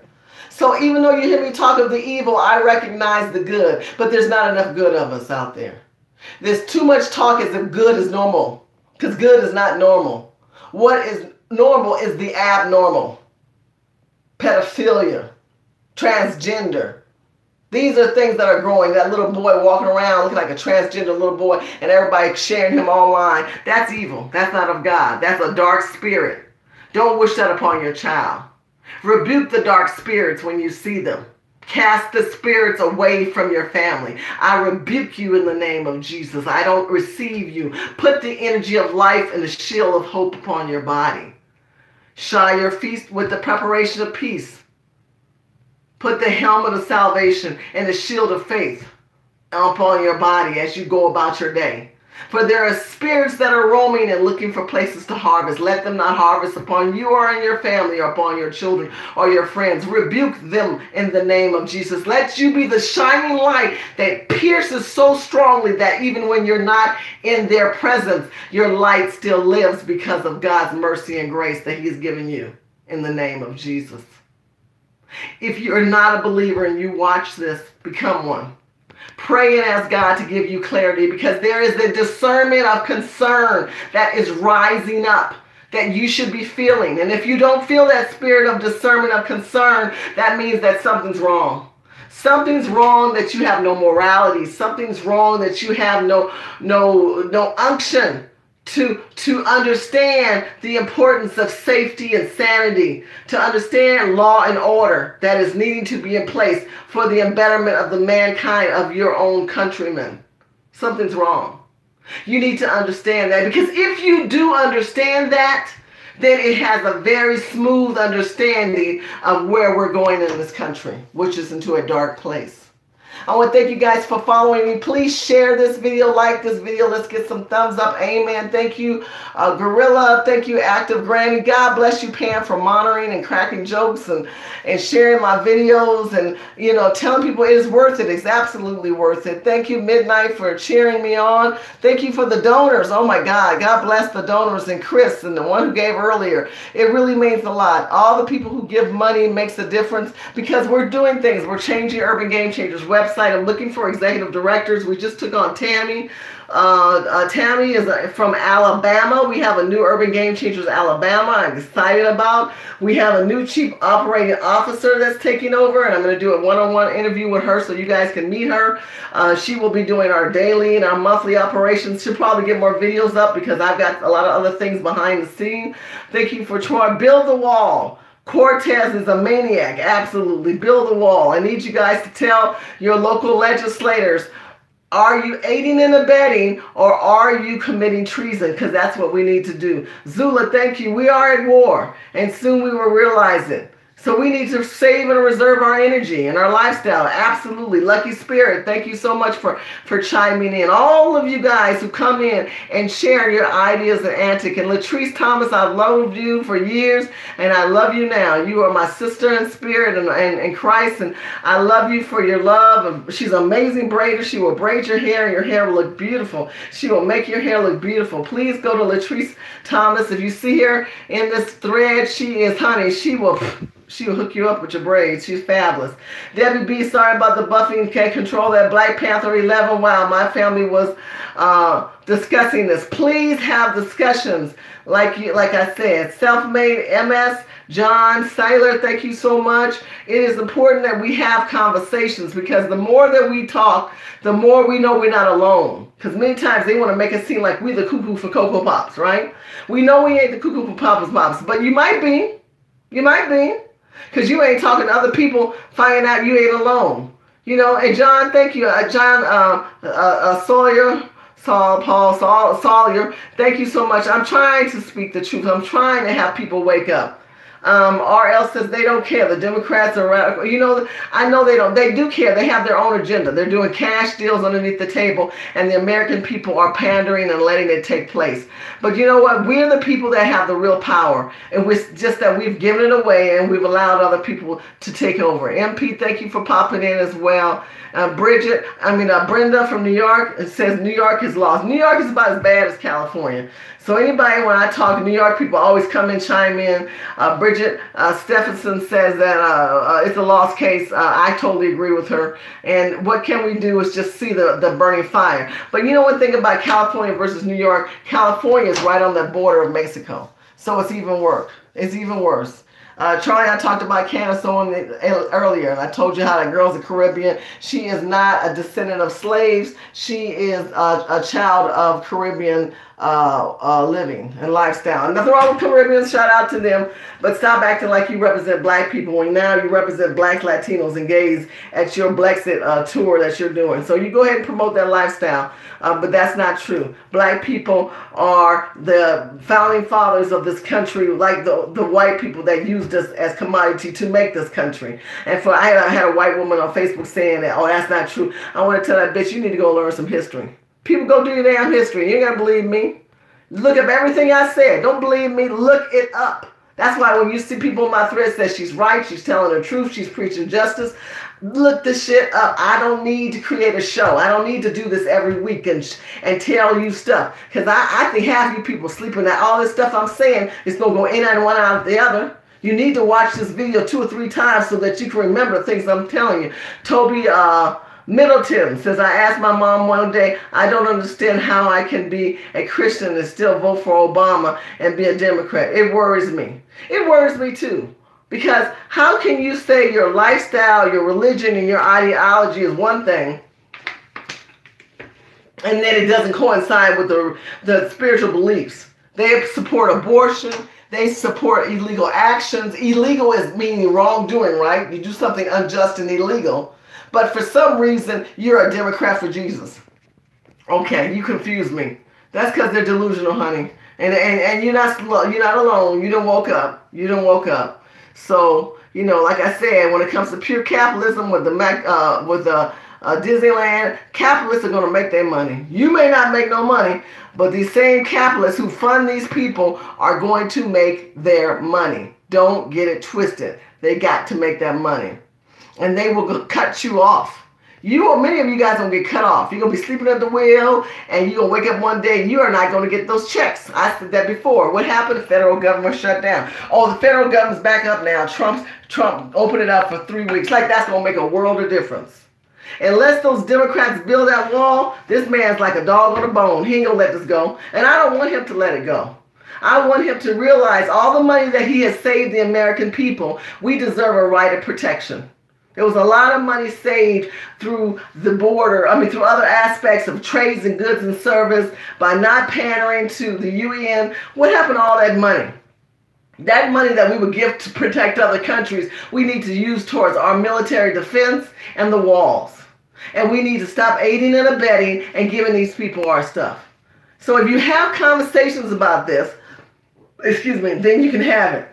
So even though you hear me talk of the evil, I recognize the good. But there's not enough good of us out there. There's too much talk as if good is normal. Because good is not normal. What is normal is the abnormal. Pedophilia. Transgender. These are things that are growing. That little boy walking around looking like a transgender little boy and everybody sharing him online. That's evil. That's not of God. That's a dark spirit. Don't wish that upon your child. Rebuke the dark spirits when you see them. Cast the spirits away from your family. I rebuke you in the name of Jesus. I don't receive you. Put the energy of life and the shield of hope upon your body. Shod your feet with the preparation of peace. Put the helmet of salvation and the shield of faith upon your body as you go about your day. For there are spirits that are roaming and looking for places to harvest. Let them not harvest upon you or in your family or upon your children or your friends. Rebuke them in the name of Jesus. Let you be the shining light that pierces so strongly that even when you're not in their presence, your light still lives because of God's mercy and grace that He has given you in the name of Jesus. If you're not a believer and you watch this, become one. Pray and ask God to give you clarity, because there is a discernment of concern that is rising up that you should be feeling. And if you don't feel that spirit of discernment of concern, that means that something's wrong. Something's wrong that you have no morality. Something's wrong that you have no unction to understand the importance of safety and sanity, to understand law and order that is needing to be in place for the betterment of the mankind of your own countrymen. Something's wrong. You need to understand that, because if you do understand that, then it has a very smooth understanding of where we're going in this country, which is into a dark place. I want to thank you guys for following me. Please share this video, like this video. Let's get some thumbs up. Amen. Thank you, Gorilla. Thank you, Active Granny. God bless you, Pam, for monitoring and cracking jokes and sharing my videos and, you know, telling people it is worth it. It's absolutely worth it. Thank you, Midnight, for cheering me on. Thank you for the donors. Oh, my God. God bless the donors, and Chris and the one who gave earlier. It really means a lot. All the people who give money makes a difference, because we're doing things. We're changing Urban Game Changers website. I'm looking for executive directors. We just took on Tammy. Tammy is from Alabama. We have a new Urban Game Changers Alabama I'm excited about. We have a new chief operating officer that's taking over, and I'm going to do a one-on-one interview with her so you guys can meet her. She will be doing our daily and our monthly operations. She'll probably get more videos up because I've got a lot of other things behind the scene. Thank you for Troy. Build the wall. Cortez is a maniac. Absolutely. Build the wall. I need you guys to tell your local legislators, are you aiding and abetting, or are you committing treason? Because that's what we need to do. Zula, thank you. We are at war, and soon we will realize it. So we need to save and reserve our energy and our lifestyle. Absolutely. Lucky Spirit, thank you so much for chiming in. All of you guys who come in and share your ideas and antics. And Latrice Thomas, I've loved you for years, and I love you now. You are my sister in spirit and Christ, and I love you for your love. She's an amazing braider. She will braid your hair, and your hair will look beautiful. She will make your hair look beautiful. Please go to Latrice Thomas. If you see her in this thread, she is, honey, she will hook you up with your braids. She's fabulous. Debbie B, sorry about the buffing. Can't control that. Black Panther 11. Wow, my family was discussing this. Please have discussions like I said. Self-made MS, John Saylor, thank you so much. It is important that we have conversations, because the more that we talk, the more we know we're not alone. Because many times they want to make it seem like we're the cuckoo for Cocoa Pops, right? We know we ain't the cuckoo for Pops, but you might be. You might be. Because you ain't talking to other people, finding out you ain't alone. You know, and John, thank you. John Sawyer, Sawyer, thank you so much. I'm trying to speak the truth. I'm trying to have people wake up. RL says they don't care. The Democrats are radical. You know, I know they don't. They do care. They have their own agenda. They're doing cash deals underneath the table, and the American people are pandering and letting it take place. But you know what? We're the people that have the real power, and it's just that we've given it away and we've allowed other people to take over. MP, thank you for popping in as well. Brenda from New York, it says New York is lost. New York is about as bad as California. So anybody, when I talk New York, people always come and chime in. Bridget Stephenson says that it's a lost case. I totally agree with her. And what can we do is just see the burning fire. But you know one thing about California versus New York? California is right on the border of Mexico. So it's even worse. It's even worse. Charlie, I talked about Candace Owen earlier, and I told you how that girl's a Caribbean. She is not a descendant of slaves. She is a child of Caribbean living and lifestyle. And nothing wrong with Caribbeans, shout out to them, but stop acting like you represent black people when now you represent black, Latinos, and gays at your Blexit tour that you're doing. So you go ahead and promote that lifestyle, but that's not true. Black people are the founding fathers of this country, like the white people that used us as commodity to make this country. And I had a white woman on Facebook saying that, oh, that's not true. I want to tell that bitch, you need to go learn some history. People, go do your damn history. You ain't got to believe me. Look up everything I said. Don't believe me. Look it up. That's why when you see people in my thread say she's right, she's telling the truth, she's preaching justice, look this shit up. I don't need to create a show. I don't need to do this every week and tell you stuff. Because I think half you people sleeping that all this stuff I'm saying is going to go in and one out the other. You need to watch this video 2 or 3 times so that you can remember things I'm telling you. Toby Middleton says, I asked my mom one day, I don't understand how I can be a Christian and still vote for Obama and be a Democrat. It worries me. It worries me too. Because how can you say your lifestyle, your religion, and your ideology is one thing, and then it doesn't coincide with the spiritual beliefs? They support abortion. They support illegal actions. Illegal is meaning wrongdoing, right? You do something unjust and illegal. But for some reason, you're a Democrat for Jesus. Okay, you confuse me. That's because they're delusional, honey. And you're not alone. You done woke up. You done woke up. So like I said, when it comes to pure capitalism with Disneyland, capitalists are going to make their money. You may not make no money, but these same capitalists who fund these people are going to make their money. Don't get it twisted. They got to make that money, and they will cut you off. Many of you guys are going to get cut off. You're going to be sleeping at the wheel, and you're going to wake up one day and you are not going to get those checks. I said that before. What happened? The federal government shut down. Oh, the federal government's back up now. Trump opened it up for 3 weeks. Like that's going to make a world of difference. Unless those Democrats build that wall, this man's like a dog on a bone. He ain't going to let this go. And I don't want him to let it go. I want him to realize all the money that he has saved the American people, we deserve a right of protection. There was a lot of money saved through the border, through other aspects of trades and goods and service by not pandering to the UN. What happened to all that money? That money that we would give to protect other countries, we need to use towards our military defense and the walls. And we need to stop aiding and abetting and giving these people our stuff. So if you have conversations about this, then you can have it.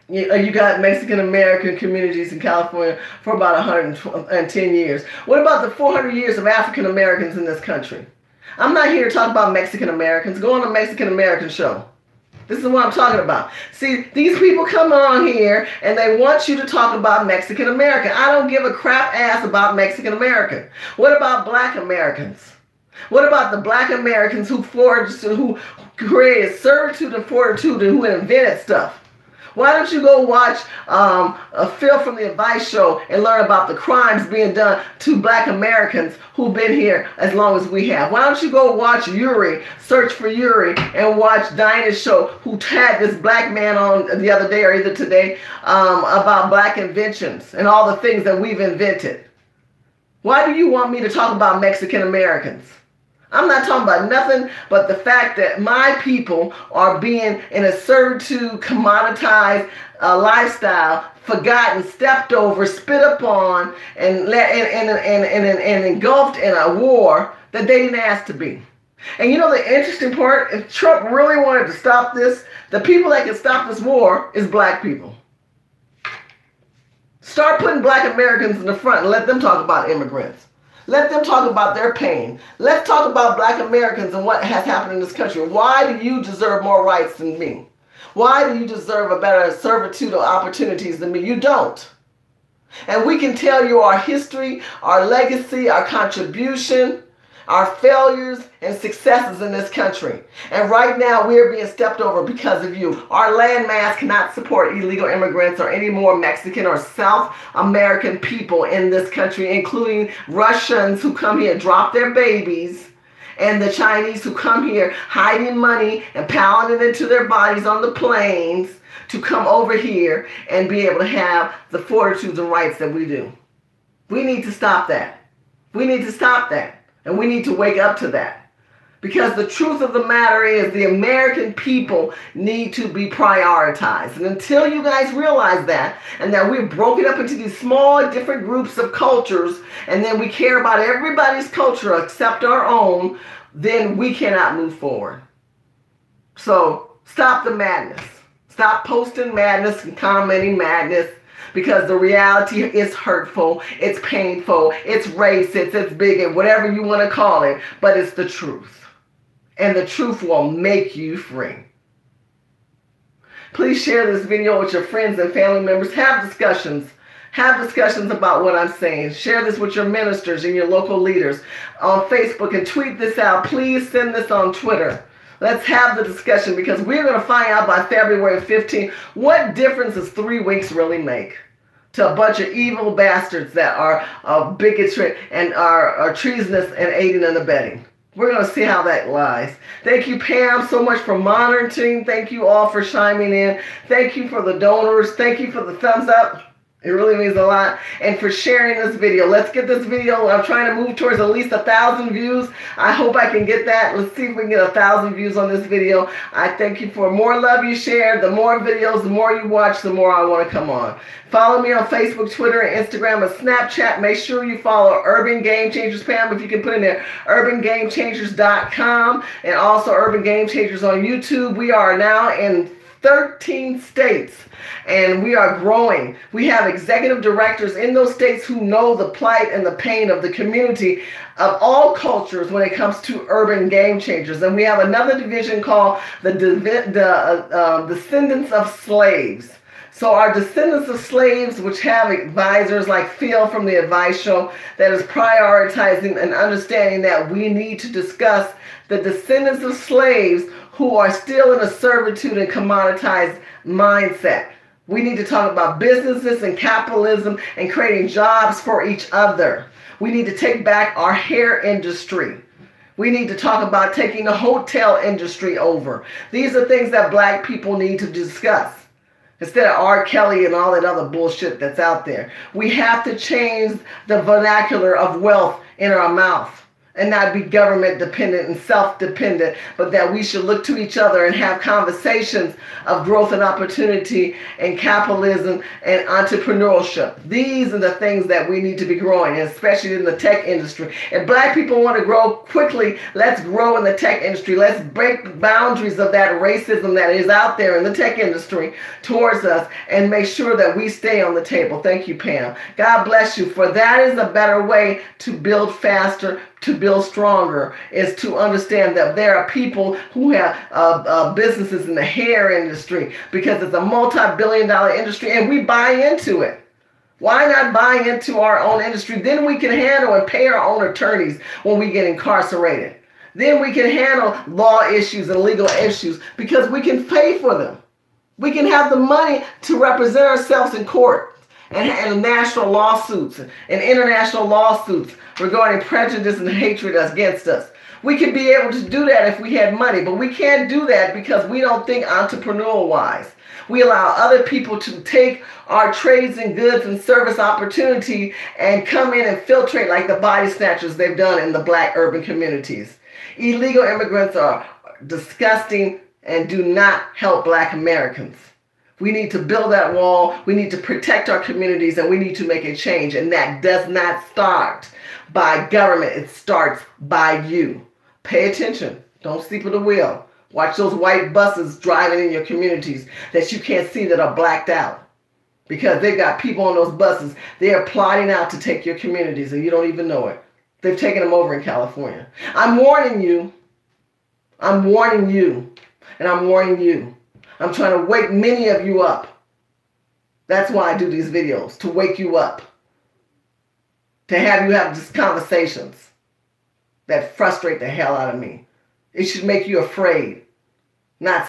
You got Mexican American communities in California for about 110 years. What about the 400 years of African Americans in this country? I'm not here to talk about Mexican Americans. Go on a Mexican American show. This is what I'm talking about. See, these people come on here and they want you to talk about Mexican American. I don't give a crap ass about Mexican American. What about Black Americans? What about the Black Americans who created servitude and fortitude and who invented stuff? Why don't you go watch a Phil from the Advice Show and learn about the crimes being done to Black Americans who've been here as long as we have? Why don't you go watch Yuri, Search for Yuri, and watch Dinah's show who had this black man on the other day or either today about black inventions and all the things that we've invented? Why do you want me to talk about Mexican Americans? I'm not talking about nothing but the fact that my people are being in a servitude, commoditized lifestyle, forgotten, stepped over, spit upon, and engulfed in a war that they didn't ask to be. And the interesting part, if Trump really wanted to stop this, the people that can stop this war is black people. Start putting Black Americans in the front and let them talk about immigrants. Let them talk about their pain. Let's talk about Black Americans and what has happened in this country. Why do you deserve more rights than me? Why do you deserve a better servitude of opportunities than me? You don't. And we can tell you our history, our legacy, our contribution, our failures and successes in this country. And right now we are being stepped over because of you. Our landmass cannot support illegal immigrants or any more Mexican or South American people in this country, including Russians who come here, drop their babies, and the Chinese who come here hiding money and pounding it into their bodies on the planes to come over here and be able to have the fortitudes and rights that we do. We need to stop that. We need to stop that. And we need to wake up to that. Because the truth of the matter is the American people need to be prioritized. And until you guys realize that, and that we've broken up into these small different groups of cultures, and then we care about everybody's culture except our own, then we cannot move forward. So stop the madness. Stop posting madness and commenting madness. Because the reality is hurtful, it's painful, it's racist, it's bigot, whatever you want to call it, but it's the truth. And the truth will make you free. Please share this video with your friends and family members. Have discussions. Have discussions about what I'm saying. Share this with your ministers and your local leaders on Facebook and tweet this out. Please send this on Twitter. Let's have the discussion because we're going to find out by February 15th what difference does 3 weeks really make to a bunch of evil bastards that are bigotry and are treasonous and aiding and abetting. We're going to see how that lies. Thank you, Pam, so much for monitoring. Thank you all for chiming in. Thank you for the donors. Thank you for the thumbs up. It really means a lot. And for sharing this video. Let's get this video. I'm trying to move towards at least 1,000 views. I hope I can get that. Let's see if we can get 1,000 views on this video. I thank you for more love you share. The more videos, the more you watch, the more I want to come on. Follow me on Facebook, Twitter, and Instagram, and Snapchat. Make sure you follow Urban Game Changers, Pam, if you can put in there, urbangamechangers.com, and also Urban Game Changers on YouTube. We are now in 13 states, and we are growing. We have executive directors in those states who know the plight and the pain of the community of all cultures when it comes to urban game changers. And we have another division called the Descendants of Slaves. So our Descendants of Slaves, which have advisors like Phil from the Advice Show, that is prioritizing and understanding that we need to discuss the descendants of slaves who are still in a servitude and commoditized mindset. We need to talk about businesses and capitalism and creating jobs for each other. We need to take back our hair industry. We need to talk about taking the hotel industry over. These are things that black people need to discuss. Instead of R. Kelly and all that other bullshit that's out there. We have to change the vernacular of wealth in our mouth and not be government dependent and self-dependent, but that we should look to each other and have conversations of growth and opportunity and capitalism and entrepreneurship. These are the things that we need to be growing, especially in the tech industry. If black people want to grow quickly, let's grow in the tech industry. Let's break boundaries of that racism that is out there in the tech industry towards us and make sure that we stay on the table. Thank you, Pam. God bless you, for that is a better way to build faster, to build stronger, is to understand that there are people who have businesses in the hair industry, because it's a multi-billion-dollar industry and we buy into it. Why not buy into our own industry? Then we can handle and pay our own attorneys when we get incarcerated. Then we can handle law issues and legal issues because we can pay for them. We can have the money to represent ourselves in court. And national lawsuits and international lawsuits regarding prejudice and hatred against us. We could be able to do that if we had money, but we can't do that because we don't think entrepreneurial-wise. We allow other people to take our trades and goods and service opportunity and come in and filtrate like the body snatchers they've done in the black urban communities. Illegal immigrants are disgusting and do not help black Americans. We need to build that wall. We need to protect our communities, and we need to make a change. And that does not start by government. It starts by you. Pay attention. Don't sleep at the wheel. Watch those white buses driving in your communities that you can't see that are blacked out. Because they've got people on those buses. They are plotting out to take your communities, and you don't even know it. They've taken them over in California. I'm warning you. I'm warning you. And I'm warning you. I'm trying to wake many of you up. That's why I do these videos, to wake you up. To have you have these conversations that frustrate the hell out of me. It should make you afraid, not